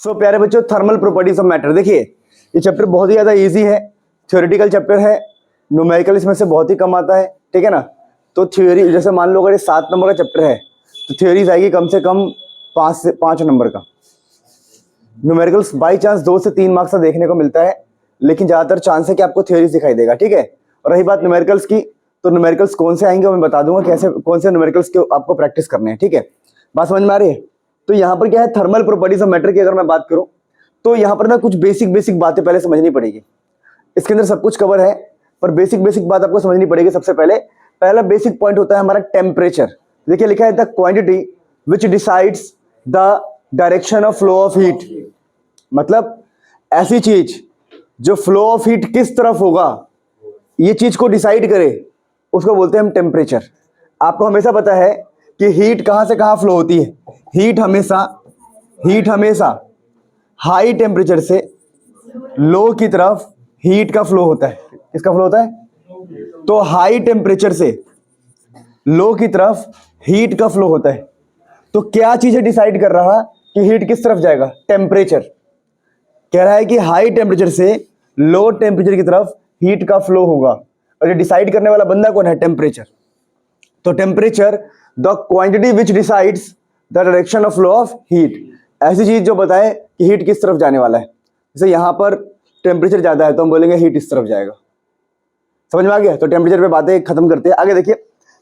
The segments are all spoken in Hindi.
सो प्यारे बच्चों, थर्मल प्रॉपर्टीज ऑफ मैटर। देखिए ये चैप्टर बहुत ही ज़्यादा इजी है, थ्योरेटिकल चैप्टर है, न्यूमेरिकल इसमें से बहुत ही कम आता है, ठीक है ना। तो थ्योरी जैसे मान लो अगर ये 7 नंबर का चैप्टर है तो थ्योरीज आएगी कम से कम 5 नंबर का। न्यूमेरिकल्स बाई चांस 2 से 3 मार्क्स का देखने को मिलता है, लेकिन ज़्यादातर चांस है कि आपको थ्योरीज दिखाई देगा, ठीक है। और रही बात न्यूमेरिकल्स की, तो न्यूमेरिकल्स कौन से आएंगे वो मैं बता दूंगा, कैसे कौन से न्यूमेरिकल्स के आपको प्रैक्टिस करने हैं, ठीक है। बात समझ में आ रही है। तो यहाँ पर क्या है, थर्मल प्रॉपर्टीज ऑफ मैटर की अगर मैं बात करूँ तो यहाँ पर ना कुछ बेसिक बातें पहले समझनी पड़ेगी। इसके अंदर सब कुछ कवर है, पर बेसिक बात आपको समझनी पड़ेगी। सबसे पहला बेसिक पॉइंट होता है हमारा टेम्परेचर। देखिए लिखा है the quantity which decides the direction of flow of heat. मतलब ऐसी चीज जो फ्लो ऑफ हीट किस तरफ होगा, ये चीज को डिसाइड करे, उसको बोलते हैं हम टेम्परेचर। आपको हमेशा पता है कि हीट कहां से कहां फ्लो होती है। हीट हमेशा हाई टेम्परेचर से लो की तरफ हीट का फ्लो होता है। किसका फ्लो होता है? तो हाई टेम्परेचर से लो की तरफ हीट का फ्लो होता है। तो क्या चीजें डिसाइड कर रहा कि हीट किस तरफ जाएगा? टेम्परेचर। कह रहा है कि हाई टेम्परेचर से लो टेम्परेचर की तरफ हीट का फ्लो होगा, और ये डिसाइड करने वाला बंदा कौन है? टेम्परेचर। तो temperature the quantity which decides the direction of flow of heat. ऐसी चीज जो बताए कि हीट किस तरफ जाने वाला है। जैसे यहां पर टेम्परेचर ज्यादा है तो हम बोलेंगे हीट इस तरफ जाएगा। समझ में आ गया? तो टेम्परेचर पे बातें खत्म करते हैं, आगे देखिए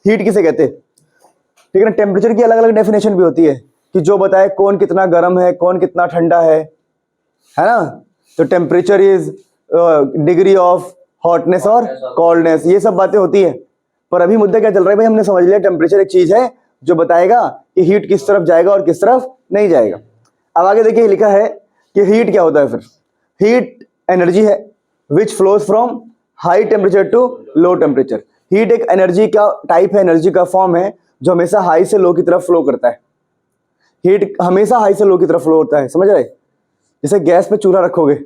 हीट किसे कहते हैं, ठीक है ना। टेम्परेचर की अलग अलग डेफिनेशन भी होती है कि जो बताए कौन कितना गर्म है, कौन कितना ठंडा है ना। तो temperature is degree of hotness और कोल्डनेस, ये सब बातें होती है। पर अभी मुद्दा क्या चल रहा है भाई, हमने समझ लिया टेम्परेचर एक चीज है जो बताएगा कि हीट किस तरफ जाएगा और किस तरफ नहीं जाएगा। अब आगे देखिए लिखा है कि हीट क्या होता है। फिर हीट एनर्जी है which flows from high temperature to low temperature. Heat एक एनर्जी का टाइप है, एनर्जी का फॉर्म है जो हमेशा हाई से लो की तरफ फ्लो करता है। हीट हमेशा हाई से लो की तरफ फ्लो होता है, समझ रहे? जैसे गैस पे चूल्हा रखोगे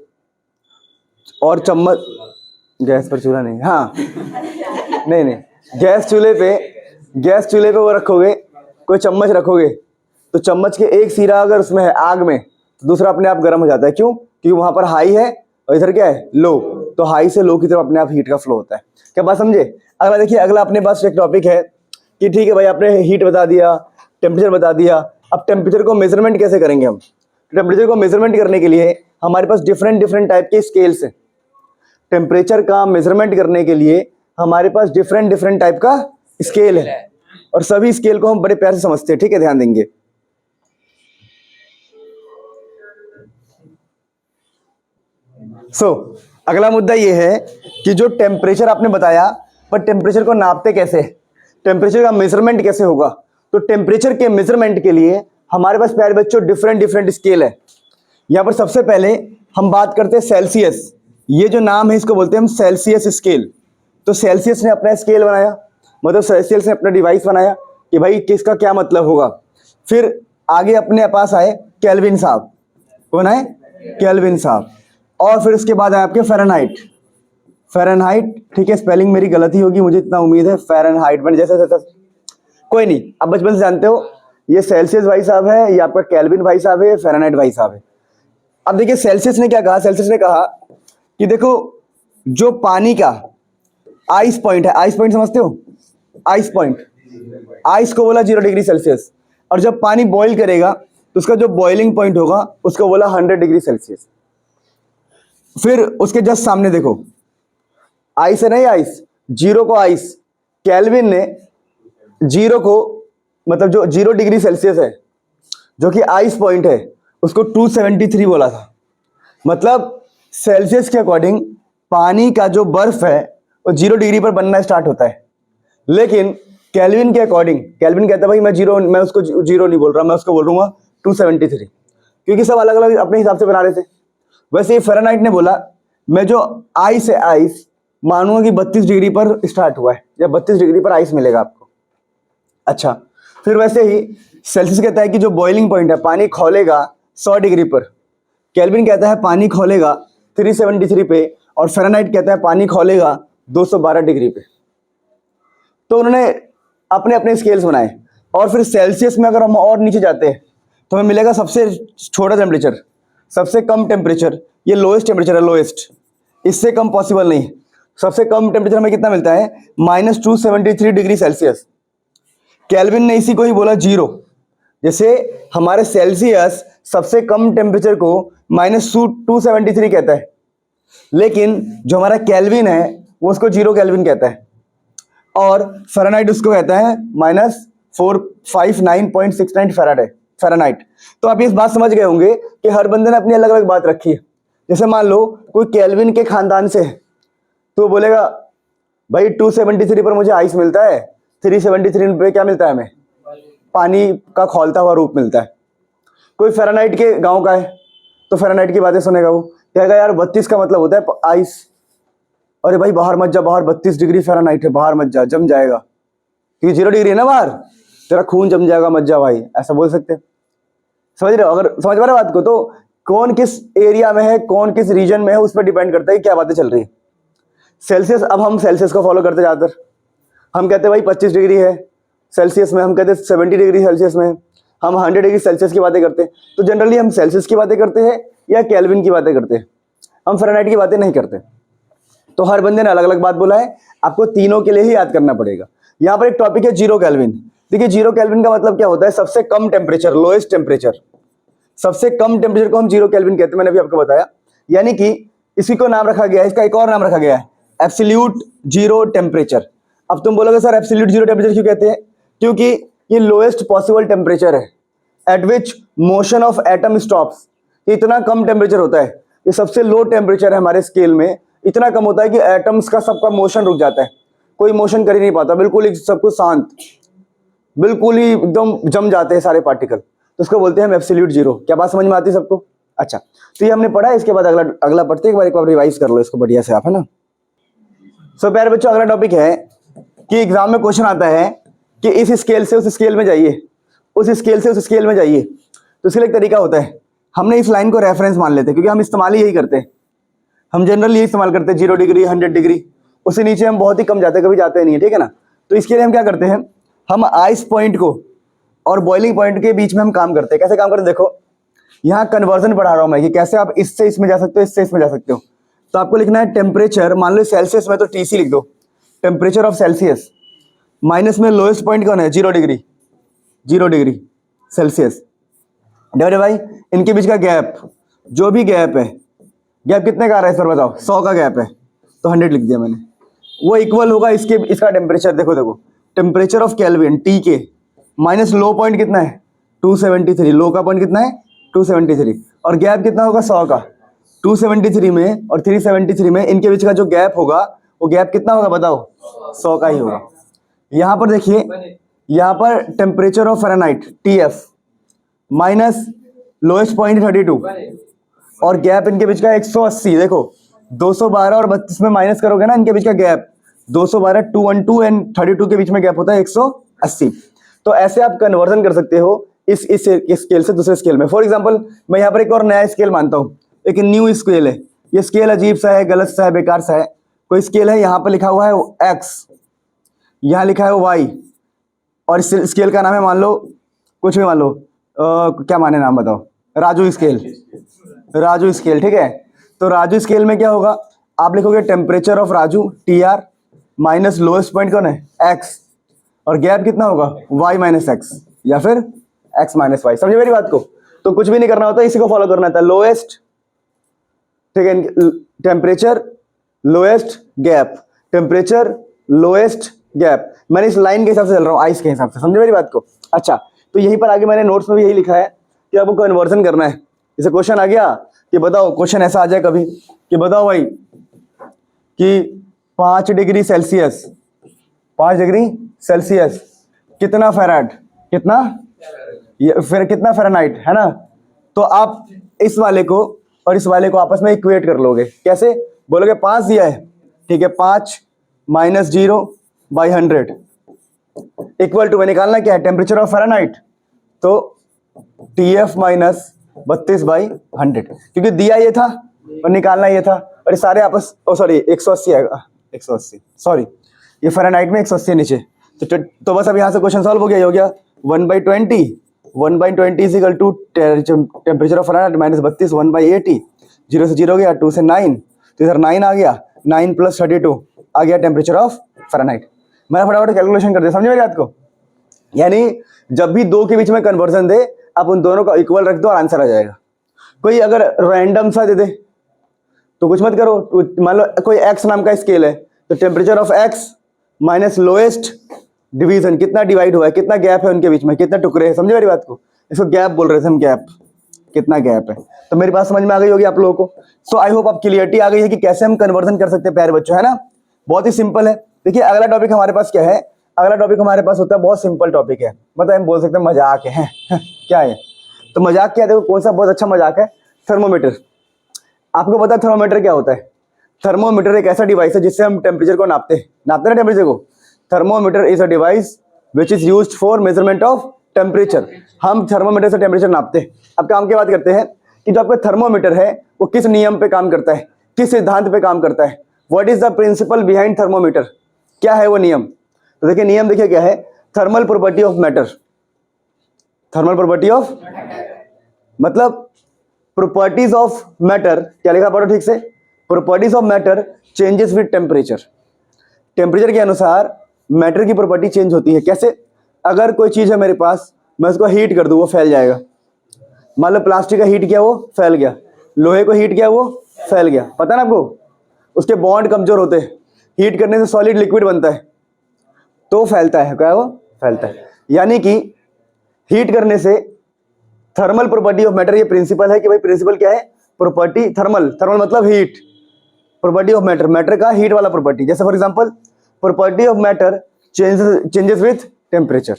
और चम्मच, गैस पर चूल्हा नहीं, हाँ नहीं, गैस चूल्हे पे वो रखोगे, कोई चम्मच रखोगे तो चम्मच के एक सिरा अगर उसमें है आग में तो दूसरा अपने आप गर्म हो जाता है। क्यों? क्योंकि वहां पर हाई है और इधर क्या है? लो। तो हाई से लो की तरफ अपने आप हीट का फ्लो होता है। क्या बात समझे? अगला देखिए, अगला अपने पास एक टॉपिक है कि ठीक है भाई आपने हीट बता दिया, टेम्परेचर बता दिया, अब टेम्परेचर को मेजरमेंट कैसे करेंगे हम? टेम्परेचर को मेजरमेंट करने के लिए हमारे पास डिफरेंट टाइप के स्केल्स हैं। टेम्परेचर का मेजरमेंट करने के लिए हमारे पास डिफरेंट टाइप का स्केल है, और सभी स्केल को हम बड़े प्यार से समझते हैं, ठीक है, ध्यान देंगे। अगला मुद्दा ये है कि जो टेम्परेचर आपने बताया, पर टेम्परेचर को नापते कैसे? टेम्परेचर का मेजरमेंट कैसे होगा? तो टेम्परेचर के मेजरमेंट के लिए हमारे पास प्यारे बच्चों डिफरेंट स्केल है। यहां पर सबसे पहले हम बात करते हैं सेल्सियस। ये जो नाम है इसको बोलते हैं हम सेल्सियस स्केल। तो सेल्सियस ने अपना स्केल बनाया, मतलब सेल्सियस ने अपना डिवाइस बनाया कि भाई किसका क्या मतलब होगा। फिर आगे अपने पास आए केल्विन साहब। कौन आए? केल्विन साहब। और फिर उसके बाद आए आपके फ़ारेनहाइट, ठीक है, स्पेलिंग मेरी गलत ही होगी मुझे इतना उम्मीद है। फ़ारेनहाइट बन जैसे कोई नहीं, अब बचपन से जानते हो ये सेल्सियस भाई साहब है, ये आपका केल्विन भाई साहब है, फ़ारेनहाइट भाई साहब है। अब देखिए सेल्सियस ने क्या कहा? सेल्सियस ने कहा कि देखो जो पानी का आइस पॉइंट है, आइस पॉइंट समझते हो? आइस पॉइंट, आइस को बोला 0 डिग्री सेल्सियस, और जब पानी बॉईल करेगा तो उसका जो बॉइलिंग पॉइंट होगा उसको बोला 100 डिग्री सेल्सियस। फिर उसके जस्ट सामने देखो आइस है नहीं, आइस, 0 को आइस, केल्विन ने 0 को, मतलब जो 0 डिग्री सेल्सियस है जो कि आइस पॉइंट है, उसको 273 बोला था। मतलब सेल्सियस के अकॉर्डिंग पानी का जो बर्फ है वो 0 डिग्री पर बनना स्टार्ट होता है, लेकिन केल्विन के अकॉर्डिंग, केल्विन कहता है भाई मैं उसको 0 नहीं बोल रहा, मैं उसको बोल दूंगा 273, क्योंकि सब अलग अलग अपने हिसाब से बना रहे थे। वैसे ही फ़ारेनहाइट ने बोला मैं जो आइस है, आइस मानूंगा कि 32 डिग्री पर स्टार्ट हुआ है, या 32 डिग्री पर आइस मिलेगा आपको। अच्छा, फिर वैसे ही सेल्सियस कहता है कि जो बॉइलिंग पॉइंट है, पानी खौलेगा 100 डिग्री पर, केल्विन कहता है पानी खौलेगा 373 पे, और फ़ारेनहाइट कहता है पानी खौलेगा 212 डिग्री पे। तो उन्होंने अपने अपने स्केल्स बनाए। और फिर सेल्सियस में अगर हम और नीचे जाते हैं तो हमें मिलेगा सबसे छोटा टेम्परेचर, सबसे कम टेम्परेचर, ये लोएस्ट टेम्परेचर है, लोएस्ट, इससे कम पॉसिबल नहीं। सबसे कम टेम्परेचर हमें कितना मिलता है, -273 डिग्री सेल्सियस। केल्विन ने इसी को ही बोला जीरो। जैसे हमारे सेल्सियस सबसे कम टेम्परेचर को -273 कहता है, लेकिन जो हमारा केल्विन है वो उसको जीरो केल्विन कहता है, और फ़ारेनहाइट उसको कहता है -459.69 फ़ारेनहाइट। तो आप इस बात समझ गए होंगे कि हर बंदे ने अपनी अलग अलग बात रखी है। जैसे मान लो कोई केल्विन के खानदान से है, तो वो बोलेगा भाई 273 पर मुझे आइस मिलता है, 373 पे क्या मिलता है हमें, पानी का खौलता हुआ रूप मिलता है। कोई फ़ारेनहाइट के गांव का है, तो फ़ारेनहाइट की बातें सुनेगा, वो कहेगा यार 32 का मतलब होता है आइस। अरे भाई बाहर मत जा, बाहर 32 डिग्री फ़ारेनहाइट है, बाहर मत जा, जम जाएगा, क्योंकि 0 डिग्री है ना बाहर, तेरा खून जम जाएगा, मत जा भाई, ऐसा बोल सकते हैं। समझ रहे हो? अगर समझ पा रहे बात को, तो कौन किस एरिया में है, कौन किस रीजन में है, उस पर डिपेंड करता है क्या बातें चल रही है। सेल्सियस, अब हम सेल्सियस को फॉलो करते ज़्यादातर, हम कहते हैं भाई 25 डिग्री है सेल्सियस में, हम कहते हैं 70 डिग्री सेल्सियस में, हम 100 डिग्री सेल्सियस की बातें करते हैं। तो जनरली हम सेल्सियस की बातें करते हैं या केल्विन की बातें करते हैं, हम फ़ारेनहाइट की बातें नहीं करते। तो हर बंदे ने अलग अलग बात बोला है, आपको तीनों के लिए ही याद करना पड़ेगा। यहाँ पर एक टॉपिक है जीरो केल्विन। देखिए जीरो केल्विन का मतलब क्या होता है, सबसे कम टेम्परेचर, लोएस्ट टेम्परेचर। सबसे कम टेम्परेचर को हम जीरो केल्विन कहते हैं, मैंने अभी आपको बताया। यानी कि इसी को नाम रखा गया है, इसका एक और नाम रखा गया है, एब्सोल्यूट जीरो टेम्परेचर। अब तुम बोलोगे सर एब्सोल्यूट जीरो टेम्परेचर क्यों कहते हैं, क्योंकि ये लोएस्ट पॉसिबल टेम्परेचर है eight which motion of atom stops. इतना कम टेम्परेचर होता है, ये सबसे लो टेम्परेचर है हमारे स्केल में। इतना कम होता है कि एटम्स का सबका मोशन रुक जाता है, कोई मोशन कर ही नहीं पाता, बिल्कुल ही सब कुछ शांत, बिल्कुल ही एकदम जम जाते हैं सारे पार्टिकल। तो उसको बोलते हैं हम एब्सोल्यूट जीरो। क्या बात समझ में आती है सबको? अच्छा, तो ये हमने पढ़ा है। इसके बाद अगला पढ़ते हैं, एक बार रिवाइज कर लो इसको बढ़िया से आप, है ना। सो प्यारे बच्चों, अगला टॉपिक है कि एग्जाम में क्वेश्चन आता है कि इस स्केल से उस स्केल में जाइए, उस स्केल से उस स्केल में जाइए। तो इसके लिए एक तरीका होता है, हमने इस लाइन को रेफरेंस मान लेते हैं, क्योंकि हम इस्तेमाल ही यही करते हैं, हम जनरली यही इस्तेमाल करते हैं, 0 डिग्री 100 डिग्री, उससे नीचे हम बहुत ही कम जाते हैं, कभी जाते नहीं है, ठीक है ना। तो इसके लिए हम क्या करते हैं, हम आइस पॉइंट को और बॉइलिंग पॉइंट के बीच में हम काम करते हैं। कैसे काम करते हैं, देखो यहाँ कन्वर्जन पढ़ा रहा हूँ मैं कि कैसे आप इससे इसमें जा सकते हो, इससे इसमें जा सकते हो। तो आपको लिखना है टेम्परेचर, मान लो सेल्सियस में तो TC लिख दो, टेम्परेचर ऑफ सेल्सियस, माइनस में लोएस्ट पॉइंट कौन है, 0 डिग्री, 0 डिग्री सेल्सियस, डिवाइड भाई इनके बीच का गैप, जो भी गैप है, गैप कितने का आ रहा है इस पर बताओ, 100 का गैप है, तो 100 लिख दिया मैंने, वो इक्वल होगा इसका टेम्परेचर। देखो temperature of kelvin TK minus low point कितना है 273, लो का पॉइंट कितना है 273, और गैप कितना होगा 100 का। 273 में और 373 में इनके बीच का जो गैप होगा, वो गैप कितना होगा बताओ, 100 का ही होगा। यहाँ पर देखिए, यहाँ पर temperature of Fahrenheit TF minus lowest point 32, और गैप इनके बीच का 180। देखो 212 और 32 में माइनस करोगे ना, इनके बीच का गैप 212, 212 एंड 32 के बीच में गैप होता है 180। तो ऐसे आप कन्वर्जन कर सकते हो इस स्केल से दूसरे स्केल में। फॉर एग्जांपल मैं यहाँ पर एक और नया स्केल मानता हूँ, एक न्यू स्केल है। ये स्केल अजीब सा है, गलत सा है, बेकार सा है। कोई स्केल है, यहाँ पर लिखा हुआ है X, यहाँ लिखा है Y, और इस स्केल का नाम है, मान लो कुछ भी मान लो, क्या माने नाम बताओ, राजू स्केल, राजू स्केल, ठीक है। तो राजू स्केल में क्या होगा, आप लिखोगे temperature of Raju TR minus lowest point कौन है X, और गैप कितना होगा Y माइनस X, या फिर X माइनस Y। समझे मेरी बात को? तो कुछ भी नहीं करना होता, इसी को फॉलो करना था, लोएस्ट, ठीक है, temperature lowest gap, temperature lowest gap. मैंने इस लाइन के हिसाब से चल रहा हूँ, आइस के हिसाब से, समझे मेरी बात को? अच्छा, तो यहीं पर आगे मैंने नोट्स में भी यही लिखा है कि आपको कन्वर्जन करना है। जैसे क्वेश्चन आ गया कि बताओ, क्वेश्चन ऐसा आ जाए कभी कि बताओ भाई कि 5 डिग्री सेल्सियस, 5 डिग्री सेल्सियस कितना फ़ारेनहाइट, कितना, फिर कितना फ़ारेनहाइट, है ना। तो आप इस वाले को और इस वाले को आपस में इक्वेट कर लोगे। कैसे? बोलोगे 5 दिया है, ठीक है, 5 माइनस 0 बाई 100 इक्वल टू, में निकालना क्या है, टेम्परेचर ऑफ फ़ारेनहाइट, तो TF माइनस 32 बाई 100, क्योंकि दिया ये था और निकालना ये था, और ये सारे आपस, सॉरी 180 आएगा, 180, सॉरी ये फ़ारेनहाइट में 180 नीचे। तो बस अब यहाँ से क्वेश्चन सॉल्व हो गया, 1/20 1/20 is equal to temperature of Fahrenheit minus 32 1/80, 0 से 0 गया, 2 से 9, तो इधर 9 आ गया, 9 + 32 आ गया टेम्परेचर ऑफ फ़ारेनहाइट। मैंने फटाफट कैलकुलेशन कर दिया, समझे मेरी बात को। यानी जब भी दो के बीच में कन्वर्जन दे, आप उन दोनों का इक्वल रख दो और आंसर आ जाएगा। कोई अगर रैंडम सा दे दे तो कुछ मत करो, मान लो कोई एक्स नाम का स्केल है, तो temperature of x minus lowest division, कितना डिवाइड हुआ है, कितना गैप है उनके बीच में, कितना टुकड़े हैं, समझे मेरी बात को। इसको गैप बोल रहे थे हम, गैप, कितना गैप है। तो मेरी बात समझ में आ गई होगी आप लोगों को। सो आई होप आप क्लियरिटी आ गई है कि कैसे हम कन्वर्जन कर सकते हैं प्यारे बच्चों, है ना। बहुत ही सिंपल है। देखिए अगला टॉपिक हमारे पास क्या है, अगला टॉपिक हमारे पास होता है बहुत सिंपल टॉपिक है, मतलब हम बोल सकते हैं मजाक है। क्या है तो मजाक क्या है, देखो कौन सा बहुत अच्छा मजाक है, थर्मोमीटर। आपको पता है थर्मोमीटर क्या होता है। थर्मोमीटर एक ऐसा डिवाइस है जिससे हम टेम्परेचर को नापते हैं ना टेम्परेचर को। Thermometer is a device which is used for measurement of temperature. हम थर्मोमीटर से टेम्परेचर नापते हैं। अब काम की बात करते हैं कि जो आपका थर्मोमीटर है वो किस नियम पे काम करता है, किस सिद्धांत पे काम करता है। What is the principle behind thermometer, क्या है वो नियम। तो देखिए नियम देखिए क्या है, thermal property of matter. Thermal property of मतलब प्रॉपर्टीज ऑफ मैटर, क्या लिखा पढ़ो ठीक से, properties of matter changes with temperature. Temperature के अनुसार मैटर की प्रॉपर्टी चेंज होती है। कैसे, अगर कोई चीज है मेरे पास, मैं उसको हीट कर दूं वो फैल जाएगा। मान लो प्लास्टिक का हीट किया वो फैल गया, लोहे को हीट किया वो फैल गया, पता ना आपको। उसके बॉन्ड कमजोर होते हैं, हीट करने से सॉलिड लिक्विड बनता है तो फैलता है, क्या वो फैलता है। यानी कि हीट करने से थर्मल प्रॉपर्टी ऑफ मैटर, ये प्रिंसिपल है कि भाई प्रिंसिपल क्या है, प्रॉपर्टी थर्मल, थर्मल मतलब heat, property of matter, matter का हीट वाला प्रॉपर्टी। जैसे for example property of matter changes with temperature,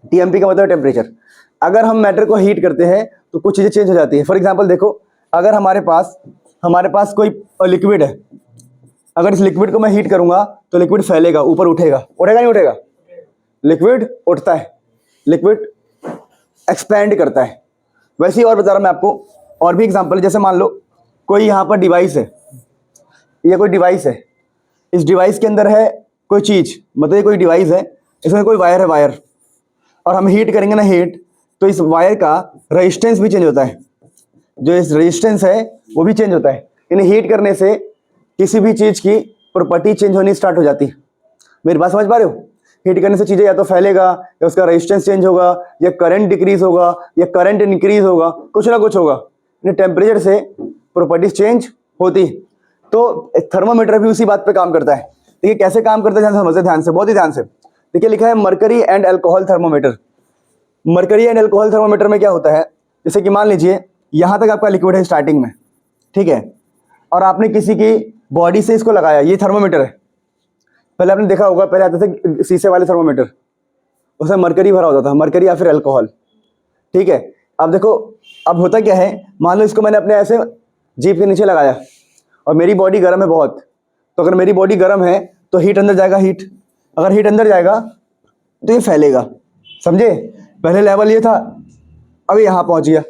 TMP का मतलब टेम्परेचर। अगर हम मैटर को हीट करते हैं तो कुछ चीजें चेंज हो जाती है। फॉर एग्जांपल देखो, अगर हमारे पास कोई लिक्विड है, अगर इस लिक्विड को मैं हीट करूंगा तो लिक्विड फैलेगा, ऊपर उठेगा, उठेगा नहीं उठेगा, लिक्विड उठता है, लिक्विड एक्सपैंड करता है। वैसे ही और बता रहा हूं मैं आपको, और भी एग्जांपल है। जैसे मान लो कोई यहाँ पर डिवाइस है, ये कोई डिवाइस है, इस डिवाइस के अंदर है कोई चीज, मतलब ये कोई डिवाइस है, इसमें कोई वायर है, वायर, और हम हीट करेंगे ना हीट, तो इस वायर का रेजिस्टेंस भी चेंज होता है, जो इस रेजिस्टेंस है वो भी चेंज होता है। यानी हीट करने से किसी भी चीज की प्रॉपर्टी चेंज होनी स्टार्ट हो जाती है। मेरी बात समझ पा रहे हो। हीट करने से चीजें या तो फैलेगा, या उसका रेजिस्टेंस चेंज होगा, या करंट डिक्रीज होगा, या करंट इंक्रीज होगा, कुछ ना कुछ होगा। यानी टेम्परेचर से प्रॉपर्टीज चेंज होती है। तो थर्मोमीटर भी उसी बात पे काम करता है। देखिए कैसे काम करता है, समझते ध्यान से, बहुत ही ध्यान से। देखिए लिखा है mercury and alcohol thermometer. Mercury and alcohol thermometer में क्या होता है, जैसे कि मान लीजिए यहाँ तक आपका लिक्विड है स्टार्टिंग में, ठीक है, और आपने किसी की बॉडी से इसको लगाया, ये थर्मोमीटर है। पहले आपने देखा होगा, पहले आते थे शीशे वाले थर्मोमीटर, उसमें मरकरी भरा होता था, मरकरी या फिर अल्कोहल, ठीक है। अब देखो अब होता क्या है, मान लो इसको मैंने अपने ऐसे जीभ के नीचे लगाया और मेरी बॉडी गर्म है बहुत, तो अगर मेरी बॉडी गर्म है तो हीट अंदर जाएगा, हीट, अगर हीट अंदर जाएगा तो ये फैलेगा, समझे। पहले लेवल ये था, अब यहाँ पहुँच गया,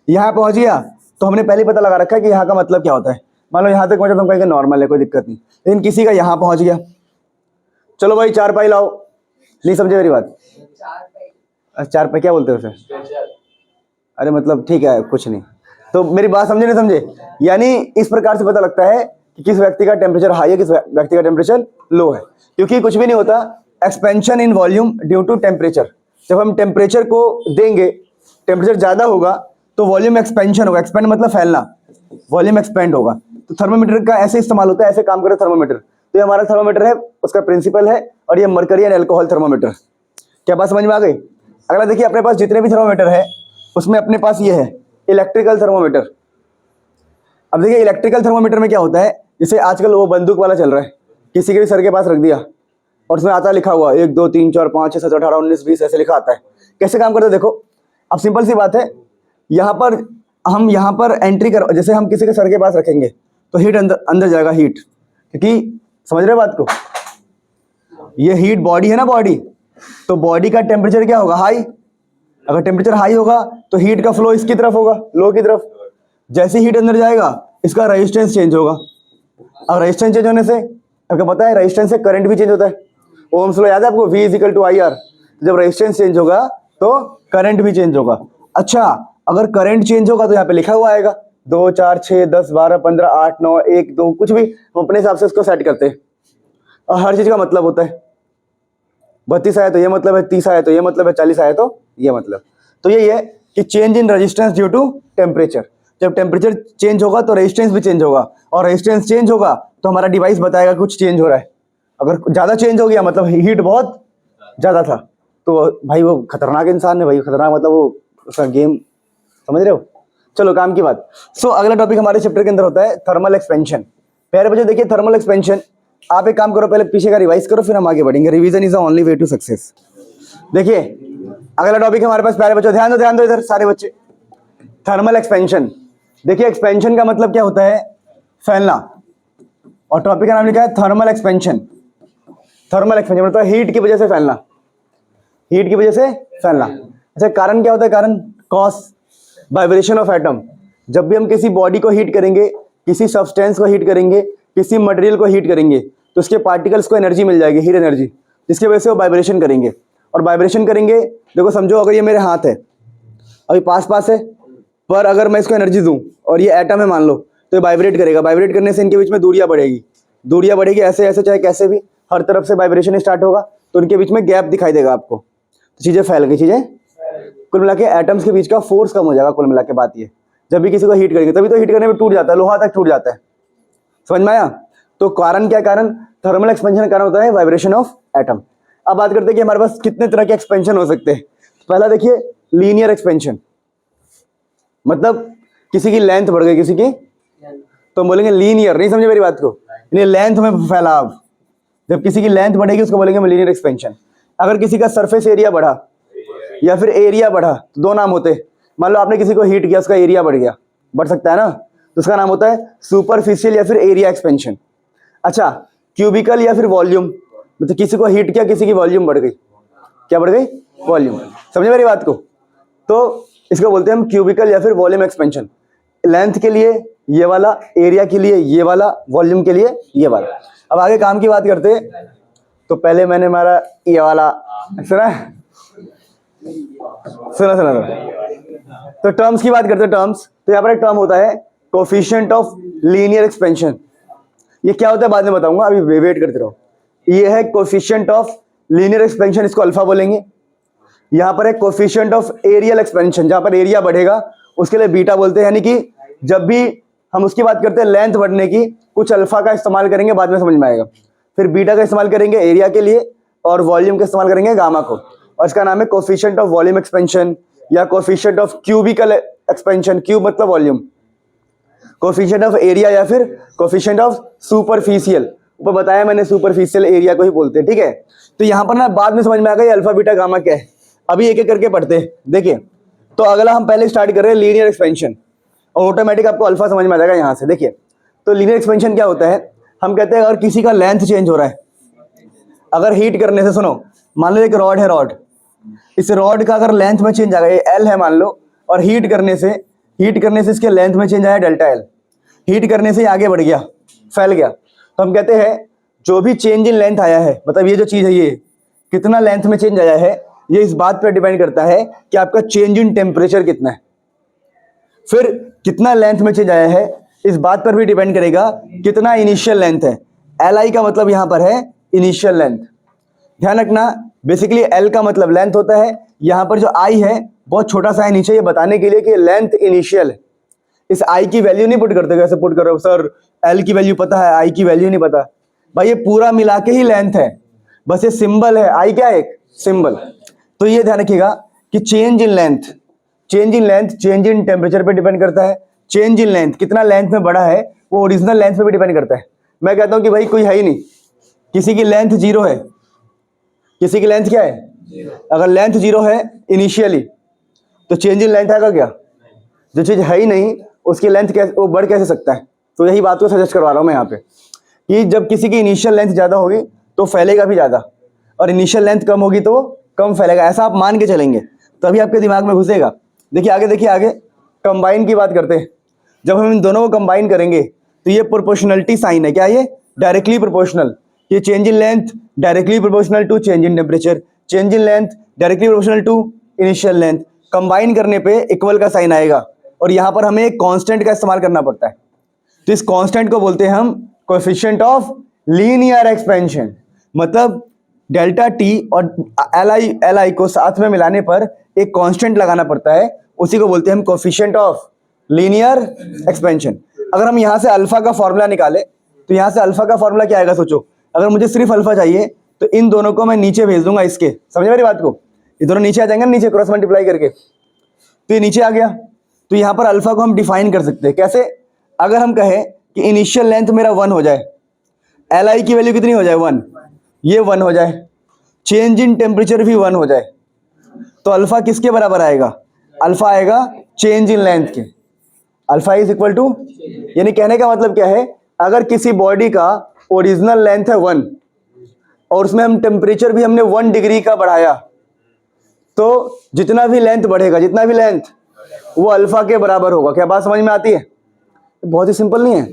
यहाँ पहुँच गया तो हमने पहले पता लगा रखा है कि यहाँ का मतलब क्या होता है। मान लो यहाँ तक पहुँचा तो हम कहेंगे नॉर्मल है, कोई दिक्कत नहीं, लेकिन किसी का यहाँ पहुँच गया, चलो भाई 4 पाई लाओ, नहीं समझे मेरी बात। 4 पाई क्या बोलते हो फिर, अरे मतलब ठीक है कुछ नहीं, तो मेरी बात समझे नहीं समझे। यानी इस प्रकार से पता लगता है कि किस व्यक्ति का टेम्परेचर हाई है, किस व्यक्ति का टेम्परेचर लो है, क्योंकि कुछ भी नहीं होता, expansion in volume due to temperature. जब हम टेम्परेचर को देंगे, टेम्परेचर ज्यादा होगा तो वॉल्यूम एक्सपेंशन होगा, एक्सपेंड मतलब फैलना, वॉल्यूम एक्सपेंड होगा। तो थर्मोमीटर का ऐसे इस्तेमाल होता है, ऐसे काम करे थर्मोमीटर। तो ये हमारा थर्मोमीटर है, उसका प्रिंसिपल है, और ये मरकरी एंड अल्कोहल थर्मोमीटर। क्या बात समझ में आ गई। अगला देखिए, अपने पास जितने भी थर्मोमीटर है उसमें अपने पास ये है इलेक्ट्रिकल थर्मोमीटर। अब देखिए इलेक्ट्रिकल थर्मोमीटर में क्या होता है, जैसे आजकल वो बंदूक वाला चल रहा है, किसी के भी सर के पास रख दिया और उसमें आता लिखा हुआ 1 2 3 4 5 6 7 8 19 20 ऐसे लिखा आता है। कैसे काम करता है देखो, अब सिंपल सी बात है, यहाँ पर एंट्री कर, जैसे हम किसी के सर के पास रखेंगे तो हीट अंदर जाएगा, हीट, क्योंकि समझ रहे बात को, ये हीट बॉडी है ना, बॉडी, तो बॉडी का टेम्परेचर क्या होगा, हाई। अगर टेम्परेचर हाई होगा तो हीट का फ्लो इसकी तरफ होगा, लो की तरफ। जैसे हीट अंदर जाएगा इसका रेजिस्टेंस चेंज होगा, और रेजिस्टेंस चेंज होने से आपको पता है रेजिस्टेंस से करंट भी चेंज होता है। ओम्स लॉ याद है आपको, V = IR। जब रेजिस्टेंस चेंज होगा तो करंट भी चेंज होगा। अच्छा, अगर करंट चेंज होगा तो यहाँ पे लिखा हुआ आएगा 2 4 6 10 12 15 8 9 1 2 कुछ भी, हम अपने हिसाब से उसको सेट करते हैं। और हर चीज का मतलब होता है, 32 आया तो ये मतलब है, 30 आया तो ये मतलब है, 40 आया तो ये मतलब। तो यही है कि change in resistance due to temperature. जब टेम्परेचर चेंज होगा तो रेजिस्टेंस भी चेंज होगा, और रेजिस्टेंस चेंज होगा तो हमारा डिवाइस बताएगा कुछ चेंज हो रहा है। अगर ज्यादा चेंज हो गया मतलब हीट बहुत ज्यादा था, तो भाई वो खतरनाक इंसान है भाई, खतरनाक मतलब वो उसका गेम, समझ रहे हो। चलो काम की बात। अगला टॉपिक हमारे चैप्टर के अंदर होता है थर्मल एक्सपेंशन। प्यारे बच्चों देखिए थर्मल एक्सपेंशन, आप एक काम करो पहले पीछे का रिवाइज करो फिर हम आगे बढ़ेंगे। Revision is the only way to success. देखिए अगला टॉपिक हमारे पास, प्यारे बच्चों ध्यान दो इधर सारे बच्चे। थर्मल एक्सपेंशन, देखिए एक्सपेंशन का मतलब क्या होता है, फैलना, और टॉपिक का नाम लिखा है थर्मल एक्सपेंशन। थर्मल एक्सपेंशन मतलब हीट की वजह से फैलना, हीट की वजह से फैलना। अच्छा, कारण क्या होता है, कारण कॉस वाइब्रेशन ऑफ एटम। जब भी हम किसी बॉडी को हीट करेंगे, किसी सब्सटेंस को हीट करेंगे, किसी मटेरियल को हीट करेंगे, तो उसके पार्टिकल्स को एनर्जी मिल जाएगी, हीट एनर्जी, जिसकी वजह से वो वाइब्रेशन करेंगे। और वाइब्रेशन करेंगे, देखो समझो अगर ये मेरे हाथ है, अभी पास है, पर अगर मैं इसको एनर्जी दूं और ये एटम है मान लो, तो ये वाइब्रेट करेगा। वाइब्रेट करने से इनके बीच में दूरियां बढ़ेगी, ऐसे ऐसे चाहे कैसे भी, हर तरफ से वाइब्रेशन स्टार्ट होगा, तो उनके बीच में गैप दिखाई देगा आपको, तो चीजें फैल गई। चीजें कुल मिला के एटम्स के बीच का फोर्स कम हो जाएगा। कुल मिला के बात ये, जब भी किसी को हीट करेंगे तभी तो हीट करने में टूट जाता है, लोहा तक टूट जाता है, समझ में आया। तो कारण क्या, कारण थर्मल एक्सपेंशन का कारण होता है वाइब्रेशन ऑफ एटम। अब बात करते हैं कि हमारे पास कितने तरह के एक्सपेंशन हो सकते हैं। पहला देखिए लीनियर एक्सपेंशन, मतलब किसी की लेंथ बढ़ गई, किसी की, तो हम बोलेंगे लीनियर। नहीं समझे मेरी बात को, लेंथ में फैलाव। जब किसी की लेंथ बढ़ेगी उसको बोलेंगे लीनियर एक्सपेंशन। अगर किसी का सरफेस एरिया बढ़ा या फिर एरिया बढ़ा, तो दो नाम होते हैं। मान लो आपने किसी को हीट किया, उसका एरिया बढ़ गया, बढ़ सकता है ना, तो उसका नाम होता है सुपरफिशियल या फिर एरिया एक्सपेंशन। अच्छा, क्यूबिकल या फिर वॉल्यूम, मतलब किसी को हीट किया, किसी की वॉल्यूम बढ़ गई, क्या बढ़ गई, वॉल्यूम। समझे मेरी बात को, तो इसको बोलते हैं हम क्यूबिकल या फिर वॉल्यूम एक्सपेंशन। लेंथ के लिए ये वाला, एरिया के लिए ये वाला, वॉल्यूम के लिए ये वाला। अब आगे काम की बात करते हैं, तो पहले मैंने मारा ये वाला, सुना तो टर्म्स की बात करते हैं। टर्म्स, तो यहाँ पर एक टर्म होता है कोफिशिएंट ऑफ लीनियर एक्सपेंशन। ये क्या होता है बाद में बताऊंगा, अभी वेट करते रहो। ये है कोफिशिएंट ऑफ लीनियर एक्सपेंशन, इसको अल्फा बोलेंगे। यहाँ पर है कोफिशिएंट ऑफ एरियल एक्सपेंशन, जहां पर एरिया बढ़ेगा उसके लिए बीटा बोलते हैं। यानी कि जब भी हम उसकी बात करते हैं लेंथ बढ़ने की, कुछ अल्फा का इस्तेमाल करेंगे, बाद में समझ में आएगा। फिर बीटा का इस्तेमाल करेंगे एरिया के लिए, और वॉल्यूम का इस्तेमाल करेंगे गामा को, और इसका नाम है कोफिशिएंट ऑफ वॉल्यूम एक्सपेंशन या coefficient of cubicle expansion. Cube मतलब वॉल्यूम, कोफिशिएंट ऑफ एरिया या फिर कोफिशिएंट ऑफ सुपरफिशियल। ऊपर बताया मैंने सुपरफिशियल एरिया को ही बोलते हैं, ठीक है। तो यहाँ पर ना बाद में समझ में आ गया अल्फा बीटा गामा क्या है। अभी एक एक करके पढ़ते हैं। देखिए, तो अगला हम पहले स्टार्ट कर रहे हैं लीनियर एक्सपेंशन, और ऑटोमेटिक आपको अल्फा समझ में आ जाएगा यहाँ से। देखिए, तो लीनियर एक्सपेंशन क्या होता है, हम कहते हैं अगर किसी का लेंथ चेंज हो रहा है, अगर हीट करने से, सुनो मान लो एक रॉड है, रॉड, इस रॉड का अगर लेंथ में चेंज आ गया, ये एल है मान लो, और हीट करने से इसके लेंथ में चेंज आया डेल्टा एल, हीट करने से आगे बढ़ गया, फैल गया, तो हम कहते हैं जो भी चेंज इन लेंथ आया है, मतलब ये जो चीज है, ये कितना लेंथ में चेंज आया है, ये इस बात पर डिपेंड करता है कि आपका चेंज इन टेम्परेचर कितना है। फिर कितना लेंथ में चेंज आया है, इस बात पर भी डिपेंड करेगा कितना इनिशियल लेंथ है। एल आई का मतलब यहां पर है इनिशियल लेंथ, ध्यान रखना। बेसिकली एल का मतलब लेंथ होता है, यहां पर जो आई है बहुत छोटा सा है नीचे, ये बताने के लिए कि लेंथ इनिशियल है। इस आई की वैल्यू नहीं पुट करते, कैसे पुट करो सर, एल की वैल्यू पता है, आई की वैल्यू नहीं पता। भाई ये पूरा मिला के ही लेंथ है, बस ये सिंबल है, आई क्या है, एक सिंबल। तो ये ध्यान रखिएगा कि change in length change in temperature पे डिपेंड करता है। चेंज इन लेंथ, कितना लेंथ में बढ़ा है, वो ओरिजिनल लेंथ पे भी डिपेंड करता है। मैं कहता हूं कि भाई कोई है ही नहीं, किसी की लेंथ 0 है, किसी की लेंथ क्या है, अगर लेंथ 0 है इनिशियली, तो चेंज इन लेंथ आएगा क्या, जो चीज है ही नहीं उसकी लेंथ कैसे, वो बढ़ कैसे सकता है। तो यही बात को सजेस्ट करवा रहा हूं मैं यहाँ पे, कि जब किसी की इनिशियल लेंथ ज्यादा होगी तो फैलेगा भी ज्यादा, और इनिशियल लेंथ कम होगी तो कम फैलेगा, ऐसा आप मान के चलेंगे, तभी आपके दिमाग में घुसेगा। देखिए आगे कंबाइन की बात करते हैं। जब हम इन दोनों को कंबाइन करेंगे तो ये प्रोपोर्शनलिटी साइन है, क्या ये, डायरेक्टली प्रोपोर्शनल। ये change in length directly proportional to change in temperature, change in length directly proportional to initial length, combine करने पे इक्वल का साइन आएगा और यहाँ पर हमें एक कांस्टेंट का इस्तेमाल करना पड़ता है। तो इस कांस्टेंट को बोलते हैं हम कोएफिशिएंट ऑफ लीनियर एक्सपेंशन। मतलब डेल्टा टी और एल आई को साथ में मिलाने पर एक कांस्टेंट लगाना पड़ता है, उसी को बोलते हैं हम कोएफिशिएंट ऑफ लीनियर एक्सपेंशन। अगर हम यहाँ से अल्फा का फॉर्मूला निकाले तो यहाँ से अल्फा का फॉर्मूला क्या आएगा सोचो। अगर मुझे सिर्फ अल्फा चाहिए तो इन दोनों को मैं नीचे भेज दूंगा इसके, समझे मेरी बात को, ये दोनों नीचे आ जाएंगे ना, नीचे क्रॉस मल्टीप्लाई करके, तो ये नीचे आ गया। तो यहाँ पर अल्फा को हम डिफाइन कर सकते हैं कैसे, अगर हम कहें कि इनिशियल लेंथ मेरा 1 हो जाए, एल आई की वैल्यू कितनी हो जाए 1, ये 1 हो जाए, चेंज इन टेम्परेचर भी 1 हो जाए, तो अल्फा किसके बराबर आएगा, अल्फा आएगा चेंज इन लेंथ के। अल्फा इज इक्वल टू, यानी कहने का मतलब क्या है, अगर किसी बॉडी का ओरिजिनल लेंथ है 1 और उसमें हम टेम्परेचर भी हमने 1 डिग्री का बढ़ाया, तो जितना भी लेंथ बढ़ेगा, जितना भी लेंथ, वो अल्फा के बराबर होगा। क्या बात समझ में आती है? बहुत ही सिंपल नहीं है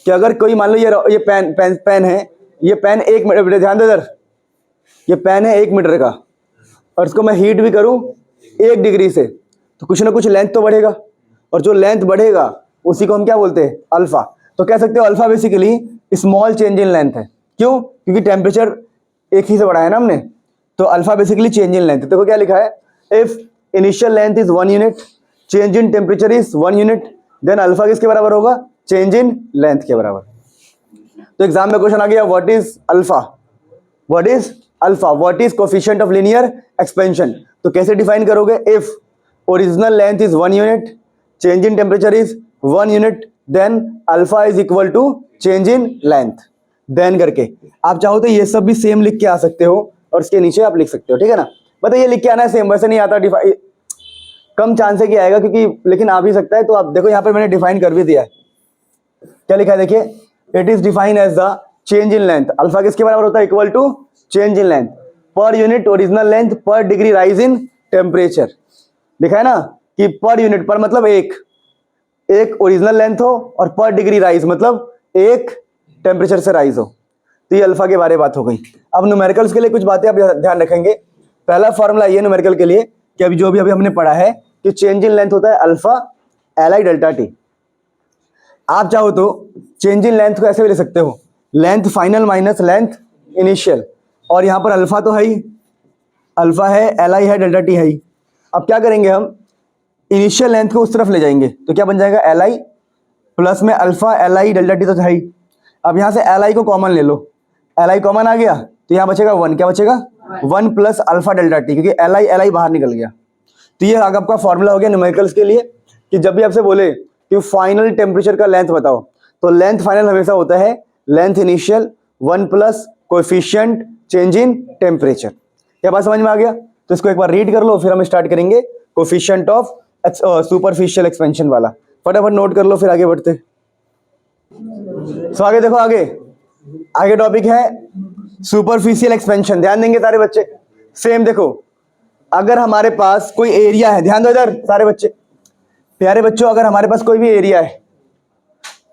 कि अगर कोई मान लो ये पेन है, ये पेन 1 मीटर, ध्यान दे इधर, ये पेन है 1 मीटर का और इसको मैं हीट भी करूं 1 डिग्री से, तो कुछ ना कुछ लेंथ तो बढ़ेगा, और जो लेंथ बढ़ेगा उसी को हम क्या बोलते हैं, अल्फा। तो कह सकते हो alpha basically small change in length है। क्यों? क्योंकि टेम्परेचर एक ही से बढ़ाया ना हमने, तो alpha basically change in length. देखो क्या लिखा है, if initial length is 1 unit, change in temperature is 1 unit, then alpha किसके बराबर होगा, चेंज इन लेंथ के बराबर। तो एग्जाम में क्वेश्चन आ गया, what is alpha, what is alpha, what is coefficient of linear expansion. तो कैसे डिफाइन करोगे, if original length is 1 unit, change in temperature is 1 unit, then alpha is equal to change in length, then करके। आप चाहो तो ये सब भी सेम लिख के आ सकते हो और इसके नीचे आप लिख सकते हो, ठीक है ना। बताइए लिख के आना है सेम, वैसे नहीं आता, कम चांस है कि आएगा, क्योंकि लेकिन आ भी सकता है। तो आप देखो यहाँ पर मैंने डिफाइन कर भी दिया है, क्या लिखा है देखिए, it is define as the change in length, alpha किसके बराबर होता है, equal to change in length per unit original length per degree rise in temperature. लिखा है ना कि पर यूनिट, पर मतलब एक ओरिजिनल लेंथ हो और पर डिग्री राइज मतलब एक टेम्परेचर से राइज हो। तो ये अल्फा के बारे में बात हो गई। अब न्यूमेरिकल्स के लिए कुछ बातें आप ध्यान रखेंगे। पहला फॉर्मूला ये न्यूमेरिकल के लिए कि अभी जो भी अभी हमने पढ़ा है कि चेंज इन लेंथ होता है alpha L I delta T. आप चाहो तो चेंज इन लेंथ को ऐसे भी ले सकते हो, length final minus length initial, और यहाँ पर अल्फा तो है ही, अल्फा है, एल आई है, डेल्टा टी है ही। अब क्या करेंगे, हम इनिशियल लेंथ को उस तरफ ले जाएंगे, तो क्या बन जाएगा, एल आई प्लस में alpha L I delta T तो है ही। अब यहाँ से एल आई को कॉमन ले लो, एल आई कॉमन आ गया तो यहाँ बचेगा 1, क्या बचेगा 1 प्लस अल्फा डेल्टा टी, क्योंकि एल आई बाहर निकल गया। तो ये आपका फॉर्मूला हो गया न्यूमेरिकल्स के लिए कि जब भी आपसे बोले कि फाइनल टेम्परेचर का लेंथ बताओ, तो लेंथ फाइनल हमेशा होता है length initial 1 plus coefficient change in temperature. क्या बात समझ में आ गया? तो इसको एक बार रीड कर लो, फिर हम स्टार्ट करेंगे कोएफिशिएंट ऑफ सुपरफिशियल एक्सपेंशन वाला। फटाफट नोट कर लो, फिर आगे बढ़ते। सो आगे देखो, आगे टॉपिक है सुपरफिशियल एक्सपेंशन। ध्यान देंगे सारे बच्चे। सेम देखो, अगर हमारे पास कोई एरिया है, ध्यान दो इधर सारे बच्चे, प्यारे बच्चों, अगर हमारे पास कोई भी एरिया है,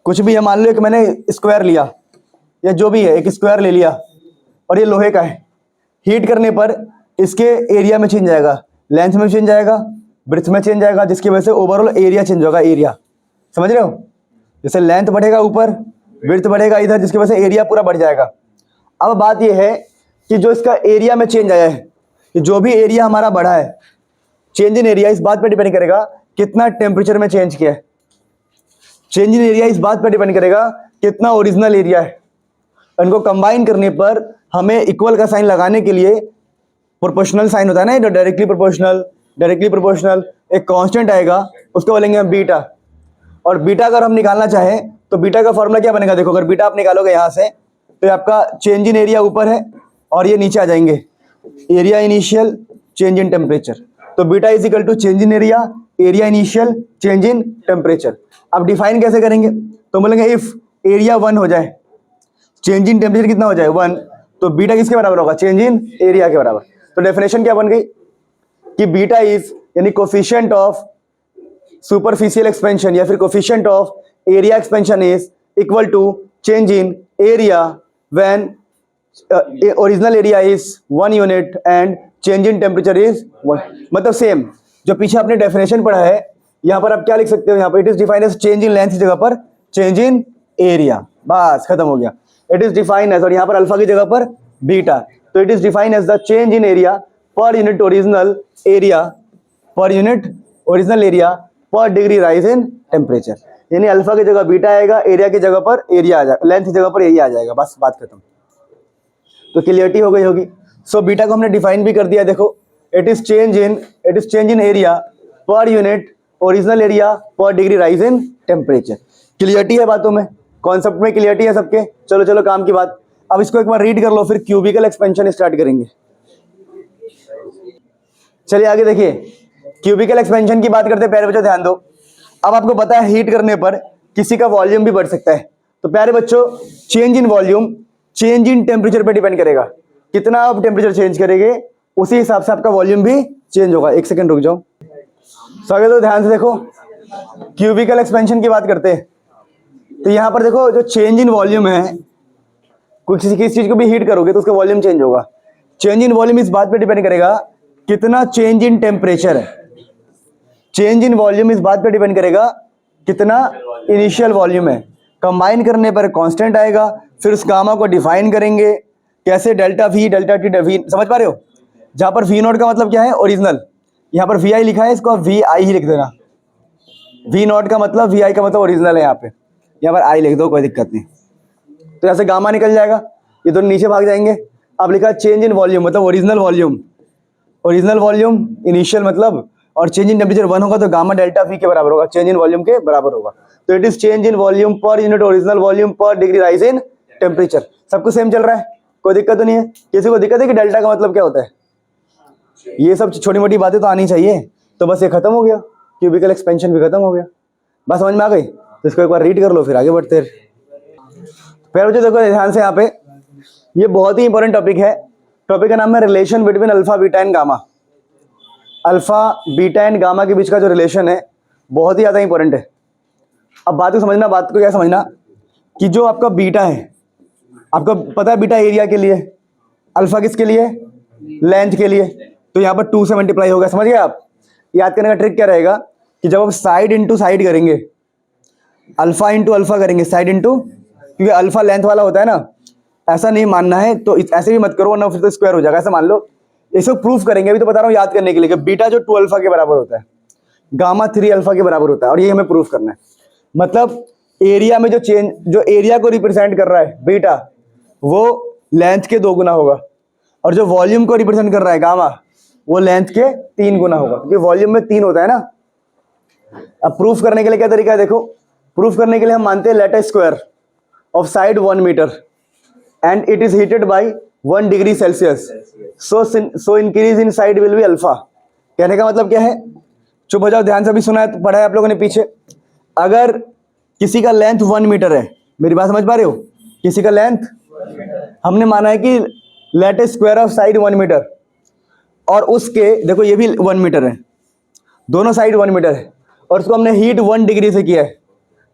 कुछ भी है, मान लो कि मैंने स्क्वायर लिया या जो भी है, एक स्क्वायर ले लिया और ये लोहे का है, हीट करने पर इसके एरिया में चेंज आएगा, लेंथ में चेंज आएगा, ब्रेड्थ में चेंज आएगा, जिसकी वजह से ओवरऑल एरिया चेंज होगा। एरिया समझ रहे हो? जैसे लेंथ बढ़ेगा ऊपर, ब्रेड्थ बढ़ेगा इधर, जिसकी वजह से एरिया पूरा बढ़ जाएगा। अब बात यह है कि जो इसका एरिया में चेंज आया है, कि जो भी एरिया हमारा बढ़ा है, चेंज इन एरिया इस बात पर डिपेंड करेगा कितना टेम्परेचर में चेंज किया है। चेंज इन एरिया इस बात पर डिपेंड करेगा कितना ओरिजिनल एरिया है। इनको कंबाइन करने पर हमें इक्वल का साइन लगाने के लिए प्रोपोर्शनल साइन होता है ना, डायरेक्टली प्रोपोर्शनल एक कांस्टेंट आएगा, उसको बोलेंगे हम बीटा। और बीटा अगर हम निकालना चाहें तो बीटा का फॉर्मूला क्या बनेगा, देखो, अगर बीटा आप निकालोगे यहाँ से तो आपका चेंज इन एरिया ऊपर है और ये नीचे आ जाएंगे, area initial change in temperature. तो beta is equal to change in area, area initial change in temperature. अब डिफाइन कैसे करेंगे, तो बोलेंगे इफ एरिया 1 हो जाए, चेंज इन टेम्परेचर कितना हो जाए 1, तो बीटा किसके बराबर होगा, चेंज इन एरिया के बराबर। तो डेफिनेशन क्या बन गई कि बीटा इज यानी कोफिशिएंट ऑफ सुपरफिशियल एक्सपेंशन या फिर coefficient of area expansion is equal to change in area when original area is 1 unit and change in temperature is 1। मतलब सेम जो पीछे आपने डेफिनेशन पढ़ा है, यहाँ पर आप क्या लिख सकते हो, यहाँ पर it is defined as change in length की जगह पर चेंज इन एरिया, बस खत्म हो गया। इट इज डिफाइंड एज, और यहाँ पर अल्फा की जगह पर बीटा, तो it is defined as the change in area per unit original area, per unit original area per degree rise in temperature. यानी अल्फा की जगह बीटा आएगा, एरिया की जगह पर एरिया आ जाएगा, लेंथ की जगह पर एरिया आ जाएगा, बस बात खत्म। तो क्लियरिटी हो गई होगी। सो बीटा को हमने डिफाइन भी कर दिया, देखो it is change in area per unit original area per degree rise in temperature. Clarity है बातों में, कॉन्सेप्ट में क्लियरिटी है सबके। चलो चलो काम की बात, अब इसको एक बार रीड कर लो, फिर क्यूबिकल एक्सपेंशन स्टार्ट करेंगे। चलिए आगे देखिए, क्यूबिकल एक्सपेंशन की बात करते हैं। प्यारे बच्चों ध्यान दो, अब आपको पता है हीट करने पर किसी का वॉल्यूम भी बढ़ सकता है। तो प्यारे बच्चों change in volume change in temperature पे डिपेंड करेगा, कितना आप टेम्परेचर चेंज करेंगे उसी हिसाब से आपका वॉल्यूम भी चेंज होगा। एक सेकंड रुक जाओ, स्वागत हो, ध्यान से देखो, क्यूबिकल एक्सपेंशन की बात करते हैं। तो यहाँ पर देखो जो चेंज इन वॉल्यूम है, किसी चीज को भी हीट करोगे तो उसका वॉल्यूम चेंज होगा। चेंज इन वॉल्यूम इस बात पे डिपेंड करेगा कितना चेंज इन टेम्परेचर है। चेंज इन वॉल्यूम इस बात पे डिपेंड करेगा कितना इनिशियल वॉल्यूम है। कंबाइन करने पर कांस्टेंट आएगा, फिर उस गामा को डिफाइन करेंगे कैसे, delta we delta T V, समझ पा रहे हो। जहां पर वी नॉट का मतलब क्या है, ओरिजिनल, यहाँ पर वी आई लिखा है, इसको आप वी आई ही लिख देना। वी नॉट का मतलब, वी आई का मतलब ओरिजिनल है, यहाँ पर आई लिख दो, कोई दिक्कत नहीं। तो ऐसे गामा निकल जाएगा, ये दोनों नीचे भाग जाएंगे। अब लिखा चेंज इन वॉल्यूम मतलब ओरिजिनल वॉल्यूम इनिशियल मतलब, और चेंज इन टेम्परेचर 1 होगा तो गामा डेल्टा वी के बराबर होगा, चेंज इन वॉल्यूम के बराबर होगा। तो it is change in volume पर यूनिट ओरिजिनल वॉल्यूम पर डिग्री राइज इन टेम्परेचर। सबको सेम चल रहा है, कोई दिक्कत तो नहीं है। किसी को दिक्कत है कि डेल्टा का मतलब क्या होता है, ये सब छोटी मोटी बातें तो आनी चाहिए। तो बस ये खत्म हो गया, क्यूबिकल एक्सपेंशन भी खत्म हो गया, बस समझ में आ गई। तो इसको एक बार रीड कर लो, फिर आगे बढ़ते हैं। फिर मुझे देखो ध्यान से, यहाँ पे ये बहुत ही इंपॉर्टेंट टॉपिक है। टॉपिक का नाम है relation between alpha beta and gamma. Alpha beta and gamma के बीच का जो रिलेशन है बहुत ही ज़्यादा इंपॉर्टेंट है। अब बात को समझना, बात को क्या समझना कि जो आपका बीटा है, आपको पता है बीटा एरिया के लिए, अल्फा किसके लिए, लेंथ के लिए। तो यहाँ पर 2 से मल्टीप्लाई होगा, समझ गए आप। याद करने का ट्रिक क्या रहेगा कि जब आप साइड इंटू साइड करेंगे, अल्फा इंटू अल्फा करेंगे, साइड इंटू, क्योंकि अल्फा लेंथ वाला होता है ना, ऐसा नहीं मानना है तो ऐसे भी मत करो ना, फिर तो स्क्वायर हो जाएगा। ऐसा मान लो, इसको प्रूफ करेंगे, अभी तो बता रहा हूँ याद करने के लिए कि बीटा जो 2 अल्फा के बराबर होता है, गामा 3 अल्फा के बराबर होता है, और ये हमें प्रूफ करना है। मतलब एरिया में जो एरिया को रिप्रेजेंट कर रहा है बीटा, वो लेंथ के 2 गुना होगा, और जो वॉल्यूम को रिप्रेजेंट कर रहा है गामा, वो लेंथ के 3 गुना होगा, क्योंकि वॉल्यूम में 3 होता है ना। अब प्रूफ करने के लिए क्या तरीका है, देखो प्रूफ करने के लिए हम मानते हैं let a square of side 1 metre and it is heated by 1 degree Celsius, so increase in side will be alpha. कहने का मतलब क्या है, चुप हो जाओ, ध्यान से भी सुना है, पढ़ा है आप लोगों ने पीछे। अगर किसी का लेंथ 1 मीटर है, मेरी बात समझ पा रहे हो, किसी का लेंथ, हमने माना है कि let a square of side 1 metre, और उसके देखो ये भी 1 मीटर है, दोनों साइड 1 मीटर है, और उसको हमने हीट 1 डिग्री से किया है।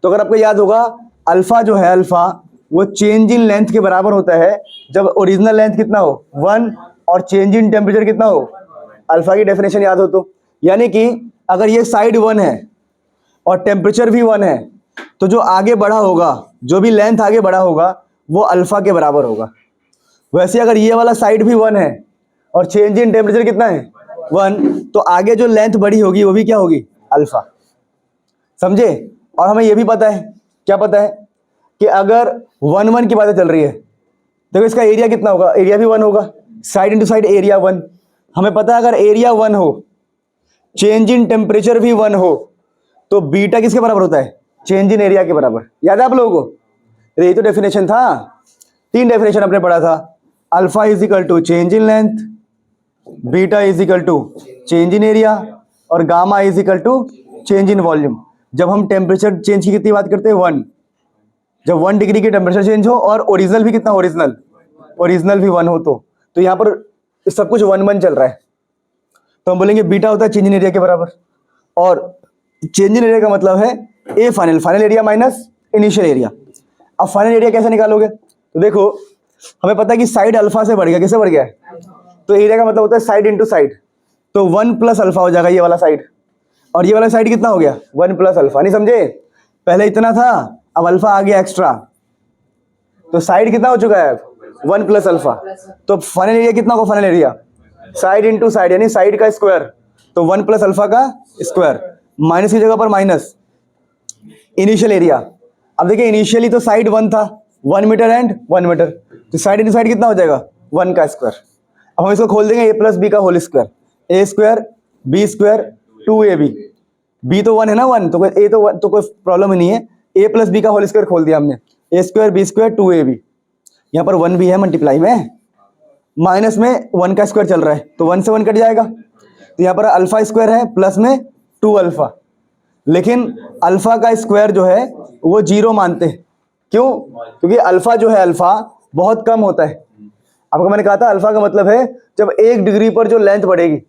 तो अगर आपको याद होगा, अल्फा जो है, अल्फा वो चेंज इन लेंथ के बराबर होता है जब ओरिजिनल लेंथ कितना हो 1 और चेंज इन टेम्परेचर कितना हो, अल्फा की डेफिनेशन याद हो तो। यानी कि अगर ये साइड 1 है और टेम्परेचर भी 1 है, तो जो आगे बढ़ा होगा, जो भी लेंथ आगे बढ़ा होगा, वो अल्फा के बराबर होगा। वैसे अगर ये वाला साइड भी 1 है और चेंज इन टेम्परेचर कितना है 1, तो आगे जो लेंथ बड़ी होगी वो भी क्या होगी, अल्फा। समझे। और हमें ये भी पता है, क्या पता है कि अगर 1 की बातें चल रही है, देखो इसका एरिया कितना होगा, एरिया भी 1 होगा, साइड इंटू साइड एरिया 1। हमें पता है अगर एरिया 1 हो, चेंज इन टेम्परेचर भी 1 हो, तो बीटा किसके बराबर होता है, चेंज इन एरिया के बराबर। याद है आप लोगों को, यही तो डेफिनेशन था, 3 डेफिनेशन आपने पढ़ा था। Alpha is equal to change in length, beta is equal to change in area, और gamma is equal to change in volume. जब हम टेम्परेचर चेंज की कितनी बात करते हैं 1, जब 1 डिग्री की टेम्परेचर चेंज हो और ओरिजिनल भी कितना, ओरिजिनल भी 1 हो, तो यहाँ पर सब कुछ 1 चल रहा है, तो हम बोलेंगे बीटा होता है चेंज इन एरिया के बराबर। और चेंज इन एरिया का मतलब है A final area minus initial area. अब फाइनल एरिया कैसे निकालोगे, तो देखो हमें पता है कि साइड अल्फा से बढ़ गया, किससे बढ़ गया है, तो एरिया का मतलब होता है साइड इंटू साइड, तो 1 प्लस अल्फा हो जाएगा ये वाला साइड, और ये वाला साइड कितना हो गया 1 प्लस अल्फा। नहीं समझे, पहले इतना था, अब अल्फा आ गया एक्स्ट्रा, तो साइड कितना हो चुका है 1 प्लस अल्फा। तो फाइनल एरिया कितना होगा, final area side into side यानी साइड का स्क्वायर, तो 1 प्लस अल्फा का स्क्वायर, माइनस की जगह पर माइनस। इनिशियल एरिया, अब देखिए इनिशियली तो साइड 1 था, 1 मीटर एंड 1 मीटर, तो साइड इंटू साइड कितना हो जाएगा 1 का स्क्वायर। अब हम इसको खोल देंगे ए प्लस बी का whole square, A square B square 2ab, B तो 1 है ना 1, तो ए तो 1, तो कोई प्रॉब्लम ही नहीं है, ए प्लस बी का होल स्क्वायर खोल दिया हमने, ए स्क्वायर बी स्क्वायर 2ab, यहाँ पर 1 भी है मल्टीप्लाई में, माइनस में 1 का स्क्वायर चल रहा है तो 1 से 1 कट जाएगा, तो यहाँ पर अल्फा स्क्वायर है प्लस में 2 अल्फा, लेकिन अल्फा का स्क्वायर जो है वो 0 मानते हैं, क्यों, क्योंकि अल्फा जो है अल्फा बहुत कम होता है। आपको मैंने कहा था अल्फा का मतलब है जब 1 डिग्री पर जो लेंथ बढ़ेगी,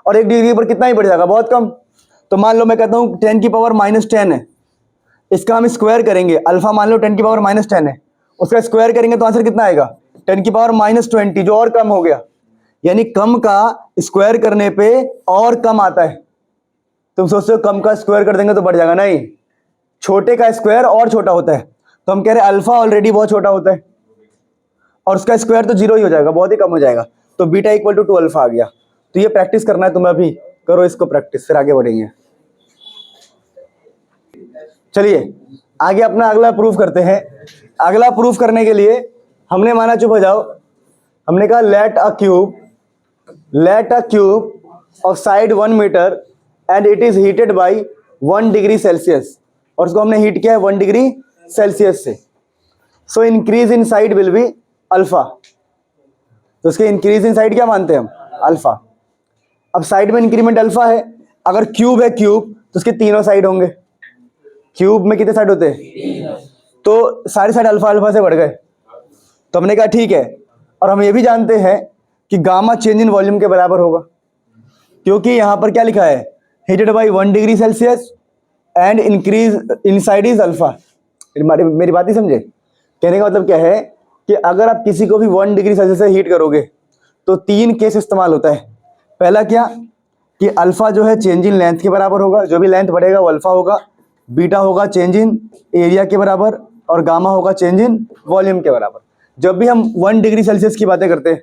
और 1 डिग्री पर कितना ही बढ़ जाएगा बहुत कम। तो मान लो मैं कहता हूँ 10 की पावर -10 है, इसका हम स्क्वायर करेंगे, अल्फा मान लो 10 की पावर -10 है, उसका स्क्वायर करेंगे तो आंसर कितना आएगा 10 की पावर -20, जो और कम हो गया, यानी कम का स्क्वायर करने पे और कम आता है। तुम सोचते हो कम का स्क्वायर कर देंगे तो बढ़ जाएगा, नहीं, छोटे का स्क्वायर और छोटा होता है, तो हम कह रहे हैं अल्फा ऑलरेडी बहुत छोटा होता है और उसका स्क्वायर तो 0 ही हो जाएगा, बहुत ही कम हो जाएगा, तो बीटा इक्वल टू 2 अल्फा आ गया। तो ये प्रैक्टिस करना है तुम्हें, अभी करो इसको प्रैक्टिस, फिर आगे बढ़ेंगे। चलिए आगे अपना अगला प्रूफ करते हैं। अगला प्रूफ करने के लिए हमने माना, चुप हो जाओ, हमने कहा let a cube of side 1 metre and it is heated by 1 degree Celsius, और उसको हमने हीट किया है 1 डिग्री सेल्सियस से, सो increase in side will be alpha, तो उसके इंक्रीज इन साइड क्या मानते हैं हम अल्फा। अब साइड में इंक्रीमेंट अल्फा है, अगर क्यूब है क्यूब तो उसके तीनों साइड होंगे, क्यूब में कितने साइड होते हैं, तो सारे साइड अल्फा अल्फा से बढ़ गए, तो हमने कहा ठीक है, और हम ये भी जानते हैं कि गामा चेंज इन वॉल्यूम के बराबर होगा, क्योंकि यहाँ पर क्या लिखा है heated by 1 degree Celsius and increase inside is alpha. मेरी बात ही समझे, कहने का मतलब क्या है कि अगर आप किसी को भी 1 डिग्री सेल्सियस से हीट करोगे तो 3 केस इस्तेमाल होता है। पहला क्या कि अल्फा जो है चेंज इन लेंथ के बराबर होगा, जो भी लेंथ बढ़ेगा वो अल्फा होगा, बीटा होगा चेंज इन एरिया के बराबर, और गामा होगा चेंज इन वॉल्यूम के बराबर। जब भी हम 1 डिग्री सेल्सियस की बातें करते हैं,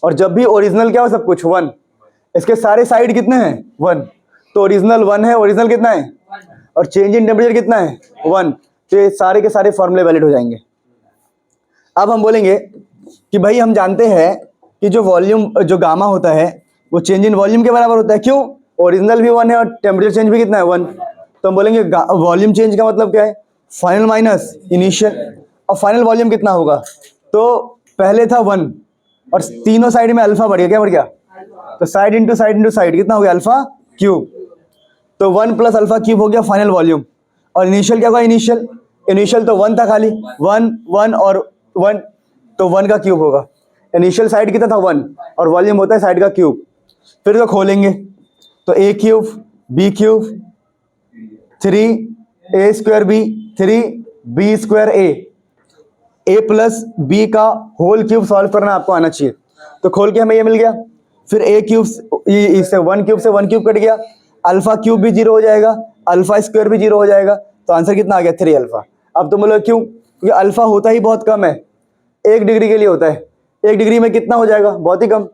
और जब भी ओरिजिनल क्या हो सब कुछ 1, इसके सारे साइड कितने हैं 1, तो ओरिजिनल 1 है, ओरिजिनल कितना है, और चेंज इन टेम्परेचर कितना है 1, तो ये सारे के सारे फॉर्मूले वैलिड हो जाएंगे। अब हम बोलेंगे कि भाई हम जानते हैं कि जो वॉल्यूम जो गामा होता है वो चेंज इन वॉल्यूम के बराबर होता है, क्यों, ओरिजिनल भी 1 है और टेम्परेचर चेंज भी कितना है 1, तो हम बोलेंगे वॉल्यूम चेंज का मतलब क्या है फाइनल माइनस इनिशियल, और फाइनल वॉल्यूम कितना होगा, तो पहले था 1 और तीनों साइड में अल्फा बढ़ गया, क्या बढ़ गया, तो साइड इंटू साइड कितना हो गया अल्फा क्यूब, तो 1 प्लस अल्फा क्यूब हो गया फाइनल वॉल्यूम। और इनिशियल क्या होगा, इनिशियल तो 1 था खाली, 1 और 1, तो 1 का क्यूब होगा, इनिशियल साइड कितना था 1 और वॉल्यूम होता है साइड का क्यूब। फिर तो खोलेंगे तो ए क्यूब बी क्यूब 3 ए स्क्वायर बी 3 बी स्क्वायर ए प्लस बी का होल क्यूब सॉल्व करना आपको आना चाहिए, तो खोल के हमें ये मिल गया। फिर ए क्यूब इससे 1 क्यूब से 1 क्यूब कट गया, अल्फा क्यूब भी 0 हो जाएगा, अल्फा स्क्वायर भी 0 हो जाएगा, तो आंसर कितना आ गया 3 अल्फा। अब तुम बोलो क्यों, क्योंकि अल्फा होता ही बहुत कम है, 1 डिग्री के लिए होता है, 1 डिग्री में कितना हो जाएगा बहुत ही कम,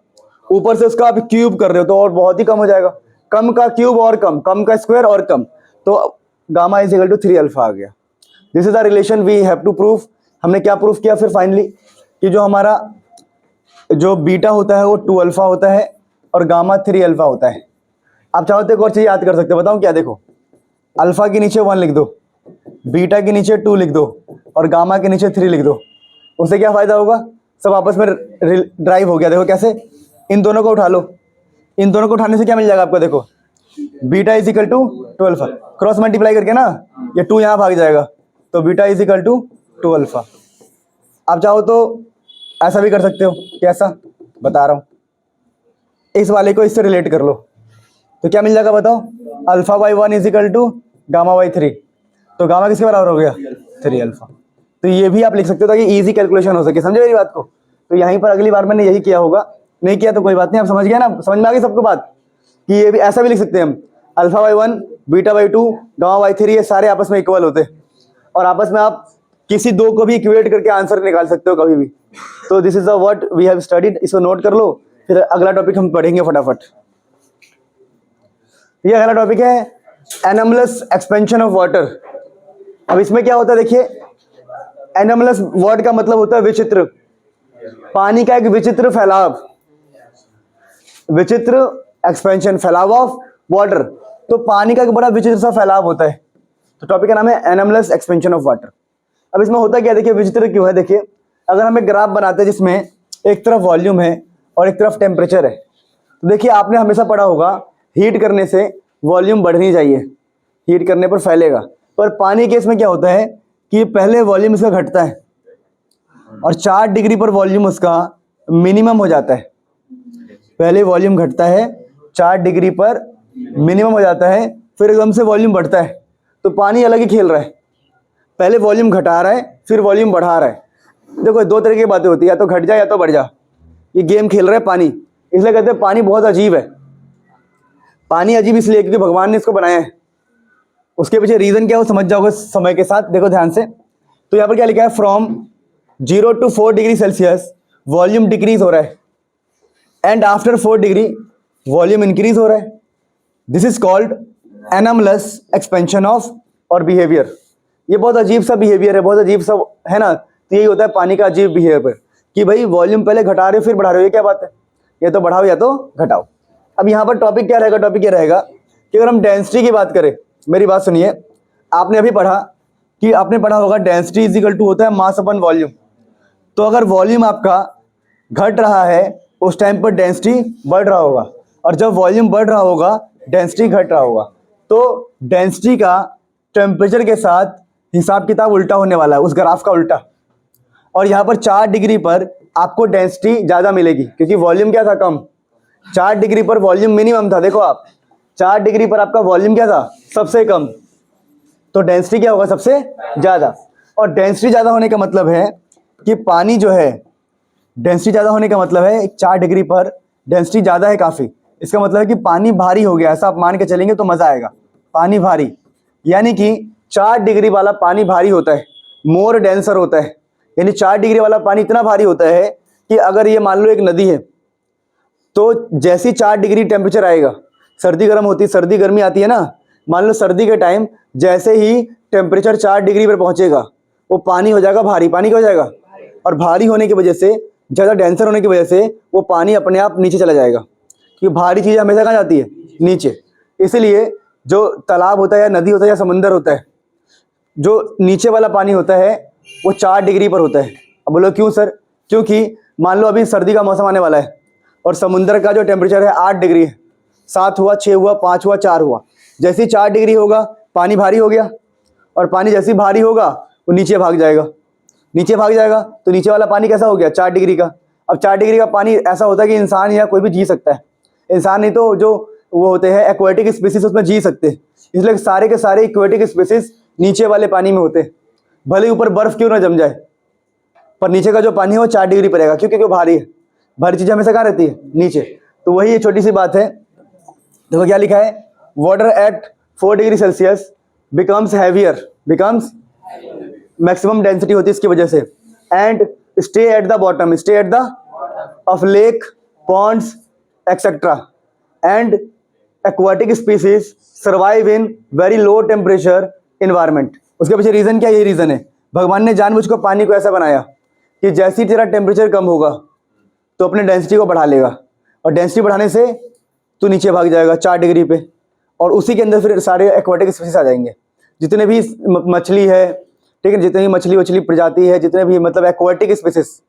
ऊपर से उसका आप क्यूब कर रहे हो तो और बहुत ही कम हो जाएगा, कम का क्यूब और कम, कम का स्क्वायर और कम, तो gamma is equal to 3 alpha आ गया। This is the relation we have to proof. हमने क्या प्रूफ किया फिर फाइनली कि जो हमारा जो बीटा होता है वो 2 अल्फा होता है और गामा 3 अल्फा होता है। आप चाहो तो एक और चीज याद कर सकते हो, बताऊं क्या, देखो अल्फा के नीचे 1 लिख दो, बीटा के नीचे 2 लिख दो और गामा के नीचे 3 लिख दो, उससे क्या फायदा होगा, सब आपस में ड्राइव हो गया। देखो कैसे, इन दोनों को उठा लो, इन दोनों को उठाने से क्या मिल जाएगा आपको, देखो beta is equal to 2 alpha, cross multiply करके ना ये 2 यहाँ भाग जाएगा, तो beta is equal to 2 alpha. आप चाहो तो ऐसा भी कर सकते हो, कैसा बता रहा हूँ, इस वाले को इससे रिलेट कर लो, तो क्या मिल जाएगा बताओ, alpha by 1 is equal to gamma by 3, तो गामा किसके बराबर हो गया 3 अल्फा। तो ये भी आप लिख सकते हो ताकि इजी कैलकुलेशन हो सके, समझे मेरी बात को। तो यहीं पर अगली बार मैंने यही किया होगा, नहीं किया तो कोई बात नहीं। आप समझ गए ना, समझ में आ गई सबको बात कि ये भी ऐसा भी लिख सकते हैं हम, alpha by 1 beta by 2 gamma by 3 ये सारे आपस में इक्वल होते हैं और आपस में आप किसी दो को भी इक्वेट करके आंसर निकाल सकते हो कभी भी। तो this is the what we have studied, इसको नोट कर लो, फिर अगला टॉपिक हम पढ़ेंगे फटाफट। ये अगला टॉपिक है एनोमलस एक्सपेंशन ऑफ वाटर। अब इसमें क्या होता है देखिए, एनोमलस वर्ड का मतलब होता है विचित्र, पानी का एक विचित्र फैलाव, विचित्र एक्सपेंशन, फैलाव ऑफ वाटर। तो पानी का एक बड़ा विचित्र सा फैलाव होता है, तो टॉपिक का नाम है एनोमलस एक्सपेंशन ऑफ वाटर। अब इसमें होता क्या, देखिए विचित्र क्यों है, देखिए अगर हम एक ग्राफ बनाते हैं जिसमें एक तरफ वॉल्यूम है और एक तरफ टेम्परेचर है, तो देखिए आपने हमेशा पढ़ा होगा हीट करने से वॉल्यूम बढ़नी चाहिए, हीट करने पर फैलेगा। पर पानी के इसमें क्या होता है कि पहले वॉल्यूम इसका घटता है और 4 डिग्री पर वॉल्यूम उसका मिनिमम हो जाता है। पहले वॉल्यूम घटता है, 4 डिग्री पर मिनिमम हो जाता है, फिर एकदम से वॉल्यूम बढ़ता है। तो पानी अलग ही खेल रहा है, पहले वॉल्यूम घटा रहा है फिर वॉल्यूम बढ़ा रहा है। देखो दो तरह की बातें होती है, या तो घट जा या तो बढ़ जा, ये गेम खेल रहा है पानी। इसलिए कहते हैं पानी बहुत अजीब है। पानी अजीब इसलिए क्योंकि भगवान ने इसको बनाया है, उसके पीछे रीजन क्या है वो समझ जाओगे समय के साथ। देखो ध्यान से, तो यहाँ पर क्या लिखा है, from 0 to 4 degree Celsius volume decrease हो रहा है and after 4 degree volume increase हो रहा है। This is called anomalous expansion of और बिहेवियर। ये बहुत अजीब सा बिहेवियर है, बहुत अजीब सा है ना। तो यही होता है पानी का अजीब बिहेवियर कि भाई वॉल्यूम पहले घटा रहे हो फिर बढ़ा रहे हो, ये क्या बात है, या तो बढ़ाओ या तो घटाओ। अब यहाँ पर टॉपिक क्या रहेगा, टॉपिक ये रहेगा कि अगर हम डेंसिटी की बात करें, मेरी बात सुनिए, आपने अभी पढ़ा कि आपने पढ़ा होगा डेंसिटी इज इक्वल टू होता है मास अपन वॉल्यूम। तो अगर वॉल्यूम आपका घट रहा है उस टाइम पर डेंसिटी बढ़ रहा होगा, और जब वॉल्यूम बढ़ रहा होगा डेंसिटी घट रहा होगा। तो डेंसिटी का टेम्परेचर के साथ हिसाब किताब उल्टा होने वाला है, उस ग्राफ का उल्टा। और यहाँ पर 4 डिग्री पर आपको डेंसिटी ज़्यादा मिलेगी क्योंकि वॉल्यूम क्या था, कम। 4 डिग्री पर वॉल्यूम मिनिमम था, देखो आप 4 डिग्री पर आपका वॉल्यूम क्या था, सबसे कम। तो डेंसिटी क्या होगा, सबसे ज़्यादा। और डेंसिटी ज़्यादा होने का मतलब है कि पानी जो है, डेंसिटी ज़्यादा होने का मतलब है 4 डिग्री पर डेंसिटी ज़्यादा है काफ़ी, इसका मतलब है कि पानी भारी हो गया, ऐसा आप मान के चलेंगे तो मज़ा आएगा। पानी भारी यानी कि 4 डिग्री वाला पानी भारी होता है, मोर डेंसर होता है। यानी 4 डिग्री वाला पानी इतना भारी होता है कि अगर ये मान लो एक नदी है, तो जैसी 4 डिग्री टेम्परेचर आएगा, सर्दी गर्म होती है, सर्दी गर्मी आती है ना, मान लो सर्दी के टाइम जैसे ही टेम्परेचर 4 डिग्री पर पहुंचेगा वो पानी हो जाएगा भारी। पानी क्या हो जाएगा, और भारी होने की वजह से, ज़्यादा डेंसर होने की वजह से वो पानी अपने आप नीचे चला जाएगा, क्योंकि भारी चीज़ें हमेशा कहाँ जाती है, नीचे। इसलिए जो तालाब होता है या नदी होता है या समंदर होता है, जो नीचे वाला पानी होता है वो 4 डिग्री पर होता है। अब बोलो क्यों सर, क्योंकि मान लो अभी सर्दी का मौसम आने वाला है और समुद्र का जो टेम्परेचर है 8 डिग्री है, 7 हुआ, 6 हुआ, 5 हुआ, 4 हुआ। जैसे ही 4 डिग्री होगा पानी भारी हो गया, और पानी जैसे ही भारी होगा वो नीचे भाग जाएगा, नीचे भाग जाएगा। तो नीचे वाला पानी कैसा हो गया, 4 डिग्री का। अब 4 डिग्री का पानी ऐसा होता है कि इंसान या कोई भी जी सकता है, इंसान नहीं तो जो वो होते हैं एक्वेटिक स्पीसीज उसमें जी सकते हैं। इसलिए सारे के सारे एक्वेटिक स्पीसीज नीचे वाले पानी में होते हैं, भले ऊपर बर्फ क्यों ना जम जाए, पर नीचे का जो पानी है वो 4 डिग्री पर रहेगा, क्योंकि वो भारी है। भारी चीज़ें हमेशा कहाँ रहती है, नीचे। तो वही ये छोटी सी बात है। देखो क्या लिखा है, water at 4 degree Celsius becomes heavier, becomes maximum density होती है इसकी वजह से, and stay at the bottom, stay at the of lake, ponds etcetera, and aquatic species survive in very low temperature environment. उसके पीछे रीजन क्या, यही रीजन है, भगवान ने जानबूझकर पानी को ऐसा बनाया कि जैसे ही तेरा टेम्परेचर कम होगा तो अपने डेंसिटी को बढ़ा लेगा, और डेंसिटी बढ़ाने से तो नीचे भाग जाएगा 4 डिग्री पे, और उसी के अंदर फिर सारे एक्वाटिक स्पीसीज आ जाएंगे। जितने भी मछली है, ठीक है, जितनी मछली वछली प्रजाति है, जितने भी मतलब एक्वाटिक स्पीसीज,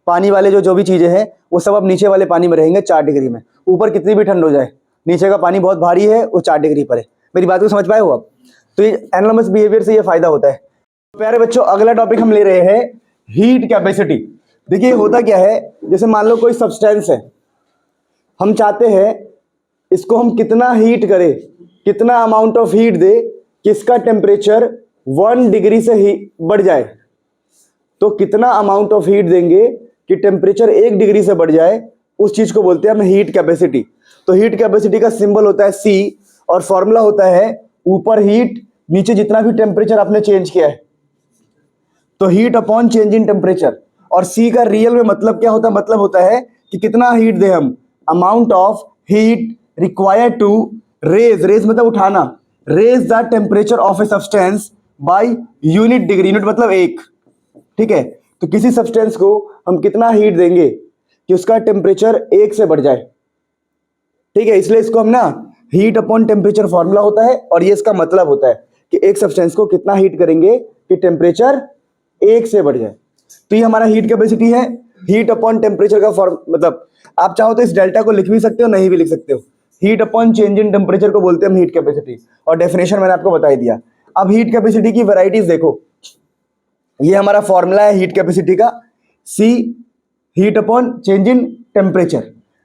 पानी वाले जो भी चीज़ें हैं वो सब अब नीचे वाले पानी में रहेंगे 4 डिग्री में। ऊपर कितनी भी ठंड हो जाए, नीचे का पानी बहुत भारी है, वो 4 डिग्री पर है। मेरी बात को समझ पाए हो आप? तो ये एनोमलस बिहेवियर से ये फायदा होता है। प्यारे बच्चों, अगला टॉपिक हम ले रहे हैं हीट कैपेसिटी। देखिए होता क्या है, जैसे मान लो कोई सब्सटेंस है, हम चाहते हैं इसको हम कितना हीट करें, कितना अमाउंट ऑफ हीट दे कि इसका टेम्परेचर 1 डिग्री से ही बढ़ जाए। तो कितना अमाउंट ऑफ हीट देंगे कि टेम्परेचर 1 डिग्री से बढ़ जाए, उस चीज को बोलते हैं हम हीट कैपेसिटी। तो हीट कैपेसिटी का सिंबल होता है C और फॉर्मूला होता है ऊपर हीट, नीचे जितना भी टेम्परेचर आपने चेंज किया है, तो heat upon change in temperature. और C का रियल में मतलब क्या होता है? मतलब होता है कि कितना हीट दे हम, amount of heat required to raise, raise मतलब उठाना, raise the temperature of a substance by unit degree, unit मतलब एक, ठीक है। तो किसी सब्सटेंस को हम कितना हीट देंगे कि उसका टेम्परेचर 1 से बढ़ जाए, ठीक है। इसलिए इसको हम ना हीट अपॉन टेम्परेचर फॉर्मूला होता है, और ये इसका मतलब होता है कि एक सब्सटेंस को कितना हीट करेंगे कि टेम्परेचर 1 से बढ़ जाए। तो ये हमारा हीट कैपेसिटी है, हीट अपॉन टेम्परेचर का फॉर्म, मतलब आप चाहो तो इस डेल्टा को लिख भी सकते हो, नहीं भी लिख सकते हो। Heat upon change in temperature को बोलते हैं हम हीट कैपेसिटी, और डेफिनेशन मैंने आपको बता ही दिया। अब हीट कैपेसिटी की वैरायटीज देखो, ये हमारा फॉर्मूला है हीट कैपेसिटी का, C heat upon change in temperature.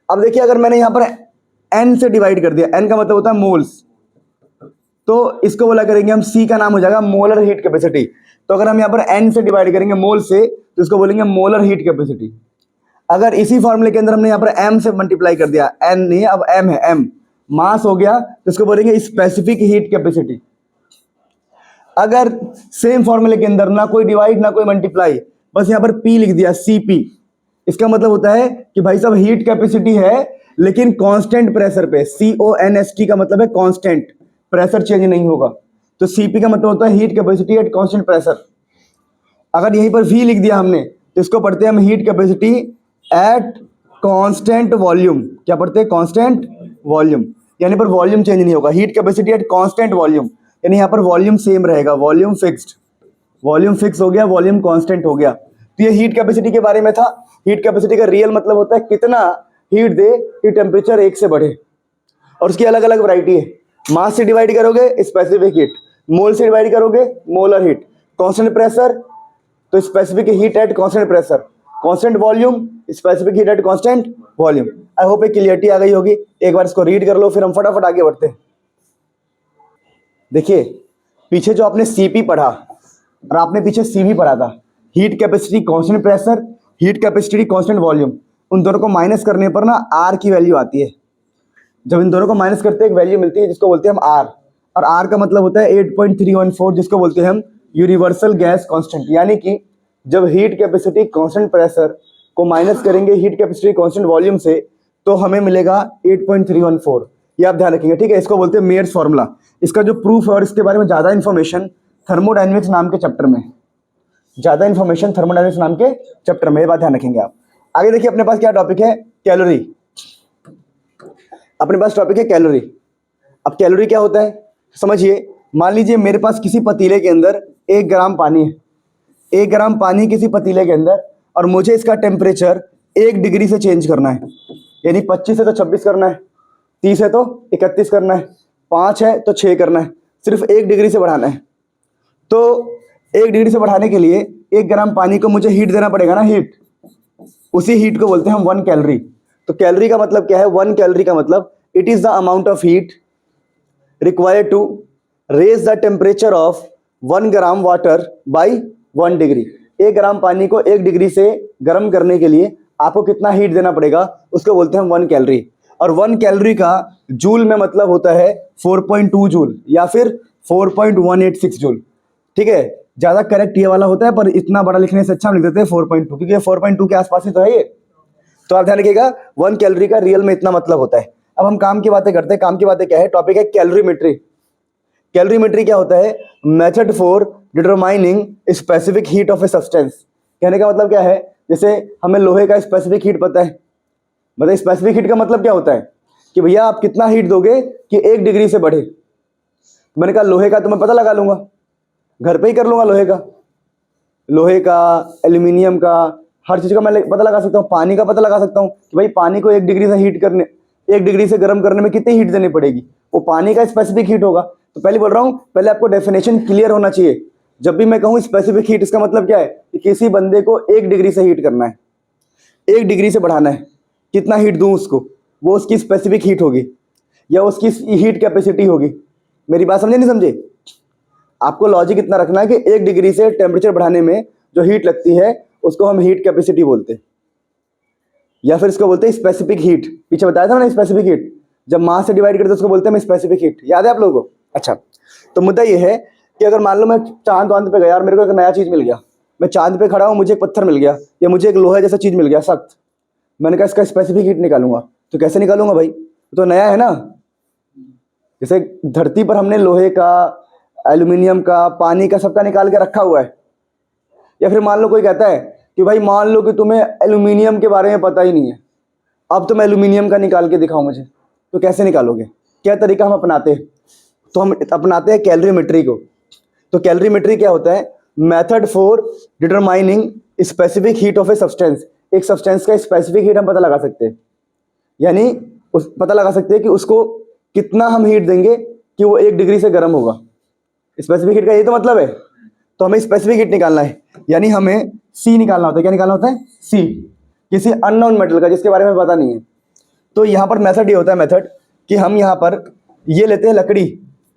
अब देखिए अगर मैंने यहां पर N से डिवाइड कर दिया, N का मतलब होता है मोल्स, तो इसको बोला करेंगे हम, C का नाम हो जाएगा मोलर हीट कैपेसिटी। तो अगर हम यहाँ पर N से डिवाइड करेंगे मोल से, तो इसको बोलेंगे मोलर हीट कैपेसिटी। अगर इसी फॉर्मूले के अंदर हमने यहाँ पर M से मल्टीप्लाई कर दिया, N नहीं अब M है, M मास हो गया, तो इसको बोलेंगे स्पेसिफिक हीट कैपेसिटी। अगर सेम फॉर्मूले के अंदर ना कोई डिवाइड ना कोई मल्टीप्लाई, बस यहाँ पर P लिख दिया, CP, इसका मतलब होता है कि भाई साहब हीट कैपेसिटी है लेकिन कांस्टेंट प्रेशर पे, CONST का मतलब है कांस्टेंट, प्रेशर चेंज नहीं होगा। तो CP का मतलब होता है heat capacity at constant pressure. अगर यहीं पर V लिख दिया हमने, तो इसको पढ़ते हैं हम heat capacity at constant volume. क्या पढ़ते हैं? कांस्टेंट वॉल्यूम, यानी पर वॉल्यूम चेंज नहीं होगा, heat capacity at constant volume, यानी यहाँ पर वॉल्यूम सेम रहेगा, वॉल्यूम फिक्स्ड, वॉल्यूम फिक्स हो गया, वॉल्यूम कांस्टेंट हो गया। तो ये हीट कैपेसिटी के बारे में था। हीट कैपेसिटी का रियल मतलब होता है कितना हीट दे कि टेम्परेचर 1 से बढ़े, और उसकी अलग अलग वैरायटी है। मास से डिवाइड करोगे स्पेसिफिक हीट, मोल से डिवाइड करोगे मोलर हीट, कांस्टेंट प्रेशर तो specific heat at constant pressure, constant volume specific heat at constant volume. I hope एक क्लियरिटी आ गई होगी। एक बार इसको रीड कर लो, फिर हम फटाफट आगे बढ़ते हैं। देखिए पीछे जो आपने CP पढ़ा और आपने पीछे CV पढ़ा था, heat capacity constant pressure, heat capacity constant volume, उन दोनों को माइनस करने पर ना R की वैल्यू आती है। जब इन दोनों को माइनस करते हैं एक वैल्यू मिलती है जिसको बोलते हैं हम R, और R का मतलब होता है 8.314, जिसको बोलते हैं हम यूनिवर्सल गैस कांस्टेंट। यानी कि जब हीट कैपेसिटी कांस्टेंट प्रेशर को माइनस करेंगे हीट कैपेसिटी कांस्टेंट वॉल्यूम से, तो हमें मिलेगा 8.314। ये आप ध्यान रखेंगे, ठीक है। इसको बोलते हैं मेयर्स फॉर्मूला। इसका जो प्रूफ है और इसके बारे में ज्यादा इन्फॉर्मेशन थर्मोडायनेमिक्स नाम के चैप्टर में, ज्यादा इन्फॉर्मेशन थर्मोडायनेमिक्स नाम के चैप्टर में, ये बात ध्यान रखेंगे आप। आगे देखिए अपने पास क्या टॉपिक है, कैलोरी। अपने पास टॉपिक है कैलोरी। अब कैलोरी क्या होता है समझिए। मान लीजिए मेरे पास किसी पतीले के अंदर 1 ग्राम पानी है, 1 ग्राम पानी किसी पतीले के अंदर, और मुझे इसका टेम्परेचर 1 डिग्री से चेंज करना है। यानी 25 है तो 26 करना है, 30 है तो 31 करना है, 5 है तो 6 करना है, सिर्फ 1 डिग्री से बढ़ाना है। तो 1 डिग्री से बढ़ाने के लिए 1 ग्राम पानी को मुझे हीट देना पड़ेगा ना, हीट। उसी हीट को बोलते हैं हम 1 कैलोरी। तो कैलोरी का मतलब क्या है? 1 कैलोरी का मतलब it is the amount of heat required to raise the temperature of 1 gram water by 1 degree. 1 gram पानी को 1 डिग्री से गर्म करने के लिए आपको कितना हीट देना पड़ेगा, उसको बोलते हैं हम 1 कैलोरी। और 1 कैलोरी का जूल में मतलब होता है 4.2 जूल या फिर 4.186 जूल, ठीक है। ज्यादा करेक्ट ये वाला होता है, पर इतना बड़ा लिखने से अच्छा हम लिख देते हैं 4.2, क्योंकि 4.2 के आसपास ही तो है ये। तो आप ध्यान रखिएगा 1 कैलोरी का रियल में इतना मतलब होता है। अब हम काम की बातें करते हैं। काम की बातें क्या है? टॉपिक है कैलोरीमेट्री। कैलोरीमेट्री क्या होता है? Method for determining specific heat of a substance. कहने का मतलब क्या है? जैसे हमें लोहे का स्पेसिफिक हीट पता है, मतलब स्पेसिफिक हीट का मतलब क्या होता है कि भैया आप कितना हीट दोगे कि 1 डिग्री से बढ़े। मैंने कहा लोहे का तो मैं पता लगा लूंगा, घर पे ही कर लूंगा। लोहे का एल्यूमिनियम का, हर चीज का मैं पता लगा सकता हूँ। पानी का पता लगा सकता हूँ कि भाई पानी को 1 डिग्री से हीट करने, 1 डिग्री से गर्म करने में कितनी हीट देनी पड़ेगी, वो पानी का स्पेसिफिक हीट होगा। तो पहले बोल रहा हूँ, पहले आपको डेफिनेशन क्लियर होना चाहिए। जब भी मैं कहूँ स्पेसिफिक हीट, इसका मतलब क्या है कि किसी बंदे को 1 डिग्री से हीट करना है, 1 डिग्री से बढ़ाना है। कितना हीट दूं उसको, वो उसकी स्पेसिफिक हीट होगी या उसकी हीट कैपेसिटी होगी। मेरी बात समझे नहीं समझे? आपको लॉजिक इतना रखना है कि 1 डिग्री से टेम्परेचर बढ़ाने में जो हीट लगती है उसको हम हीट कैपेसिटी बोलते हैं। या फिर इसको बोलते हैं स्पेसिफिक हीट। पीछे बताया था मैंने स्पेसिफिक हीट, जब मास से डिवाइड करते हैं उसको बोलते हैं स्पेसिफिक हीट। याद है आप लोगों को? अच्छा, तो मुद्दा ये है कि अगर मान लो मैं चांद वांद पे गया और मेरे को एक नया चीज मिल गया, मैं चांद पे खड़ा हूँ, मुझे एक पत्थर मिल गया या मुझे एक लोहा जैसा चीज मिल गया सख्त, मैंने कहा इसका स्पेसिफिक हीट निकालूंगा। तो कैसे निकालूंगा भाई? तो नया है ना। जैसे धरती पर हमने लोहे का, एल्यूमिनियम का, पानी का, सबका निकाल के रखा हुआ है। या फिर मान लो कोई कहता है कि भाई मान लो कि तुम्हें एल्यूमिनियम के बारे में पता ही नहीं है, अब तुम एल्यूमिनियम का निकाल के दिखाओ मुझे। तो कैसे निकालोगे? क्या तरीका हम अपनाते हैं? तो हम अपनाते हैं कैलोरीमेट्री को। तो कैलोरीमेट्री क्या होता है? Method for determining specific heat of a substance. एक सब्सटेंस का स्पेसिफिक हीट हम पता लगा सकते हैं, यानी पता लगा सकते हैं कि उसको कितना हम हीट देंगे कि वो 1 डिग्री से गर्म होगा। स्पेसिफिक हीट का यही तो मतलब है। तो हमें स्पेसिफिक हीट निकालना है, यानी हमें सी निकालना होता है। क्या निकालना होता है? सी, किसी अननोन मेटल का जिसके बारे में पता नहीं है। तो यहाँ पर मेथड ये होता है, मेथड कि हम यहाँ पर ये लेते हैं लकड़ी,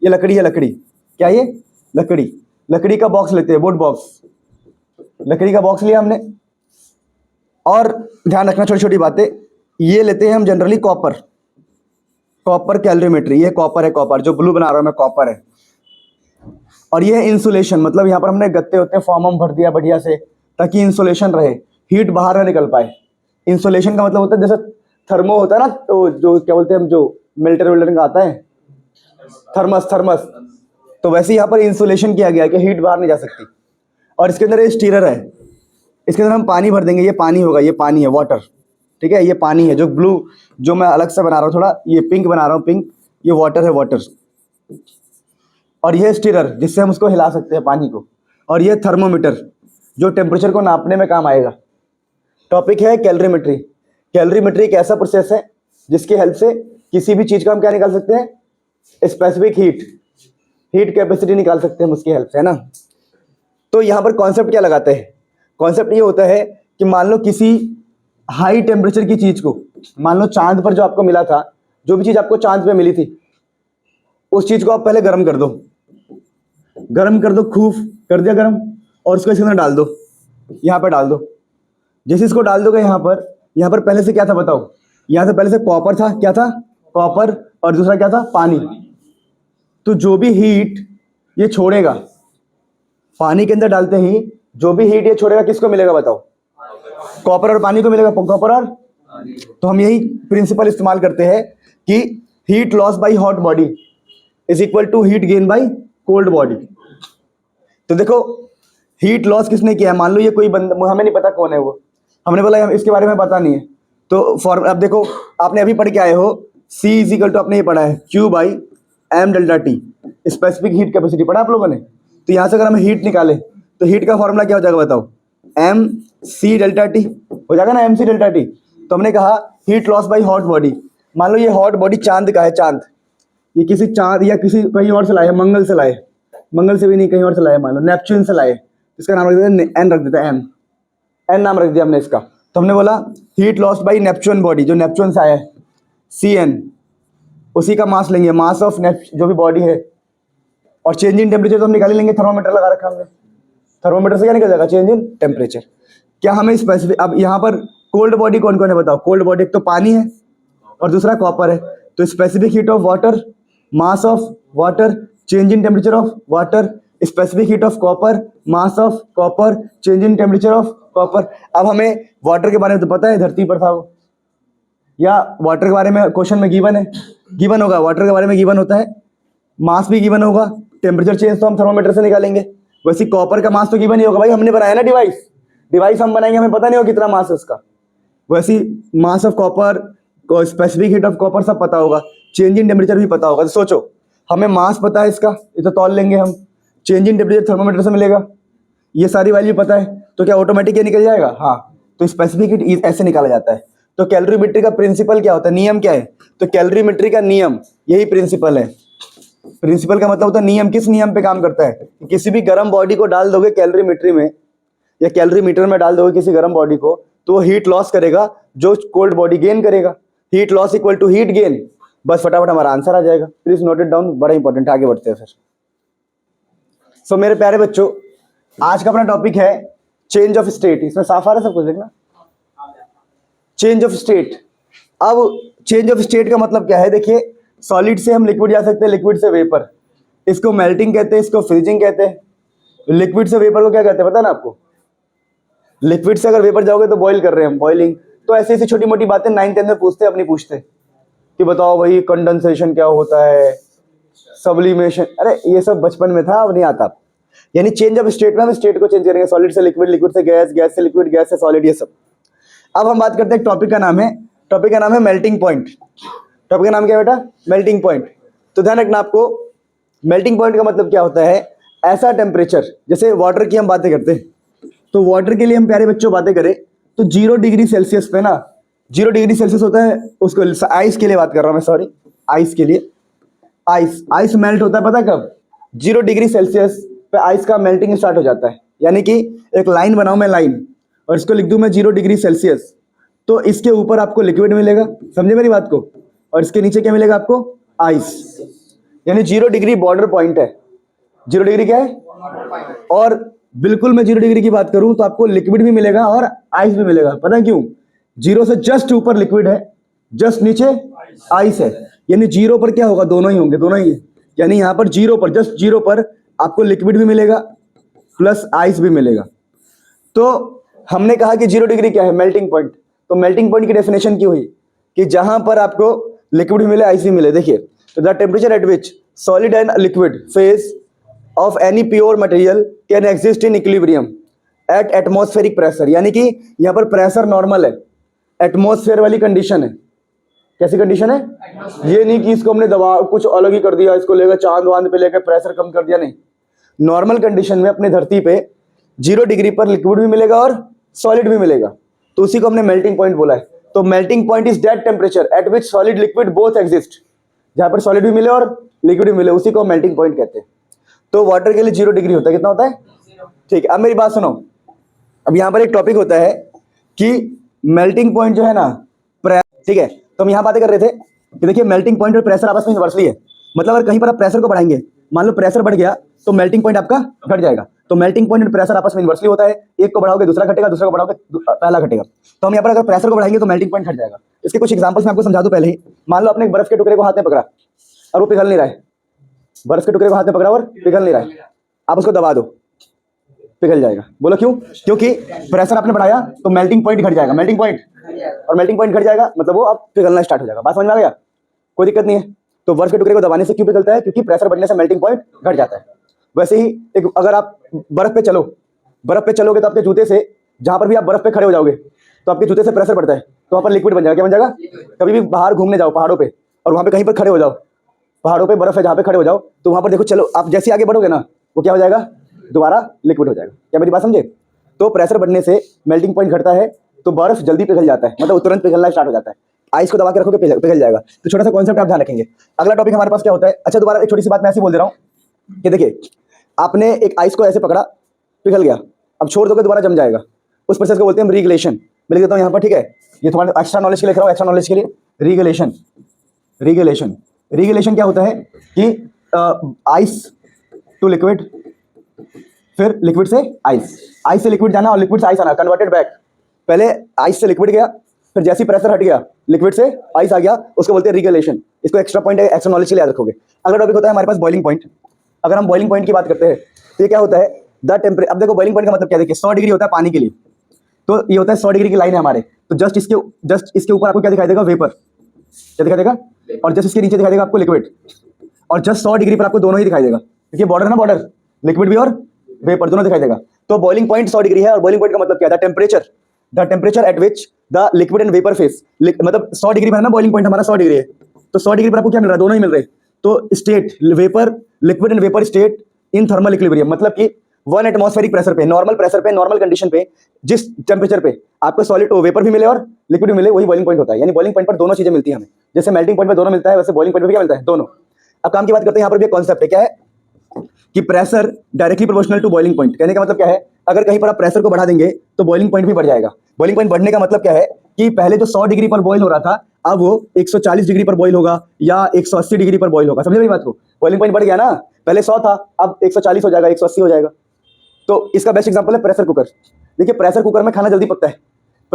ये लकड़ी है, लकड़ी क्या, ये लकड़ी, लकड़ी का बॉक्स लेते हैं, वुड बॉक्स, लकड़ी का बॉक्स लिया हमने। और ध्यान रखना छोटी छोटी बातें, ये लेते हैं हम जनरली कॉपर, कॉपर कैलोरीमेट्री, ये कॉपर है, कॉपर जो ब्लू बना रहा हूं मैं कॉपर है। और ये है इंसुलेशन, मतलब यहाँ पर हमने गत्ते होते हैं फॉर्म हम भर दिया बढ़िया से ताकि इंसुलेशन रहे, हीट बाहर ना निकल पाए। इंसुलेशन का मतलब होता है जैसे थर्मो होता है ना, तो जो क्या बोलते हैं हम, जो मिलिटरी विल्टर का आता है थर्मस, थर्मस, तो वैसे यहाँ पर इंसुलेशन किया गया कि हीट बाहर नहीं जा सकती। और इसके अंदर ये स्टीरर है, इसके अंदर हम पानी भर देंगे, ये पानी होगा, ये पानी है, वाटर, ठीक है, ये पानी है। जो ब्लू, जो मैं अलग से बना रहा हूँ थोड़ा, ये पिंक बना रहा हूँ, पिंक, ये वाटर है, वाटर। और ये स्टीरर जिससे हम उसको हिला सकते हैं पानी को। और ये थर्मोमीटर जो टेम्परेचर को नापने में काम आएगा। टॉपिक है कैलोरीमेट्री। कैलोरीमेट्री एक ऐसा प्रोसेस है जिसकी हेल्प से किसी भी चीज का हम क्या निकाल सकते हैं? स्पेसिफिक हीट, हीट कैपेसिटी निकाल सकते हैं हम उसकी हेल्प से, है ना। तो यहाँ पर कॉन्सेप्ट क्या लगाते हैं? कॉन्सेप्ट ये होता है कि मान लो किसी हाई टेम्परेचर की चीज को, मान लो चांद पर जो आपको मिला था, जो भी चीज आपको चांद पे मिली थी, उस चीज को आप पहले गर्म कर दो, गर्म कर दो, खूब कर दिया गर्म, और उसको इसके अंदर डाल दो, यहाँ पर डाल दो। जैसे इसको डाल दोगे यहाँ पर पहले से क्या था बताओ? यहाँ से पहले से कॉपर था, क्या था? कॉपर, और दूसरा क्या था? पानी। तो जो भी हीट ये छोड़ेगा, पानी के अंदर डालते ही जो भी हीट ये छोड़ेगा किसको मिलेगा बताओ? कॉपर और पानी को मिलेगा, कॉपर और। तो हम यही प्रिंसिपल इस्तेमाल करते हैं कि heat loss by hot body is equal to heat gain by cold body. तो देखो हीट लॉस किसने किया है? मान लो ये कोई बंदा, हमें नहीं पता कौन है वो, हमने बोला हम इसके बारे में पता नहीं है, तो फॉर्म अब देखो, आपने अभी पढ़ के आए हो, C इज इक्वल टू, आपने ये पढ़ा है Q by M delta T, specific heat capacity पढ़ा आप लोगों ने। तो यहाँ से अगर हम हीट निकाले तो हीट का फॉर्मूला क्या हो जाएगा बताओ? एम सी डेल्टा टी हो जाएगा ना, एम सी डेल्टा टी। तो हमने कहा heat loss by hot body. मान लो ये हॉट बॉडी चांद का है, चांद, ये किसी चांद या किसी कहीं और से लाए, मंगल से लाए, मंगल से भी नहीं, कहीं और से लाए, मान लो नेपच्यून से लाए, इसका नाम रख देते हैं एन, रख देते हैं एम, एन नाम रख दिया हमने इसका। तो हमने बोला heat lost by Neptune body, जो नेपच्यून से आया है, सी एन, उसी का मास लेंगे, मास ऑफ जो भी बॉडी है। और चेंज इन टेम्परेचर तो हम निकाल लेंगे, थर्मोमीटर लगा रखा हमने, थर्मोमीटर से क्या निकल जाएगा? Change in temperature. क्या हमें स्पेसिफिक, अब यहाँ पर कोल्ड बॉडी कौन कौन है बताओ? कोल्ड बॉडी एक तो पानी है और दूसरा कॉपर है। तो specific heat of water, mass of water, change in temperature of water, specific heat of copper, mass of copper, change in temperature of copper. अब हमें वाटर के बारे में तो पता है, धरती पर था वो, या वाटर के बारे में क्वेश्चन में गिवन है, गिवन होगा, वाटर के बारे में गिवन होता है, मास भी गिवन होगा, टेम्परेचर चेंज तो हम थर्मोमीटर से निकालेंगे। वैसे कॉपर का मास तो गिवन ही होगा भाई, हमने बनाया ना डिवाइस, डिवाइस हम बनाएंगे, हमें पता नहीं होगा कितना मास है उसका। वैसे mass of copper, specific heat of copper सब पता होगा, चेंज इन टेम्परेचर भी पता होगा। तो सोचो हमें मास पता है इसका, ये तो तौल लेंगे हम, चेंज इन टेम्परेचर थर्मोमीटर से मिलेगा, ये सारी वैल्यू पता है, तो क्या ऑटोमेटिक ये निकल जाएगा? हाँ। तो स्पेसिफिक हीट ऐसे निकाला जाता है। तो कैलोरीमेट्री का प्रिंसिपल क्या होता है, नियम क्या है? तो कैलोरीमेट्री का नियम यही प्रिंसिपल है। प्रिंसिपल का मतलब होता है नियम। किस नियम पे काम करता है? कि किसी भी गर्म बॉडी को डाल दोगे कैलोरीमेट्री में या कैलोरीमीटर में डाल दोगे किसी गर्म बॉडी को, तो वो हीट लॉस करेगा जो कोल्ड बॉडी गेन करेगा। Heat loss equal to heat gain, बस फटाफट हमारा आंसर आ जाएगा। प्लीज नोट इट डाउन, बड़ा इंपॉर्टेंट है, आगे बढ़ते हैं फिर। सो मेरे प्यारे बच्चों, आज का अपना टॉपिक है चेंज ऑफ स्टेट। इसमें साफ आ रहा है सब कुछ, देखना चेंज ऑफ स्टेट। अब चेंज ऑफ स्टेट का मतलब क्या है, देखिए सॉलिड से हम लिक्विड जा सकते हैं, लिक्विड से वेपर, इसको मेल्टिंग कहते हैं, इसको फ्रीजिंग कहते हैं। लिक्विड से वेपर को क्या कहते हैं पता है ना आपको? लिक्विड से अगर वेपर जाओगे तो बॉईल कर रहे हैं हम, बॉइलिंग। तो ऐसी ऐसी छोटी मोटी बातें 9th-10th में पूछते हैं, अपनी पूछते कि बताओ भाई कंडेंसेशन क्या होता है, सब्लिमेशन, अरे ये सब बचपन में था, अब नहीं आता। यानी चेंज ऑफ स्टेट में हम स्टेट को चेंज करेंगे, सॉलिड से लिक्विड, लिक्विड से गैस, गैस से लिक्विड, गैस से सॉलिड, ये सब। अब हम बात करते हैं टॉपिक का नाम है, टॉपिक का नाम है मेल्टिंग पॉइंट। टॉपिक का नाम क्या है बेटा? Melting point. तो ध्यान रखना आपको, मेल्टिंग पॉइंट का मतलब क्या होता है, ऐसा टेम्परेचर, जैसे वाटर की हम बातें करते हैं, तो वाटर के लिए हम प्यारे बच्चों बातें करें तो 0 डिग्री सेल्सियस पे ना, 0 डिग्री सेल्सियस होता है, उसको आइस के लिए बात कर रहा हूं मैं, सॉरी, आइस के लिए। आइस मेल्ट होता है पता है कब? 0 डिग्री सेल्सियस पे आइस का मेल्टिंग स्टार्ट हो जाता है। यानी कि एक लाइन बनाऊं मैं, लाइन, और इसको लिख दूं मैं 0 डिग्री सेल्सियस, तो इसके ऊपर आपको लिक्विड मिलेगा, समझे मेरी बात को, और इसके नीचे क्या मिलेगा आपको? आइस। यानी 0 डिग्री बॉर्डर पॉइंट है। 0 डिग्री क्या है? और बिल्कुल मैं 0 डिग्री की बात करूं तो आपको लिक्विड भी मिलेगा और आइस भी मिलेगा। पता है क्यों? 0 से जस्ट ऊपर लिक्विड है, जस्ट नीचे आइस है। यानी 0 पर क्या होगा? दोनों ही होंगे, दोनों ही है। यानी यहां पर 0 पर, जस्ट 0 पर आपको लिक्विड भी मिलेगा प्लस आइस भी मिलेगा। तो हमने कहा कि 0 डिग्री क्या है? Melting point. तो मेल्टिंग पॉइंट की डेफिनेशन की हुई कि जहां पर आपको लिक्विड भी मिले, आइस भी मिले। देखिए, तो the temperature at which solid and liquid phase of any pure material can exist in equilibrium at atmospheric pressure। यानी कि यहां पर प्रेशर नॉर्मल है, एटमॉस्फेयर वाली कंडीशन है। कैसी कंडीशन है? ये नहीं कि इसको हमने दबा कुछ अलग ही कर दिया, इसको लेकर चांद वांद पे लेकर प्रेशर कम कर दिया, नहीं। नॉर्मल कंडीशन में अपने धरती पे 0 डिग्री पर लिक्विड भी मिलेगा और सॉलिड भी मिलेगा, तो उसी को हमने मेल्टिंग पॉइंट बोला है। तो melting point is that temperature at which solid liquid both exist. जहां पर सॉलिड भी मिले और लिक्विड भी मिले, उसी को मेल्टिंग पॉइंट कहते हैं। तो वाटर के लिए 0 डिग्री होता है, कितना होता है? ठीक है, अब मेरी बात सुनो। अब यहां पर एक टॉपिक होता है कि मेल्टिंग पॉइंट जो है ना, ठीक है, तो हम यहां बातें कर रहे थे कि देखिए मेल्टिंग पॉइंट और प्रेशर आपस में इन्वर्सली है। मतलब अगर कहीं पर आप प्रेशर को बढ़ाएंगे, मान लो प्रेशर बढ़ गया तो मेल्टिंग पॉइंट आपका घट जाएगा। तो मेल्टिंग पॉइंट और प्रेशर आपस में इन्वर्सली होता है, एक को बढ़ाओगे दूसरा घटेगा, दूसरा को बढ़ाओगे पहला घटेगा। तो हम यहाँ पर अगर प्रेशर को बढ़ाएंगे तो मेल्टिंग पॉइंट घट जाएगा। इसके कुछ एग्जांपल्स मैं आपको समझा दूं पहले ही। मान लो आपने एक बर्फ के टुकड़े को हाथ में पकड़ा और वो पिघल नहीं रहा है, बर्फ के टुकड़े को हाथ में पकड़ा और पिघल नहीं रहा है, आप उसको दबा दो, पिघल जाएगा। बोलो क्यों? क्योंकि प्रेशर आपने बढ़ाया तो मेल्टिंग पॉइंट घट जाएगा, मेल्टिंग पॉइंट, और मेल्टिंग पॉइंट घट जाएगा मतलब वो अब पिघलना स्टार्ट हो जाएगा। बात समझ में आ गया? कोई दिक्कत नहीं है। तो बर्फ के टुकड़े को दबाने से क्यों पिघलता है? क्योंकि प्रेशर बढ़ने से मेल्टिंग पॉइंट घट जाता है। वैसे ही एक, अगर आप बर्फ पे चलो, बर्फ पे चलोगे तो आपके जूते से, जहां पर भी आप बर्फ पे खड़े हो जाओगे तो आपके जूते से प्रेशर बढ़ता है, तो वहां पर लिक्विड बन जाएगा। क्या बन जाएगा? कभी भी बाहर घूमने जाओ पहाड़ों पे और वहां पे कहीं पर खड़े हो जाओ, पहाड़ों पे बर्फ है जहां पे खड़े हो जाओ, तो वहां पर देखो, चलो आप जैसे आगे बढ़ोगे ना, वो क्या हो जाएगा? दोबारा लिक्विड हो जाएगा। क्या मेरी बात समझे? तो प्रेशर बढ़ने से मेल्टिंग पॉइंट घटता है, तो बर्फ जल्दी पिघल जाता है, मतलब तुरंत पिघलना स्टार्ट हो जाता है। आइस को दबा के रखोगे पिघल जाएगा। तो छोटा सा कॉन्सेप्ट आप ध्यान रखेंगे। अगला टॉपिक हमारे पास क्या होता है? अच्छा, दोबारा एक छोटी सी बात मैं ऐसे बोल दे रहा हूँ कि देखिए, आपने एक आइस को ऐसे पकड़ा, पिघल गया, अब छोड़ दोगे दोबारा जम जाएगा। उस प्रोसेस को बोलते हैं रीगलेशन। मैं लिख देता हूँ यहाँ पर, ठीक है, ये थोड़ा एक्स्ट्रा नॉलेज के लिए लिख रहा हूँ, एक्स्ट्रा नॉलेज के लिए। रीगलेशन, रीगलेशन, रीगलेशन क्या होता है कि आइस टू लिक्विड, फिर लिक्विड से आइस, आइस से लिक्विड जाना और लिक्विड से आइस आना, कन्वर्टेड बैक। पहले आइस से लिक्विड गया, फिर जैसे ही प्रेशर हट गया, लिक्विड से आइस आ गया, उसको बोलते हैं रीगलेशन। इसको एक्स्ट्रा पॉइंट है, एक्स्ट्रा नॉलेज के लिए याद रखोगे। अगला टॉपिक होता है हमारे पास बॉइलिंग पॉइंट। अगर हम बॉइलिंग पॉइंट की बात करते हैं तो ये क्या होता है? The temperature. अब देखो बॉइलिंग पॉइंट का मतलब क्या है, देखिए 100 डिग्री होता है पानी के लिए, तो ये होता है 100 डिग्री की लाइन है हमारे, तो जस्ट इसके ऊपर आपको क्या दिखाई देगा? वेपर। क्या दिखाई देगा? और जस्ट इसके नीचे दिखाई देगा आपको लिक्विड, और जस्ट 100 डिग्री पर आपको दोनों ही दिखाई देगा, क्योंकि बॉर्डर ना, बॉर्डर, लिक्विड भी और वेपर दोनों दिखाई देगा। तो बॉइलिंग पॉइंट 100 डिग्री है, और बॉइलिंग पॉइंट का मतलब क्या है? The temperature at which the liquid and vapour face, मतलब 100 डिग्री पर है ना, बॉइलिंग पॉइंट हमारा 100 डिग्री है, तो 100 डिग्री पर आपको क्या मिल रहा है? दोनों ही मिल रहे हैं। तो state vapour, liquid and vapour state in thermal equilibrium, मतलब कि 1 एटमॉस्फेरिक प्रेशर पे, नॉर्मल प्रेशर पे, नॉर्मल कंडीशन पे, जिस टेम्परेचर पे आपको सॉलिड वेपर भी मिले और लिक्विड भी मिले, वही बॉइलिंग पॉइंट होता है। यानी बॉइलिंग पॉइंट पर दोनों चीजें मिलती है हमें। जैसे मेल्टिंग पॉइंट पर दोनों मिलता है, वैसे बॉइलिंग पॉइंट पर क्या मिलता है? दोनों। अब काम की बात करते हैं, यहाँ पर भी कॉन्सेप्ट है, क्या है कि pressure directly proportional to boiling point. कहने का मतलब क्या है? अगर कहीं पर आप प्रेशर को बढ़ा देंगे तो बॉइलिंग पॉइंट भी बढ़ जाएगा। बॉइलिंग पॉइंट बढ़ने का मतलब क्या है कि पहले जो 100 डिग्री पर बॉइल हो रहा था, अब वो 140 डिग्री पर बॉइल होगा या 180 डिग्री पर बॉइल होगा। समझे मेरी बात को? बॉइलिंग पॉइंट बढ़ गया ना, पहले 100 था, अब 140 हो जाएगा, 180 हो जाएगा। तो इसका बेस्ट एग्जांपल है प्रेशर कुकर। देखिए प्रेशर कुकर में खाना जल्दी पकता है,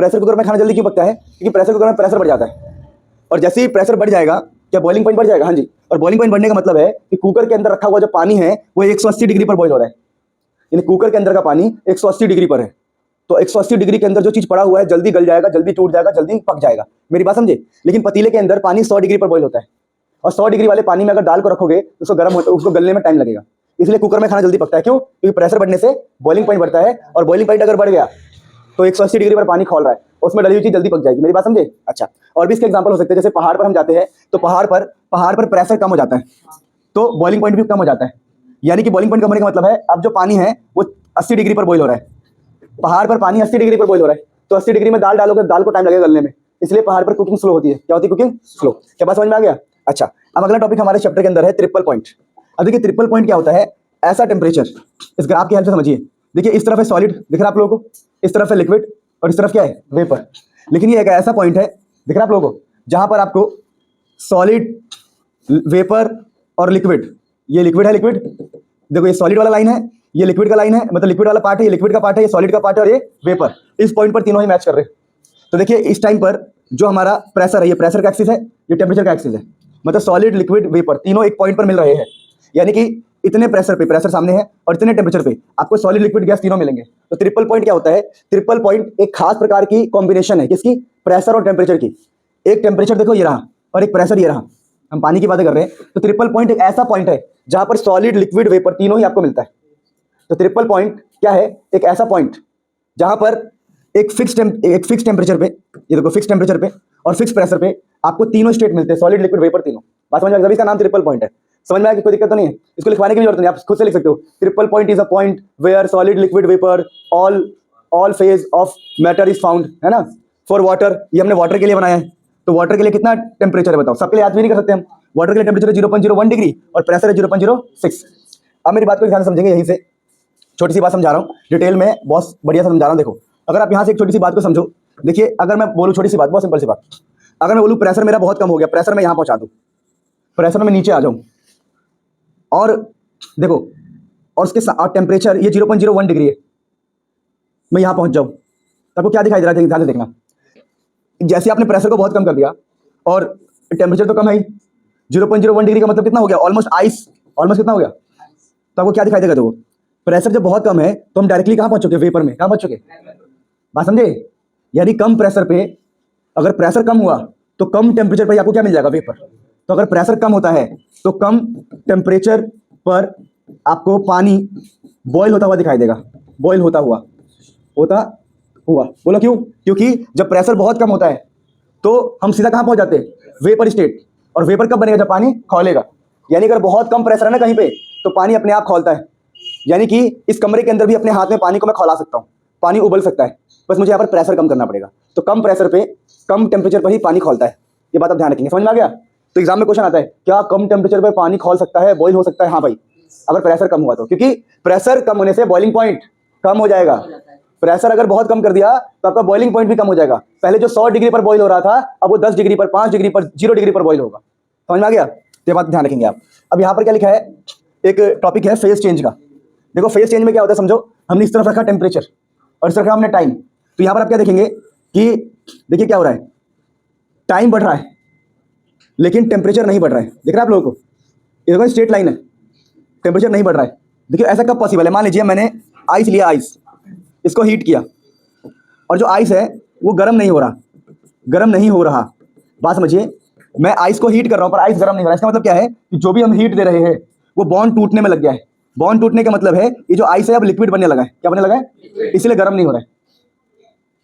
प्रेशर कुकर में खाना जल्दी क्यों पकता है? क्योंकि प्रेशर कुकर में प्रेशर बढ़ जाता है, और जैसे ही प्रेशर बढ़ जाएगा क्या बॉइलिंग पॉइंट बढ़ जाएगा? हाँ जी। और बॉइलिंग पॉइंट बढ़ने का मतलब है कि कुकर के अंदर रखा हुआ जो पानी है वो 180 डिग्री पर बॉइल हो रहा है, यानी कुकर के अंदर का पानी 180 डिग्री पर है। तो 180 डिग्री के अंदर जो चीज पड़ा हुआ है जल्दी गल जाएगा, जल्दी टूट जाएगा, जल्दी पक जाएगा। मेरी बात समझे? लेकिन पतीले के अंदर पानी 100 डिग्री पर बॉइल होता है, और 100 डिग्री वाले पानी में अगर दाल को रखोगे तो उसको गर्म होता है, उसको गलने में टाइम लगेगा। इसलिए कुकर में खाना जल्दी पकता है। क्यों? क्योंकि प्रेशर बढ़ने से बॉइलिंग पॉइंट बढ़ता है, और बॉइलिंग पॉइंट अगर बढ़ गया तो 180 डिग्री पर पानी खौल रहा है, उसमें डली हुई चीज जल्दी पक जाएगी। मेरी बात समझे? अच्छा, और भी इसके एग्जांपल हो सकते हैं, जैसे पहाड़ पर हम जाते हैं तो पहाड़ पर प्रेशर कम हो जाता है तो बॉइलिंग पॉइंट भी कम हो जाता है। यानी कि बॉइलिंग पॉइंट कम होने का मतलब है अब जो पानी है वो 80 डिग्री पर बॉइल हो रहा है। पहाड़ पर पानी 80 डिग्री पर बॉइल हो रहा है, तो 80 डिग्री में दाल डालोगे, दाल को टाइम लगेगा गलने में, इसलिए पहाड़ पर कुकिंग स्लो होती है। क्या होती है? Cooking slow. क्या बात समझ में आ गया? अच्छा, अब अगला टॉपिक हमारे चैप्टर के अंदर है ट्रिपल पॉइंट। अब देखिए ट्रिपल पॉइंट क्या होता है? ऐसा टेम्परेचर, इस ग्राफ की हेल्प से समझिए। देखिए इस तरफ है सॉलिड, दिख रहा है आप लोगों को, इस तरफ है लिक्विड, और इस तरफ क्या है? वेपर। लेकिन ये एक ऐसा पॉइंट है, दिख रहा है आप लोगों को, जहां पर आपको सॉलिड, वेपर और लिक्विड, ये लिक्विड है, लिक्विड देखो, ये सॉलिड वाला लाइन है, ये लिक्विड का लाइन है, मतलब लिक्विड वाला पार्ट है, ये लिक्विड का पार्ट है, ये सॉलिड का पार्ट है, और ये वेपर। इस पॉइंट पर तीनों ही मैच कर रहे हैं। तो देखिए इस टाइम पर जो हमारा प्रेशर है, ये प्रेशर का एक्सिस है, ये टेम्परेचर का एक्सिस है, मतलब सॉलिड, लिक्विड, वेपर तीनों एक पॉइंट पर मिल रहे हैं। यानी कि इतने प्रेशर पे, प्रेशर सामने है, और इतने टेम्परेचर पे आपको सॉलिड, लिक्विड, गैस तीनों मिलेंगे। तो ट्रिपल पॉइंट क्या होता है? ट्रिपल पॉइंट एक खास प्रकार की कॉम्बिनेशन है, किसकी? प्रेशर और टेम्परेचर की। एक टेम्परेचर देखो ये रहा, और एक प्रेशर ये रहा, हम पानी की बातें कर रहे हैं। तो ट्रिपल पॉइंट एक ऐसा पॉइंट है जहां पर सॉलिड, लिक्विड, वेपर तीनों ही आपको मिलता है। तो ट्रिपल पॉइंट क्या है? एक ऐसा पॉइंट जहां पर एक फिक्स टेम्परेचर पे, ये देखो फिक्स टेम्परेचर पे और फिक्स प्रेशर पे आपको तीनों स्टेट मिलते हैं, सॉलिड, लिक्विड, वेपर तीनों। बात समझ में आ गई? इसका नाम ट्रिपल पॉइंट है। समझ में आया कि कोई दिक्कत तो नहीं है? इसको लिखवाने की भी जरूरत नहीं, आप खुद से लिख सकते हो। Triple point is a point where solid, liquid, vapour all phase of matter is found, है ना। फॉर वाटर, ये हमने वाटर के लिए बनाया है, तो वाटर के लिए कितना टेम्परेचर है बताओ? सबके लिए याद भी नहीं कर सकते हम। वाटर के लिए टेम्परेचर 0.01 डिग्री और प्रेशर है 0.06। अब मेरी बात को ध्यान से समझेंगे, यहीं से छोटी सी बात समझा रहा हूँ, डिटेल में बहुत बढ़िया से समझा रहा हूँ। देखो अगर आप यहाँ से एक छोटी सी बात को समझो, देखिए अगर मैं बोलूँ छोटी सी बात, बहुत सिंपल सी बात, अगर मैं बोलूँ प्रेशर मेरा बहुत कम हो गया, प्रेशर मैं यहाँ पहुँचा दूँ, प्रेशर में नीचे आ जाऊँ, और देखो और उसके साथ टेम्परेचर ये 0.01 डिग्री है, मैं यहाँ पहुँच जाऊँ, तो आपको क्या दिखाई दे रहा है? ध्यान से देखना। जैसे आपने प्रेशर को बहुत कम कर दिया और टेम्परेचर तो कम है ही, 0.01 डिग्री का मतलब कितना हो गया? ऑलमोस्ट आइस, ऑलमोस्ट कितना हो गया? तो आपको क्या दिखाई देगा? देखो प्रेशर जब बहुत कम है तो हम डायरेक्टली कहाँ पहुंच चुके? वेपर में। कहाँ पहुंच चुके? बात समझे? यानी कम प्रेशर पे, अगर प्रेशर कम हुआ तो कम टेम्परेचर पर आपको क्या मिल जाएगा? वेपर। तो अगर प्रेशर कम होता है तो कम टेम्परेचर पर आपको पानी बॉयल होता हुआ दिखाई देगा, बॉयल होता हुआ बोलो क्यों? क्योंकि जब प्रेशर बहुत कम होता है तो हम सीधा कहाँ पहुंच जाते हैं? Vapour state. और वेपर कब बनेगा? जब पानी खौलेगा। यानी अगर बहुत कम प्रेशर है ना कहीं पे, तो पानी अपने आप खौलता है। यानी कि इस कमरे के अंदर भी अपने हाथ में पानी को मैं खौला सकता हूँ, पानी उबल सकता है, बस मुझे यहाँ पर प्रेशर कम करना पड़ेगा। तो कम प्रेशर पे, कम टेम्परेचर पर ही पानी खौलता है। ये बात आप ध्यान रखेंगे। समझ में आ गया? तो एग्जाम में क्वेश्चन आता है, क्या कम टेम्परेचर पर पानी खौल सकता है, बॉइल हो सकता है? हाँ भाई, अगर प्रेशर कम हुआ तो, क्योंकि प्रेशर कम होने से बॉइलिंग पॉइंट कम हो जाएगा। प्रेशर अगर बहुत कम कर दिया तो आपका बॉइलिंग पॉइंट भी कम हो जाएगा। पहले जो 100 डिग्री पर बॉइल हो रहा था, अब वो 10 डिग्री पर, 5 डिग्री पर, 0 डिग्री पर बॉइल होगा। समझ में आ गया? ये बात ध्यान रखेंगे आप। अब यहाँ पर क्या लिखा है? एक टॉपिक है फेज चेंज का। देखो फेज चेंज में क्या होता है समझो, हमने इस तरफ रखा टेम्परेचर और इस तरफ रखा हमने टाइम। तो यहाँ पर आप क्या देखेंगे कि देखिए क्या हो रहा है, टाइम बढ़ रहा है लेकिन टेम्परेचर नहीं बढ़ रहा है। दिख रहा है आप लोगों को? ये देखो स्ट्रेट लाइन है, टेम्परेचर नहीं बढ़ रहा है। देखिए ऐसा कब पॉसिबल है? मान लीजिए मैंने आइस लिया, आइस, इसको हीट किया, और जो आइस है वो गर्म नहीं हो रहा, गर्म नहीं हो रहा। बात समझिए, मैं आइस को हीट कर रहा हूँ पर आइस गर्म नहीं हो रहा। इसका मतलब क्या है कि जो भी हम हीट दे रहे हैं वो बॉन्ड टूटने में लग गया है। बॉन्ड टूटने का मतलब है ये जो आइस है अब लिक्विड बनने लगा है। क्या बनने लगा है? इसलिए गर्म नहीं हो रहा है।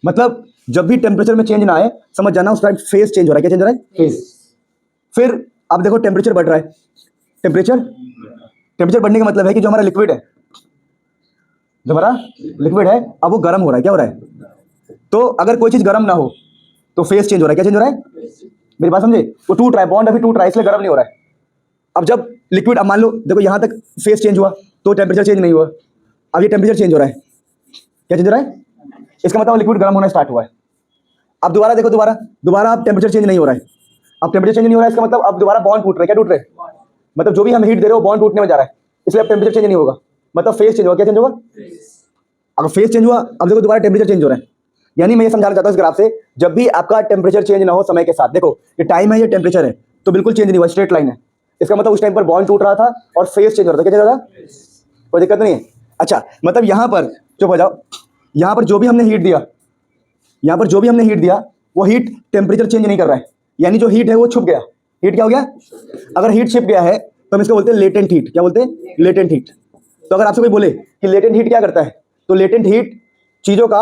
मतलब जब भी टेम्परेचर में चेंज ना आए, समझ जाना उस टाइम फेज चेंज हो रहा है। क्या चेंज हो रहा है? फेज। फिर अब देखो टेम्परेचर बढ़ रहा है, टेम्परेचर बढ़ने का मतलब है कि जो हमारा लिक्विड है, जो हमारा लिक्विड है अब वो गर्म हो रहा है। क्या हो रहा है? तो अगर कोई चीज गर्म ना हो तो फेज चेंज हो रहा है। क्या चेंज हो रहा है? मेरी बात समझे? वो टूट रहा है, बॉन्ड अभी टूट रहा है, इसलिए गर्म नहीं हो रहा है। अब जब लिक्विड, अब मान लो देखो यहां तक फेज चेंज हुआ तो टेम्परेचर चेंज नहीं हुआ, अब ये टेम्परेचर चेंज हो रहा है। क्या चेंज हो रहा है? इसका मतलब लिक्विड गर्म होना स्टार्ट हुआ है। अब दोबारा देखो, दोबारा अब टेम्परेचर चेंज नहीं हो रहा है। अब टेम्परेचर चेंज नहीं हो रहा है, इसका मतलब अब दोबारा बॉन्ड टूट रहे हैं। क्या टूट रहे हैं? मतलब जो भी हम हीट दे रहे हो बॉन्ड टूटने में जा रहा है, इसलिए अब टेम्परेचर चेंज नहीं होगा, मतलब फेज चेंज होगा। क्या चेंज होगा? अगर फेज चेंज हुआ, अब देखो दोबारा टेम्परेचर चेंज हो रहा है, यानी मैं ये समझाना चाहता हूँ इस ग्राफ से, जब भी आपका टेम्परेचर चेंज ना हो समय के साथ, देखो ये टाइम है, ये टेम्परेचर है, तो बिल्कुल चेंज नहीं हुआ, स्ट्रेट लाइन है। इसका मतलब उस टाइम पर बॉन्ड टूट रहा था और फेस चेंज हो रहा था। क्या चल रहा था? कोई दिक्कत नहीं है। अच्छा, मतलब यहाँ पर चुप हो जाओ, यहाँ पर जो भी हमने हीट दिया, यहाँ पर जो भी हमने हीट दिया वो हीट टेम्परेचर चेंज नहीं कर रहा है, यानी जो हीट है वो छुप गया। हीट क्या हो गया? अगर हीट छिप गया है तो हम इसको बोलते हैं लेटेंट हीट। क्या बोलते हैं? Latent heat. तो अगर आपसे कोई बोले कि लेटेंट हीट क्या करता है, तो लेटेंट हीट चीजों का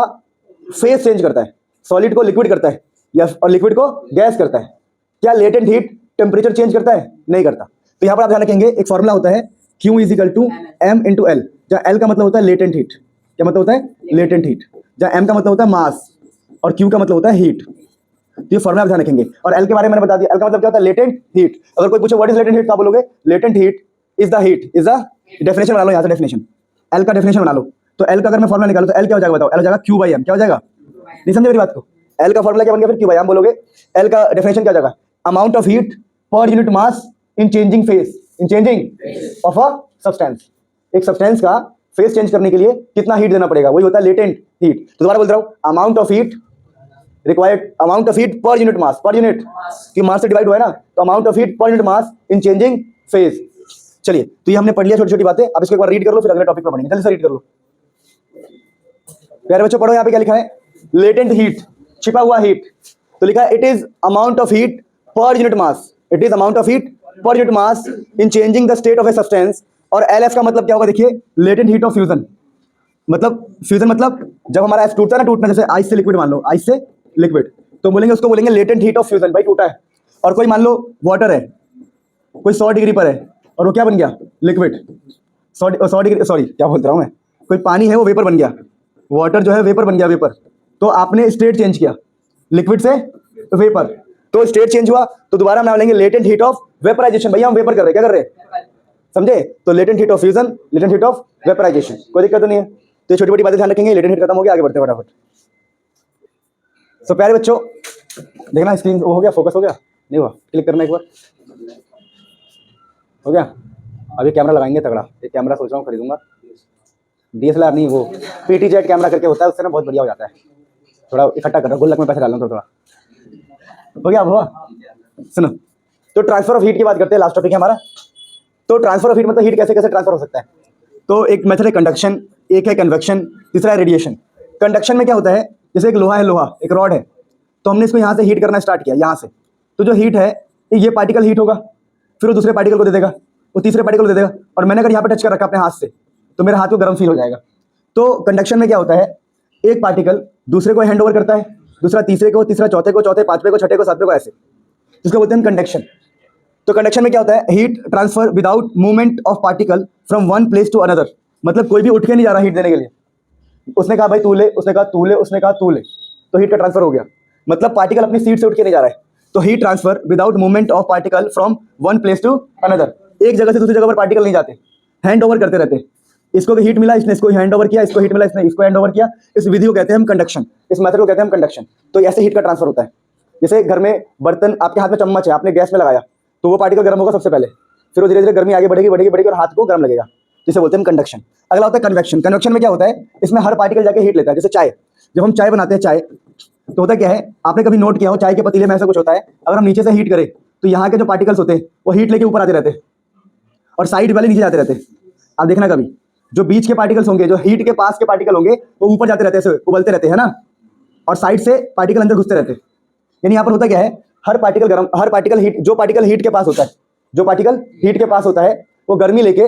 फेस चेंज करता है, सॉलिड को लिक्विड करता है या और लिक्विड को गैस करता है। क्या लेटेंट हीट टेम्परेचर चेंज करता है? नहीं करता। तो यहाँ पर आप ध्यान रखेंगे, एक फॉर्मूला होता है Q is equal to M into L, जहाँ L का मतलब होता है लेटेंट हीट। क्या मतलब होता है? Latent heat. जहाँ M का मतलब होता है मास और Q का मतलब होता है हीट। तो ये फॉर्मूला आप ध्यान रखेंगे। और L के बारे में मैंने बता दिया, L का मतलब क्या होता है? Latent heat. अगर कोई पूछे व्हाट इज लेटेंट हीट, तो आप बोलोगे latent heat is the heat, is the definition बना लो यहाँ से, डेफिनेशन L का डेफिनेशन बना लो। तो L का अगर मैं फॉर्मूला निकालूं तो L क्या हो जाएगा बताओ? L हो जाएगा Q बाई M। क्या हो जाएगा? नहीं समझे मेरी बात को? L का फॉर्मूला क्या बन गया फिर? Q बाई M बोलोगे। L का डेफिनेशन क्या हो जाएगा? Amount of heat per unit mass in changing face, in changing of a substance. एक सब्सटेंस का फेस चेंज करने के लिए कितना हीट देना पड़ेगा, वही होता है लेटेंट हीट। तो दोबारा बोल रहा हूँ, amount of heat required, amount of heat per unit mass, per unit की मास से डिवाइड हुआ है ना, तो amount of heat per unit mass in changing phase. चलिए, तो ये हमने पढ़ लिया छोटी छोटी बातें। अब इसको एक बार रीड कर लो, फिर अगले टॉपिक पर पढ़ेंगे। जल्दी से रीड कर लो प्यारे बच्चों, पढ़ो। यहाँ पे क्या लिखा है? लेटेंट हीट, छिपा हुआ हीट। तो लिखा है it is amount of heat per unit mass, it is amount of heat per unit mass in changing the state of a substance. और LF का मतलब क्या होगा? देखिए, लेटेंट हीट ऑफ फ्यूजन। मतलब फ्यूजन मतलब जब हमारा आइस टूटता है ना, टूटना, जैसे आइस से लिक्विड, मान लो आइस से लिक्विड, तो बोलेंगे उसको, बोलेंगे लेटेंट हीट ऑफ फ्यूजन। भाई टूटा है। और कोई मान लो वाटर है, कोई 100 डिग्री पर है और वो क्या बन गया? लिक्विड। 100 डिग्री, सॉरी क्या बोल रहा हूँ मैं, कोई पानी है वो वेपर बन गया, वाटर जो है वेपर बन गया, वेपर। तो आपने स्टेट चेंज किया लिक्विड से वेपर, तो स्टेट चेंज हुआ, तो दोबारा हम बोलेंगे लेटेंट हीट ऑफ वेपराइजेशन। भैया हम वेपर कर रहे हैं, क्या कर रहे हैं? समझे? तो latent heat of fusion, latent heat of vaporisation. कोई दिक्कत तो नहीं है। तो ये छोटी छोटी बातें ध्यान रखेंगे। लेटेंट हीट खत्म हो गया, आगे बढ़ते हैं फटाफट। सो प्यारे बच्चों, देखना स्क्रीन वो हो गया, फोकस हो गया? नहीं हुआ? क्लिक करना एक बार, हो गया? अभी कैमरा लगाएंगे तगड़ा, एक कैमरा सोच रहा हूँ खरीदूंगा, DSLR नहीं, वो PT जेट कैमरा करके होता है, उससे ना बहुत बढ़िया हो जाता है। थोड़ा इकट्ठा कर रहा हूँ, गुल्लक में पैसे डाल रहा हूँ थोड़ा। हो गया? हुआ? सुनो, तो ट्रांसफर ऑफ हीट की बात करते हैं, लास्ट टॉपिक है हमारा। तो ट्रांसफर ऑफ हीट मतलब हीट कैसे कैसे ट्रांसफर हो सकता है। तो एक मेथड है कंडक्शन, एक है कन्वेक्शन, तीसरा है रेडिएशन। कंडक्शन में क्या होता है? जैसे एक लोहा है, लोहा एक रॉड है, तो हमने इसको यहाँ से हीट करना स्टार्ट किया, यहाँ से। तो जो हीट है, ये पार्टिकल हीट होगा, फिर वो दूसरे पार्टिकल को दे देगा, वो तीसरे पार्टिकल को दे देगा, और मैंने अगर यहाँ पे टच कर रखा अपने हाथ से, तो मेरे हाथ को गर्म फील हो जाएगा। तो कंडक्शन में क्या होता है? एक पार्टिकल दूसरे को हैंड ओवर करता है, दूसरा तीसरे को, तीसरा चौथे को, चौथे पांचवे को, छठे को, सातवें को, ऐसे, जिसको बोलते हैं कंडक्शन। तो कंडक्शन में क्या होता है? Heat transfer without movement of particle from one place to another. मतलब कोई भी उठ के नहीं जा रहा हीट देने के लिए। उसने कहा भाई तू ले, उसने कहा तू ले, उसने कहा तू ले, तो हीट का ट्रांसफर हो गया। मतलब पार्टिकल अपनी सीट से उठ के नहीं जा रहा है। तो heat transfer without movement of particle from one place to another. एक जगह से दूसरी जगह पर पार्टिकल नहीं जाते, हैंड ओवर करते रहते। इसको हीट मिला, इसने इसको हैंड ओवर किया, इसको हीट मिला, इसने इसको हैंड ओवर किया। इस विधि को कहते हैं हम कंडक्शन, इस मेथड को कहते हैं हम कंडक्शन। तो ऐसे हीट का ट्रांसफर होता है। जैसे घर में बर्तन, आपके हाथ में चम्मच है, आपने गैस में लगाया, तो वो पार्टिकल गर्म होगा सबसे पहले, फिर वो धीरे धीरे गर्मी आगे बढ़ेगी बढ़ेगी बढ़ेगी और हाथ को गर्म लगेगा, जिसे बोलते हैं कंडक्शन। अगला होता है कन्वेक्शन। कन्वेक्शन में क्या होता है? इसमें हर पार्टिकल जाके हीट लेता है। जैसे चाय, जब हम चाय बनाते हैं, चाय तो होता क्या है, आपने कभी नोट किया हो, चाय के पतीले में ऐसा कुछ होता है, अगर हम नीचे से हीट करें तो यहाँ के जो पार्टिकल्स होते हैं वो हीट लेके ऊपर आते रहते हैं और साइड वाले नीचे जाते रहते हैं। आप देखना कभी, जो बीच के पार्टिकल्स होंगे, जो हीट के पास के पार्टिकल होंगे, वो ऊपर जाते रहते हैं, उबलते रहते हैं ना, और साइड से पार्टिकल अंदर घुसते रहते हैं। यानी यहाँ पर होता क्या है? हर पार्टिकल गर्म, हर पार्टिकल हीट, जो पार्टिकल हीट के पास होता है, जो पार्टिकल हीट के पास होता है, वो गर्मी लेके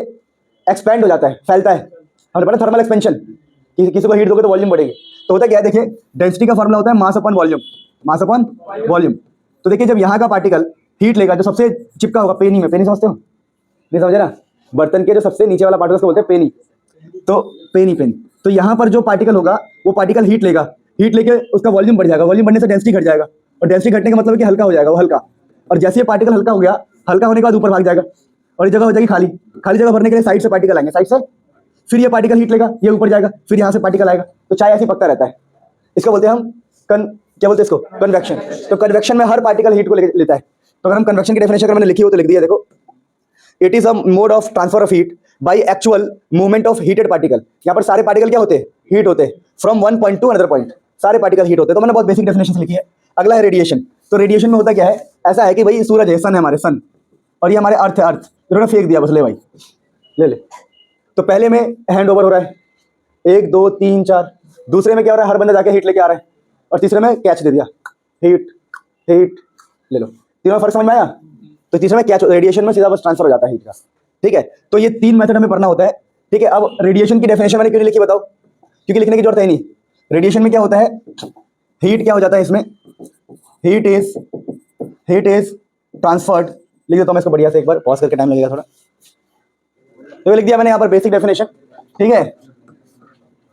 एक्सपैंड हो जाता है, फैलता है। हमने पढ़ा थर्मल एक्सपेंशन, किसी को हीट दोगे तो वॉल्यूम बढ़ेगी। तो होता क्या है? देखिए, डेंसिटी का फॉर्मूला होता है mass upon volume, mass upon volume. तो देखिए, जब यहाँ का पार्टिकल हीट लेगा, जो सबसे चिपका होगा पेनी में, पेनी समझते हो? नहीं समझे ना? बर्तन के जो सबसे नीचे वाला पार्ट उसको बोलते हैं पेनी। तो पेनी, पेन, तो यहाँ पर जो पार्टिकल होगा वो पार्टिकल हीट लेगा, हीट लेके उसका वॉल्यूम बढ़ जाएगा, वॉल्यूम बढ़ने से डेंसिटी घट जाएगा, और डेंसिटी घटने का मतलब है कि हल्का हो जाएगा, वो हल्का। और जैसे ये पार्टिकल हल्का हो गया, हल्का होने के बाद ऊपर भाग जाएगा और ये जगह हो जाएगी खाली। खाली जगह भरने के लिए साइड से पार्टिकल आएंगे, साइड से, फिर ये पार्टिकल हीट लेगा, ये ऊपर जाएगा, फिर यहाँ से पार्टिकल आएगा। तो चाय ऐसे पकता रहता है। इसको बोलते हैं हम क्या बोलते हैं इसको? कन्वेक्शन। तो कन्वेक्शन में हर पार्टिकल हीट को लेता है। तो अगर हम कन्वेक्शन की डेफिनेशन अगर मैंने लिखी हो तो लिख दिया, देखो, it is a mode of transfer of heat by actual movement of heated particle. यहाँ पर सारे पार्टिकल क्या होते हैं? हीट होते हैं, from one point two another point. सारे पार्टिकल हीट होते हैं। तो मैंने बहुत बेसिक डेफिनेशन लिखी है। अगला है रेडिएशन। तो रेडिएशन में होता क्या है, ऐसा है कि भाई सूरज है, सन है हमारे, सन, और ये हमारे अर्थ है, अर्थ, इन्होंने फेंक दिया बस, ले भाई ले ले। तो पहले में हैंड ओवर हो रहा है, 1 2 3 4। दूसरे में क्या हो रहा है, हर बंदा जाके हीट लेके आ रहा है, और तीसरे में कैच दे दिया, हीट हीट ले लो। तीनों फर्क समझ में आया। तो तीसरे में कैच, रेडिएशन में सीधा बस ट्रांसफर हो जाता है हीट का। ठीक है, तो ये 3 मेथड हमें पढ़ना होता है। ठीक है, अब रेडिएशन की डेफिनेशन मैंने क्यों नहीं लिखी बताओ, क्योंकि लिखने की जरूरत है नहीं। रेडिएशन में क्या होता है, हीट क्या हो जाता है इसमें, हीट इज ट्रांसफर्ड। लिख देता हूं मैं इसको बढ़िया से, एक बार पॉज करके, टाइम लगेगा थोड़ा। तो लिख दिया मैंने यहाँ पर बेसिक डेफिनेशन। ठीक है,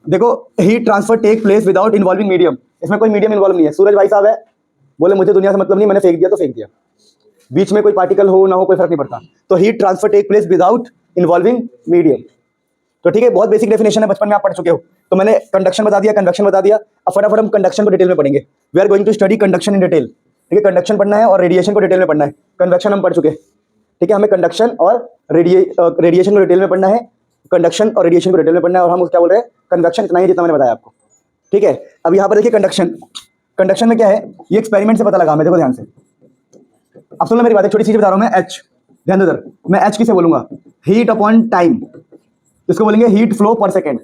देखो, heat transfer take place without involving medium. इसमें कोई मीडियम इन्वॉल्व नहीं है। सूरज भाई साहब है, बोले मुझे दुनिया से मतलब नहीं, मैंने फेंक दिया तो फेंक दिया, बीच में कोई पार्टिकल हो ना हो कोई फर्क नहीं पड़ता। तो heat transfer take place without involving medium. तो ठीक है, बहुत बेसिक डेफिनेशन है, बचपन में आप पढ़ चुके हो। तो मैंने कंडक्शन बता दिया, कन्वेक्शन बता दिया। अब फटाफट हम कंडक्शन को डिटेल में पढ़ेंगे। We are going to study conduction in detail. ठीक है, कंडक्शन पढ़ना है और रेडिएशन को डिटेल में पढ़ना है। कन्वेक्शन हम पढ़ चुके हैं। ठीक है, हमें कंडक्शन और रेडिएशन को डिटेल में पढ़ना है, कंडक्शन और रेडिएशन को डिटेल में पढ़ना है। और हम क्या बोल रहे हैं, कन्वेक्शन इतना ही जितना मैंने बताया आपको। ठीक है, अब यहाँ पर देखिए कंडक्शन। कंडक्शन में क्या है, ये एक्सपेरिमेंट से पता लगा हमें, देखो ध्यान से। अब सुनो मेरी बात, एक छोटी चीज बता रहा हूं मैं, एच, ध्यान दो इधर। मैं एच किसे बोलूंगा, हीट अपॉन टाइम। इसको बोलेंगे हीट फ्लो पर सेकेंड,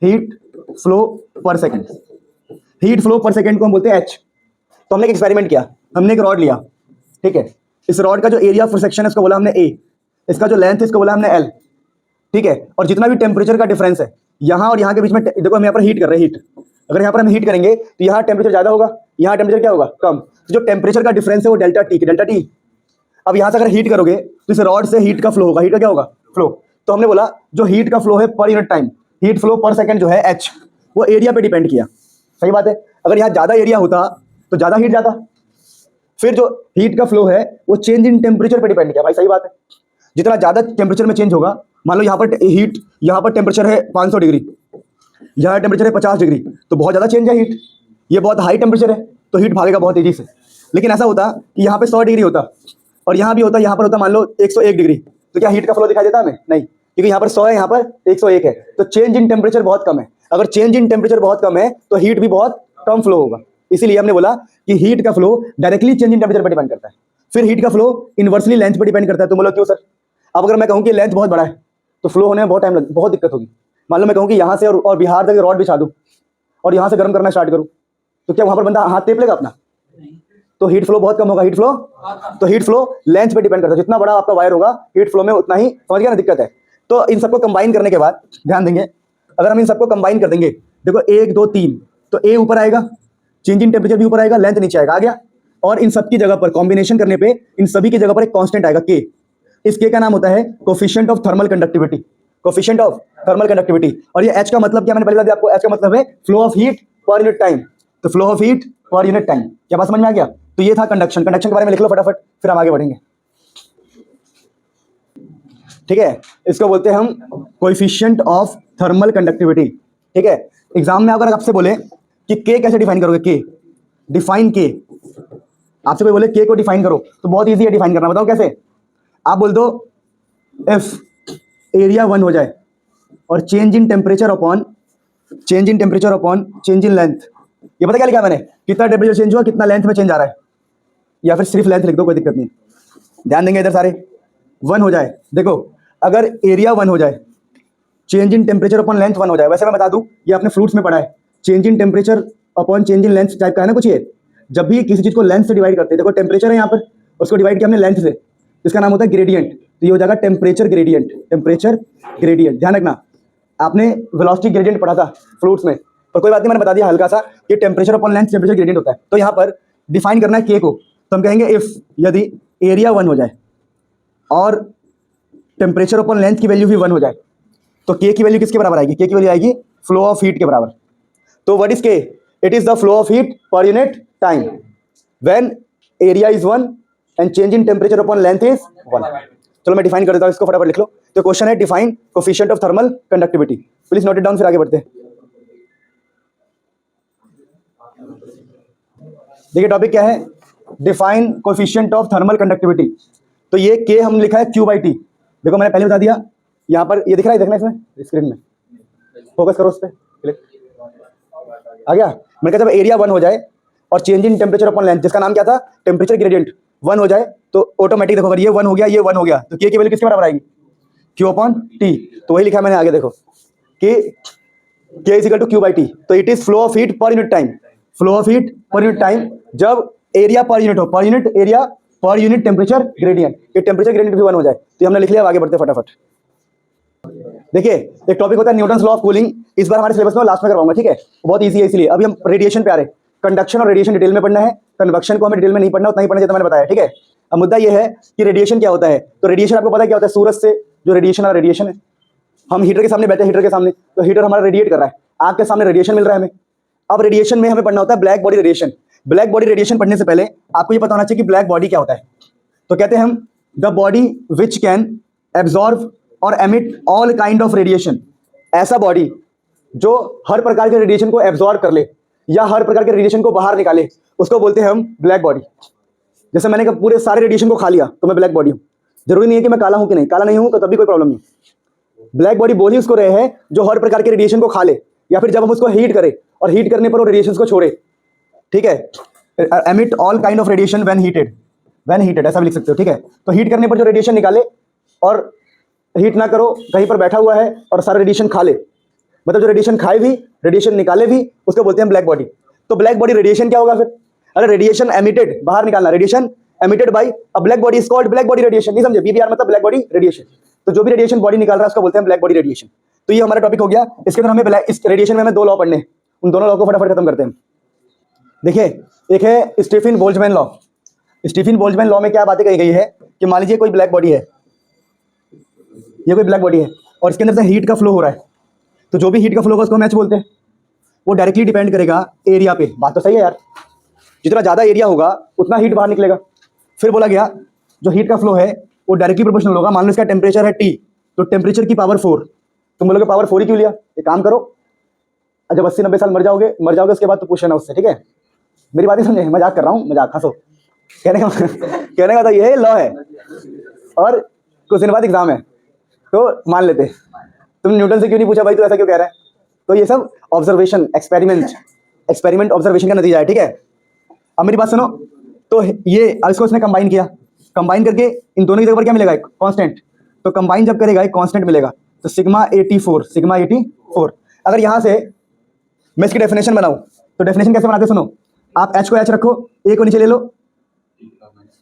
हीट फ्लो पर सेकेंड। हीट फ्लो पर सेकेंड को हम बोलते हैं एच। तो हमने एक एक्सपेरिमेंट किया, हमने एक रॉड लिया। ठीक है, इस रॉड का जो एरिया ऑफ सेक्शन है इसको बोला हमने ए, इसका जो लेंथ है इसको बोला हमने एल। ठीक है, और जितना भी टेम्परेचर का डिफरेंस है यहाँ और यहाँ के बीच में, देखो हम यहाँ पर हीट कर रहे हैं, हीट, अगर यहाँ पर हम हीट करेंगे तो यहाँ टेम्परेचर ज्यादा होगा, यहाँ टेम्परेचर क्या होगा, कम। तो जो टेम्परेचर का डिफरेंस है वो डेल्टा टी, डेल्टा टी। अब यहाँ से अगर हीट करोगे तो इस रॉड से हीट का फ्लो होगा, हीट का क्या होगा, फ्लो। तो हमने बोला जो हीट का फ्लो है पर यूनिट टाइम, हीट फ्लो पर सेकंड जो है एच, वो एरिया पे डिपेंड किया। सही बात है, अगर यहाँ ज्यादा एरिया होता तो ज्यादा हीट जाता। फिर जो हीट का फ्लो है वो चेंज इन टेम्परेचर पे डिपेंड किया। भाई सही बात है, जितना ज्यादा टेम्परेचर में चेंज होगा, मान लो यहाँ पर हीट, यहाँ पर टेम्परेचर है 500 डिग्री, यहाँ टेम्परेचर है 50 डिग्री, तो बहुत ज्यादा चेंज है हीट। ये बहुत हाई टेम्परेचर है तो हीट भागेगा बहुत तेजी से। लेकिन ऐसा होता कि यहाँ पे 100 डिग्री होता और यहाँ भी होता, यहाँ पर होता मान लो 101 डिग्री, तो क्या हीट का फ्लो दिखाई देता हमें, नहीं, क्योंकि यहाँ पर 100 है, यहाँ पर 101 है। तो चेंज इन टेम्परेचर बहुत कम है। अगर चेंज इन टेम्परेचर बहुत कम है तो हीट भी बहुत कम फ्लो होगा। इसीलिए हमने बोला कि हीट का flow directly change in temperature पर डिपेंड करता है। फिर हीट का फ्लो इनवर्सली लेंथ पर डिपेंड करता है। तो बोलो क्यों सर। अब अगर मैं कहूँ कि लेंथ बहुत बड़ा है तो फ्लो होने में बहुत टाइम लगे, बहुत दिक्कत होगी। मान लो मैं कहूँ कि यहाँ से और बिहार तक रॉड बिछा दूं और यहाँ से गर्म करना स्टार्ट करूँ, तो क्या वहां पर बंदा हाथ टेप लेगा अपना, तो हीट फ्लो बहुत कम होगा। हीट फ्लो, तो हीट फ्लो लेंथ पे डिपेंड करता है, जितना बड़ा आपका वायर होगा हीट फ्लो में उतना ही, समझ गया ना, दिक्कत है। तो इन सबको कंबाइन करने के बाद ध्यान देंगे, अगर हम इन सबको कंबाइन कर देंगे, देखो 1 2 3, तो ए ऊपर आएगा, चेंज इन टेम्परेचर भी ऊपर आएगा, लेंथ नीचे आएगा, आ गया। और इन सबकी जगह पर कॉम्बिनेशन करने पे इन सभी की जगह पर एक कांस्टेंट आएगा के। इस के का नाम होता है coefficient of thermal conductivity, coefficient of thermal conductivity. और ये एच का मतलब क्या, मैंने पहले बता दिया आपको, एच का मतलब है flow of heat per unit time. तो flow of heat per unit time, क्या बात समझ में आ गया। तो ये था कंडक्शन। कंडक्शन के बारे में लिख लो फटाफट, फिर हम आगे बढ़ेंगे। ठीक है, इसको बोलते हैं हम कोएफिशिएंट ऑफ थर्मल कंडक्टिविटी। ठीक है, एग्जाम में अगर आपसे बोले कि के कैसे डिफाइन करोगे, के डिफाइन के, आपसे कोई बोले के को डिफाइन करो तो बहुत इजी है डिफाइन करना। बताओ कैसे। आप बोल दो इफ एरिया 1 हो जाए और change in temperature upon change in length. ये पता क्या लिखा मैंने, कितना टेम्परेचर चेंज हुआ, कितना लेंथ में चेंज आ रहा है, या फिर सिर्फ लेंथ लिख दो, कोई दिक्कत नहीं। ध्यान देंगे इधर सारे, 1 हो जाए, देखो अगर एरिया 1 हो जाए, change in temperature upon length 1 हो जाए। वैसे मैं बता दूं, ये आपने फ्लूइड्स में पढ़ा है, change in temperature upon change in length type का है ना कुछ ये। जब भी किसी चीज को लेंथ से डिवाइड करते हैं, देखो टेम्परेचर है यहाँ पर, उसको डिवाइड किया हमने लेंथ से, इसका नाम होता है ग्रेडियंट। तो ये हो जाएगा टेम्परेचर ग्रेडियंट, टेम्परेचर ग्रेडियंट। ध्यान रखना, आपने वेलोसिटी ग्रेडियंट पढ़ा था फ्लूइड्स में, पर कोई बात नहीं, मैंने बता दिया हल्का सा, ये temperature upon length temperature gradient होता है। तो यहाँ पर डिफाइन करना है के को, तो हम कहेंगे इफ, यदि एरिया 1 हो जाए और टेम्परेचर अपॉन लेंथ की वैल्यू भी 1 हो जाए, तो के की वैल्यू किसके बराबर आएगी, के की वैल्यू आएगी फ्लो ऑफ हीट के बराबर। तो व्हाट इज के, it is the flow of heat per unit time when area is 1 and change in temperature upon length is 1। चलो मैं डिफाइन कर देता हूं इसको, फटाफट लिख लो। तो क्वेश्चन है define coefficient of thermal conductivity, please note it down, फिर आगे बढ़ते हैं। देखिए टॉपिक क्या है, define coefficient of thermal conductivity. तो ये के हम लिखा है Q/T। देखो मैंने पहले बता दिया, यहाँ पर ये दिख रहा है, देखना इसमें स्क्रीन में, फोकस करो उस पर, आ गया। मैंने कहा जब एरिया 1 हो जाए और change in temperature upon length, जिसका नाम क्या था, टेम्परेचर ग्रेडियंट, 1 हो जाए तो ऑटोमेटिक देखो अगर ये 1 हो गया, ये 1 हो गया, तो के की वैल्यू किसके बराबर आएगी, क्यू अपॉन टी। तो वही लिखा मैंने आगे देखो कि K is equal to Q by T. तो it is flow of heat per unit time, flow of heat per unit time जब एरिया पर यूनिट हो, per unit area per unit temperature gradient, ये टेम्परेचर ग्रेडियंट भी 1 हो जाए। तो हमने लिख लिया, आगे बढ़ते फटाफट। देखिए एक टॉपिक होता है न्यूटन्स लॉ ऑफ कूलिंग, इस बार हमारे सिलेबस में लास्ट में करवाऊंगा, ठीक है, बहुत इजी है। इसलिए अभी हम रेडिएशन पे आ रहे हैं। कंडक्शन और रेडिएशन डिटेल में पढ़ना है, कन्वेक्शन को हमें डिटेल में नहीं पढ़ना, उतना ही पढ़ना जितना मैंने बताया, ठीक है। अब मुद्दा ये है कि रेडिएशन क्या होता है। तो रेडिएशन आपको पता है क्या होता है, सूरज से जो रेडिएशन और रेडिएशन है, हम हीटर के सामने बैठे, हीटर के सामने, तो हीटर हमारा रेडिएट कर रहा है, आग के सामने रेडिएशन मिल रहा है हमें। अब रेडिएशन में हमें पढ़ना होता है black body radiation. Black body radiation पढ़ने से पहले आपको ये पता होना चाहिए कि ब्लैक बॉडी क्या होता है। तो कहते हैं हम the body which can absorb और emit all kind of radiation, ऐसा बॉडी जो हर प्रकार के रेडिएशन को एब्जॉर्ब कर ले या हर प्रकार के रेडिएशन को बाहर निकाले, उसको बोलते हैं हम ब्लैक बॉडी। जैसे मैंने कहा पूरे सारे रेडिएशन को खा लिया तो मैं ब्लैक बॉडी हूं। जरूरी नहीं है कि मैं काला हूं कि नहीं, काला नहीं हूं तो तभी कोई प्रॉब्लम नहीं। ब्लैक बॉडी बोल ही उसको रहे हैं जो हर प्रकार के रेडिएशन को खा ले, या फिर जब हम उसको हीट करें और हीट करने पर वो रेडिएशन को छोड़े, ठीक है। Emit all kind of radiation when heated, ऐसा भी लिख सकते हो, ठीक है। तो हीट करने पर जो रेडिएशन निकाले और हीट ना करो, कहीं पर बैठा हुआ है और सारा रेडिएशन खा ले, मतलब जो रेडिएशन खाए भी रेडिएशन निकाले भी, उसको बोलते हैं ब्लैक बॉडी। तो ब्लैक बॉडी रेडिएशन क्या होगा फिर, अरे रेडिएशन एमिटेड, बाहर निकालना, radiation emitted by a black body is called black body radiation. नहीं समझे, बीबीआर मतलब ब्लैक बॉडी रेडिएशन। तो जो भी रेडिएशन बॉडी निकाल रहा है उसको बोलते हैं ब्लैक बॉडी रेडिएशन। तो ये हमारा टॉपिक हो गया। इसके अंदर हमें इस रेडिएशन में हमें 2 लॉ पढ़ने हैं, उन दोनों लॉ को फटाफट खत्म करते हैं। देखिए एक है Stephen Boltzmann law. Stephen Boltzmann law में क्या बातें कही गई है कि मान लीजिए कोई ब्लैक बॉडी है, ये कोई ब्लैक बॉडी है और इसके अंदर से हीट का फ्लो हो रहा है, तो जो भी हीट का फ्लो होगा उसको हम एच बोलते हैं। वो डायरेक्टली डिपेंड करेगा एरिया पे। बात तो सही है यार, जितना ज़्यादा एरिया होगा उतना हीट बाहर निकलेगा। फिर बोला गया जो हीट का फ्लो है वो डायरेक्टली प्रोपोर्शनल होगा। मान लो इसका टेम्परेचर है T, तो टेम्परेचर की पावर 4। तुम बोलोगे पावर 4 ही क्यों लिया, एक काम करो, जब 80-90 साल मर जाओगे उसके बाद तो पूछना उससे, ठीक है। मेरी बात ही समझे, मजाक कर रहा हूँ, मजाक, हंसो। कहने का तो ये लॉ है और कुछ दिन बाद एग्जाम है तो मान लेते। तुम न्यूटन से क्यों नहीं पूछा भाई, तू ऐसा क्यों कह रहा है। तो ये सब ऑब्जर्वेशन, एक्सपेरिमेंट ऑब्जर्वेशन का नतीजा है, ठीक है। अब मेरी बात सुनो, तो ये इसको इसने कंबाइन किया, कंबाइन करके इन दोनों की जगह पर क्या मिलेगा, एक कांस्टेंट। तो कंबाइन जब करेगा एक कांस्टेंट मिलेगा, तो सिग्मा 84। अगर यहाँ से मैं इसकी डेफिनेशन बनाऊं तो डेफिनेशन कैसे बनाते सुनो। आप एच को एच रखो, ए को नीचे ले लो,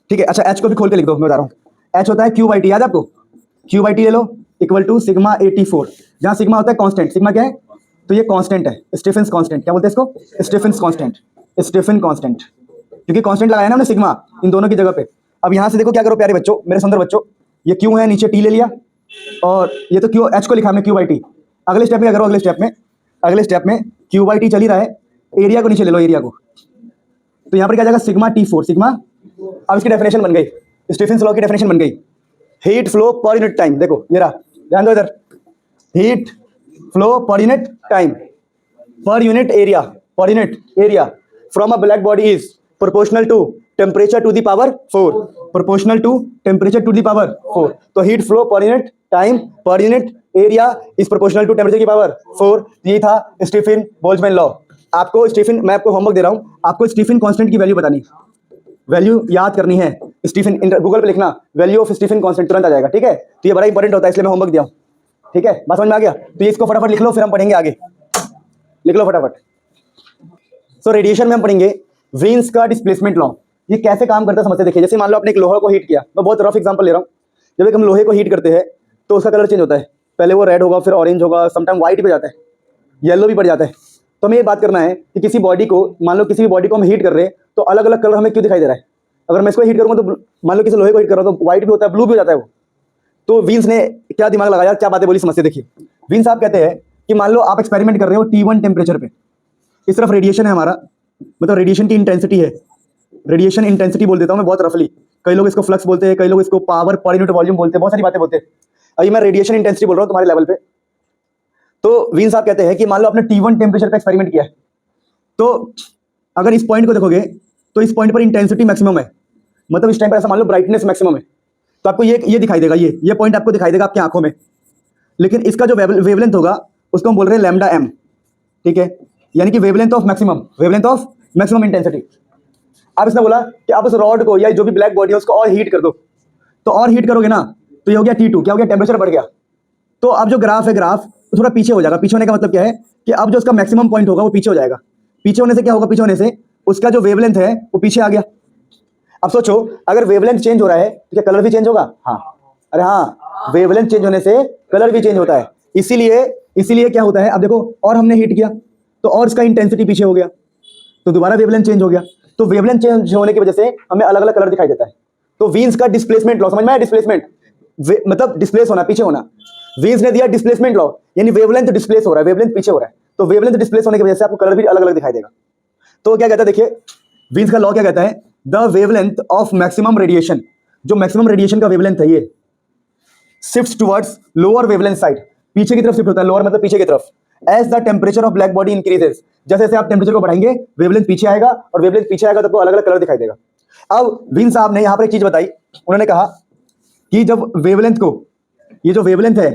ठीक है। अच्छा एच को भी खोल के लिख दो, मैं बता रहा हूँ। एच होता है क्यू बाई टी, याद है आपको, क्यू बाई टी ले लो इक्वल टू सिग्मा 84। जहाँ सिग्मा होता है कांस्टेंट, सिग्मा क्या है, तो ये कांस्टेंट है, स्टीफेंस कांस्टेंट। क्या बोलते हैं इसको, स्टीफेंस कांस्टेंट, स्टीफन कांस्टेंट, क्योंकि कांस्टेंट लगाया ना हमने सिग्मा इन दोनों की जगह पे। अब यहाँ से देखो क्या करो प्यारे बच्चों, मेरे सुंदर बच्चों, ये क्यू है, नीचे टी ले लिया और ये तो क्यू, एच को लिखा हमने क्यू बाई टी। अगले स्टेप में क्या करो, अगले स्टेप में क्यू बाई टी चल ही रहा है, एरिया को नीचे ले लो, एरिया को। तो यहाँ पर क्या जाएगा सिग्मा T4, सिग्मा। अब इसकी डेफिनेशन बन गई, स्टीफेंस लॉ की डेफिनेशन बन गई, heat flow per unit time. देखो ये रहा, ध्यान दो इधर, heat flow per unit time, per unit area from a black body is proportional to temperature to the power 4, proportional to temperature to the power 4। तो heat flow per unit time per unit area is proportional to temperature की पावर 4। ये था स्टीफन बोल्ट्जमैन लॉ। आपको स्टीफन, मैं आपको होमवर्क दे रहा हूँ, आपको स्टीफन कांस्टेंट की वैल्यू बतानी, वैल्यू याद करनी है। स्टीफन गूगल पे लिखना, वैल्यू ऑफ स्टीफन कांस्टेंट, तुरंत आ जाएगा, ठीक है। तो ये बड़ा इंपॉर्टेंट होता है, इसलिए मैं होमवर्क दिया हूँ, ठीक है। बात समझ में आ गया, तो ये इसको फटाफट लिख लो, फिर हम पढ़ेंगे आगे, लिख लो फटाफट। सो रेडिएशन में हम पढ़ेंगे वीन्स का डिस्प्लेसमेंट लॉ। ये कैसे काम करता है समझते देखिए। जैसे मान लो आपने एक लोहा को हीट किया, मैं बहुत रफ एग्जांपल ले रहा हूँ। जब एक हम लोहे को हीट करते हैं तो उसका कलर चेंज होता है, पहले वो रेड होगा, फिर ऑरेंज होगा, समटाइम व्हाइट भी जाता है, येलो भी पड़ जाता है। तो हमें ये बात करना है कि किसी बॉडी को, मान लो किसी भी बॉडी को हम हीट कर रहे हैं तो अलग अलग कलर हमें क्यों दिखाई दे रहा है। अगर मैं इसको हीट करूँगा तो मान लो किसी लोहे को हीट कर रहा हूँ तो व्हाइट भी होता है, ब्लू भी हो जाता है वो। तो वीन्स ने क्या दिमाग लगाया, क्या बातें बोली समझते देखिए। वीन्स साहब कहते हैं कि मान लो आप एक्सपेरिमेंट कर रहे हो T1 टेम्परेचर पे, इस तरफ रेडिएशन है हमारा, मतलब रेडिएशन की इंटेंसिटी है, रेडिएशन इंटेंसिटी बोल देता हूँ मैं बहुत रफली, कई लोग इसको फ्लक्स बोलते हैं, कई लोग इसको पावर पर यूनिट वॉल्यूम बोलते हैं, बहुत सारी बातें बोलते हैं। अभी मैं रेडिएशन इंटेंसिटी बोल रहा हूँ तुम्हारे लेवल पे। तो वीन्स साहब कहते हैं कि मान लो आपने T1 टेम्परेचर पे एक्सपेरिमेंट किया है, तो अगर इस पॉइंट को देखोगे तो इस पॉइंट पर इंटेंसिटी मैक्सिमम है, मतलब इस टाइम पर ऐसा मान लो ब्राइटनेस मैक्सिमम है, तो आपको ये दिखाई देगा, ये पॉइंट आपको दिखाई देगा आपकी आंखों में। लेकिन इसका जो वेवलेंथ होगा उसको हम बोल रहे हैं लैम्डा m, ठीक है। यानी कि वेवलेंथ ऑफ मैक्सिमम इंटेंसिटी। अब इसने बोला कि आप उस रॉड को या जो भी ब्लैक बॉडी है उसको और हीट कर दो, तो और हीट करोगे ना तो ये हो गया T2, क्या हो गया, टेम्परेचर बढ़ गया। तो अब जो ग्राफ है, ग्राफ तो थोड़ा पीछे हो जाएगा। पीछे होने का मतलब क्या है कि अब जो उसका मैक्सिमम पॉइंट होगा वो पीछे हो जाएगा। पीछे होने से क्या होगा, पीछे होने से उसका जो वेवलेंथ है वो पीछे आ गया। अब सोचो अगर वेवलेंथ चेंज हो रहा है तो क्या कलर भी चेंज होगा? हाँ, अरे हाँ, वेवलेंथ चेंज होने से कलर भी चेंज होता है। इसीलिए क्या होता है, अब देखो और हमने हीट किया तो और इसका इंटेंसिटी पीछे हो गया, तो दोबारा वेवलेंथ चेंज हो गया। तो वेवलेंथ चेंज होने की वजह से हमें अलग अलग कलर दिखाई देता है। तो वीन्स का डिस्प्लेसमेंट लॉ, समझ में आया? डिस्प्लेसमेंट मतलब डिस्प्लेस होना, पीछे होना। वीन्स ने दिया डिस्प्लेसमेंट लॉ, यानी वेवलेंथ डिस्प्लेस हो रहा है, वेवलेंथ पीछे हो रहा है, तो वेवलेंथ डिस्प्लेस होने की वजह से आपको कलर भी अलग अलग दिखाई देगा। तो क्या कहता है, देखिए वीन्स का लॉ क्या कहता है, the wavelength of maximum radiation, जो मैक्सिमम रेडिएशन का वेवलेंथ है ये shifts towards lower wavelength side, पीछे की तरफ शिफ्ट होता है, लोअर मतलब पीछे की तरफ। As the temperature of black body increases, जैसे जैसे आप टेम्परेचर को बढ़ाएंगे वेवलेंथ पीछे आएगा, और वेवलेंथ पीछे आएगा तो आपको अलग अलग कलर दिखाई देगा। अब विन साहब ने यहां पर एक चीज बताई, उन्होंने कहा कि जब वेवलेंथ को, ये जो वेवलेंथ है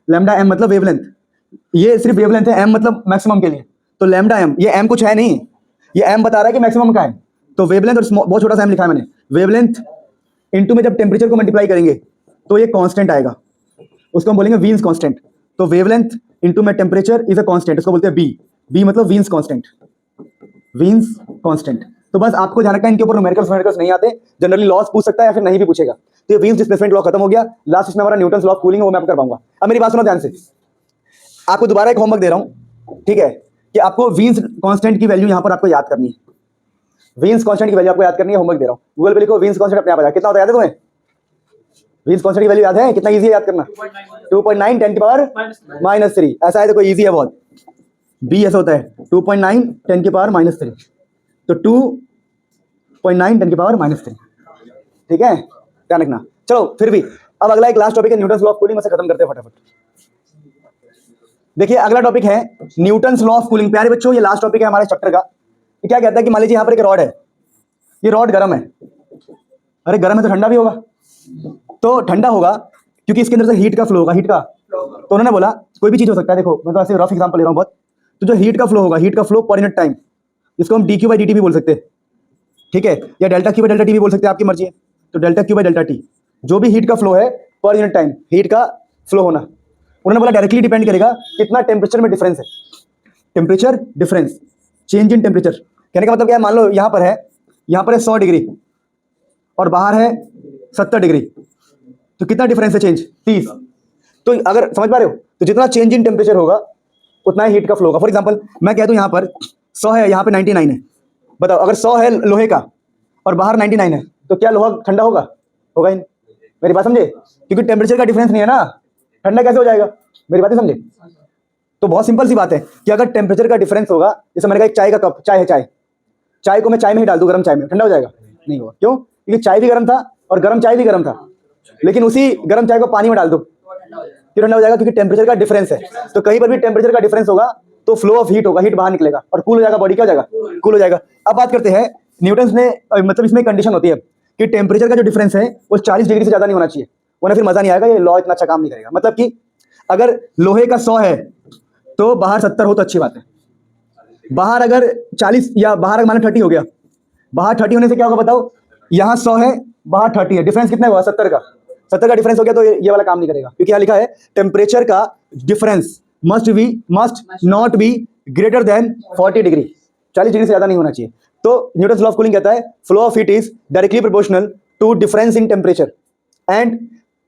लैम्डा एम मतलब वेवलेंथ, ये सिर्फ वेवलेंथ है, एम मतलब मैक्सिमम के लिए, तो लैम्डा एम, ये एम कुछ है नहीं, ये एम बता रहा है कि मैक्सिमम का है। तो वेवलेंथ और बहुत छोटा सा एम लिखा है मैंने, वेवलेंथ इनटू में जब टेम्परेचर को मल्टीप्लाई करेंगे तो ये कांस्टेंट आएगा, उसको हम बोलेंगे वीन्स कांस्टेंट। तो वेवलेंथ इनटू में टेम्परेचर इज अ कांस्टेंट, उसको बोलते हैं बी मतलब वीन्स कांस्टेंट, वीन्स कांस्टेंट। तो बस आपको ध्यान रखना, इनके ऊपर न्यूमेरिकल्स नहीं आते, जनरली लॉस पूछ सकता है या फिर नहीं भी पूछेगा। तो ये वीन्स डिस्प्लेसमेंट लॉ खत्म हो गया। लास्ट इसमें हमारा न्यूटन्स लॉ ऑफ कूलिंग, वो मैं आपको कर पाऊंगा। अब मेरी बात सुनो ध्यान से, आपको दोबारा एक होमवर्क दे रहा हूं, ठीक है, कि आपको वीन्स कांस्टेंट की वैल्यू यहां पर आपको याद करनी है। वीन्स कांस्टेंट की वैल्यू आपको याद करनी है, होमवर्क दे रहा हूं, गूगल पे लिखो वीन्स कांस्टेंट, अपने आप आ जाएगा। कितना होता है याद है तुम्हें? वीन्स कांस्टेंट की वैल्यू याद है? कितना इजी है याद करना? 2.9 10 की पावर -3, ऐसा है, देखो इजी है बहुत। बी ऐसा होता है 2.9 10 की पावर -3, तो 2.9 10 की पावर -3, ठीक है, ध्यान रखना। चलो फिर भी अब अगला एक लास्ट टॉपिक है न्यूटन्स लॉ ऑफ कूलिंग, उसे खत्म करते हैं फटाफट। देखिए अगला टॉपिक है न्यूटन्स लॉ ऑफ कूलिंग। प्यारे बच्चों ये लास्ट टॉपिक है हमारे चैप्टर का। ये क्या कहता है कि मान लीजिए यहाँ पर एक रॉड है, ये रॉड गर्म है, अरे गर्म है तो ठंडा भी होगा, तो ठंडा होगा क्योंकि इसके अंदर से हीट का फ्लो होगा, हीट का। तो उन्होंने बोला कोई भी चीज हो सकता है, देखो मैं तो ऐसे रफ एग्जांपल ले रहा हूँ बहुत, तो जो हीट का फ्लो होगा, हीट का फ्लो पर यूनिट टाइम, जिसको हम dQ/dt भी बोल सकते हैं, ठीक है, या डेल्टा Q/ΔT भी बोल सकते हैं, आपकी मर्जी है। तो डेल्टा Q/ΔT जो भी हीट का फ्लो है पर यूनिट टाइम, हीट का फ्लो होना, उन्होंने बोला डायरेक्टली डिपेंड करेगा कितना टेम्परेचर में डिफरेंस है, temperature difference, change in temperature. कहने का मतलब क्या है, मान लो यहाँ पर है 100 डिग्री और बाहर है 70 डिग्री, तो कितना डिफरेंस है चेंज? 30। तो अगर समझ पा रहे हो, तो जितना चेंज इन टेम्परेचर होगा उतना ही हीट का फ्लो होगा। फॉर एग्जांपल मैं कहता हूं यहाँ पर 100 है, यहाँ पे 99 है, बताओ अगर 100 है लोहे का और बाहर 99 है, तो क्या लोहा ठंडा होगा? होगा ही नहीं। मेरी बात समझे? क्योंकि टेम्परेचर का डिफरेंस नहीं है ना, ठंडा कैसे हो जाएगा? मेरी बात समझे? तो बहुत सिंपल सी बात है कि अगर टेम्परेचर का डिफरेंस होगा, जैसे मैंने कहा एक चाय का कप, चाय है, चाय को मैं चाय में ही डाल दूं, गर्म चाय में, ठंडा हो जाएगा? नहीं होगा। क्यों? क्योंकि चाय भी गर्म था और गर्म चाय भी गर्म था, लेकिन उसी गर्म चाय को पानी में डाल दो, क्यों ठंडा हो जाएगा? क्योंकि टेम्परेचर का डिफरेंस है। तो कहीं पर भी टेम्परेचर का डिफरेंस होगा तो फ्लो ऑफ हीट होगा, हीट बाहर निकलेगा और कूल हो जाएगा, बॉडी क्या हो जाएगा? कूल हो जाएगा। अब बात करते हैं न्यूटन्स ने, मतलब इसमें कंडीशन होती है कि टेम्परेचर का जो डिफरेंस है वो 40 डिग्री से ज्यादा नहीं होना चाहिए, वरना फिर मजा नहीं आएगा, ये लॉ इतना अच्छा काम नहीं करेगा। मतलब कि अगर लोहे का 100 है तो बाहर 70 हो तो अच्छी बात है, बाहर अगर 40 या बाहर मान 30 हो गया, बाहर 30 होने से क्या होगा बताओ? यहाँ 100 है, बाहर 30 है, डिफरेंस कितना हुआ? 70 का। 70 का डिफरेंस हो गया तो ये वाला काम नहीं करेगा, क्योंकि यहाँ लिखा है टेम्परेचर का difference must not be greater than 40 degree, 40 degree से ज्यादा नहीं होना चाहिए। तो न्यूटन्स लॉ ऑफ कूलिंग कहता है flow of heat is directly proportional to difference in temperature and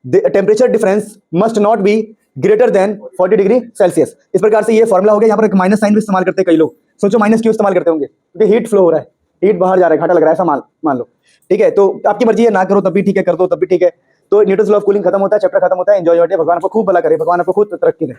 temperature difference must not be greater than 40 degree Celsius. इस प्रकार से ये फॉर्मुला हो गया। यहाँ पर एक माइनस साइन भी इस्तेमाल करते हैं कई लोग, सोचो माइनस क्यों इस्तेमाल करते होंगे? क्योंकि हीट फ्लो हो रहा है, हीट बाहर जा रहा है, घाटा लग रहा है, ऐसा मान लो, ठीक है। तो आपकी मर्जी है, ना करो तब भी ठीक है, कर दो तब भी ठीक है। तो न्यूटन्स लॉ ऑफ कूलिंग खत्म होता है, चैप्टर खत्म होता है। एंजॉय योर डे, भगवान आपको खूब भला करे, भगवान आपको खूब तरक्की दे।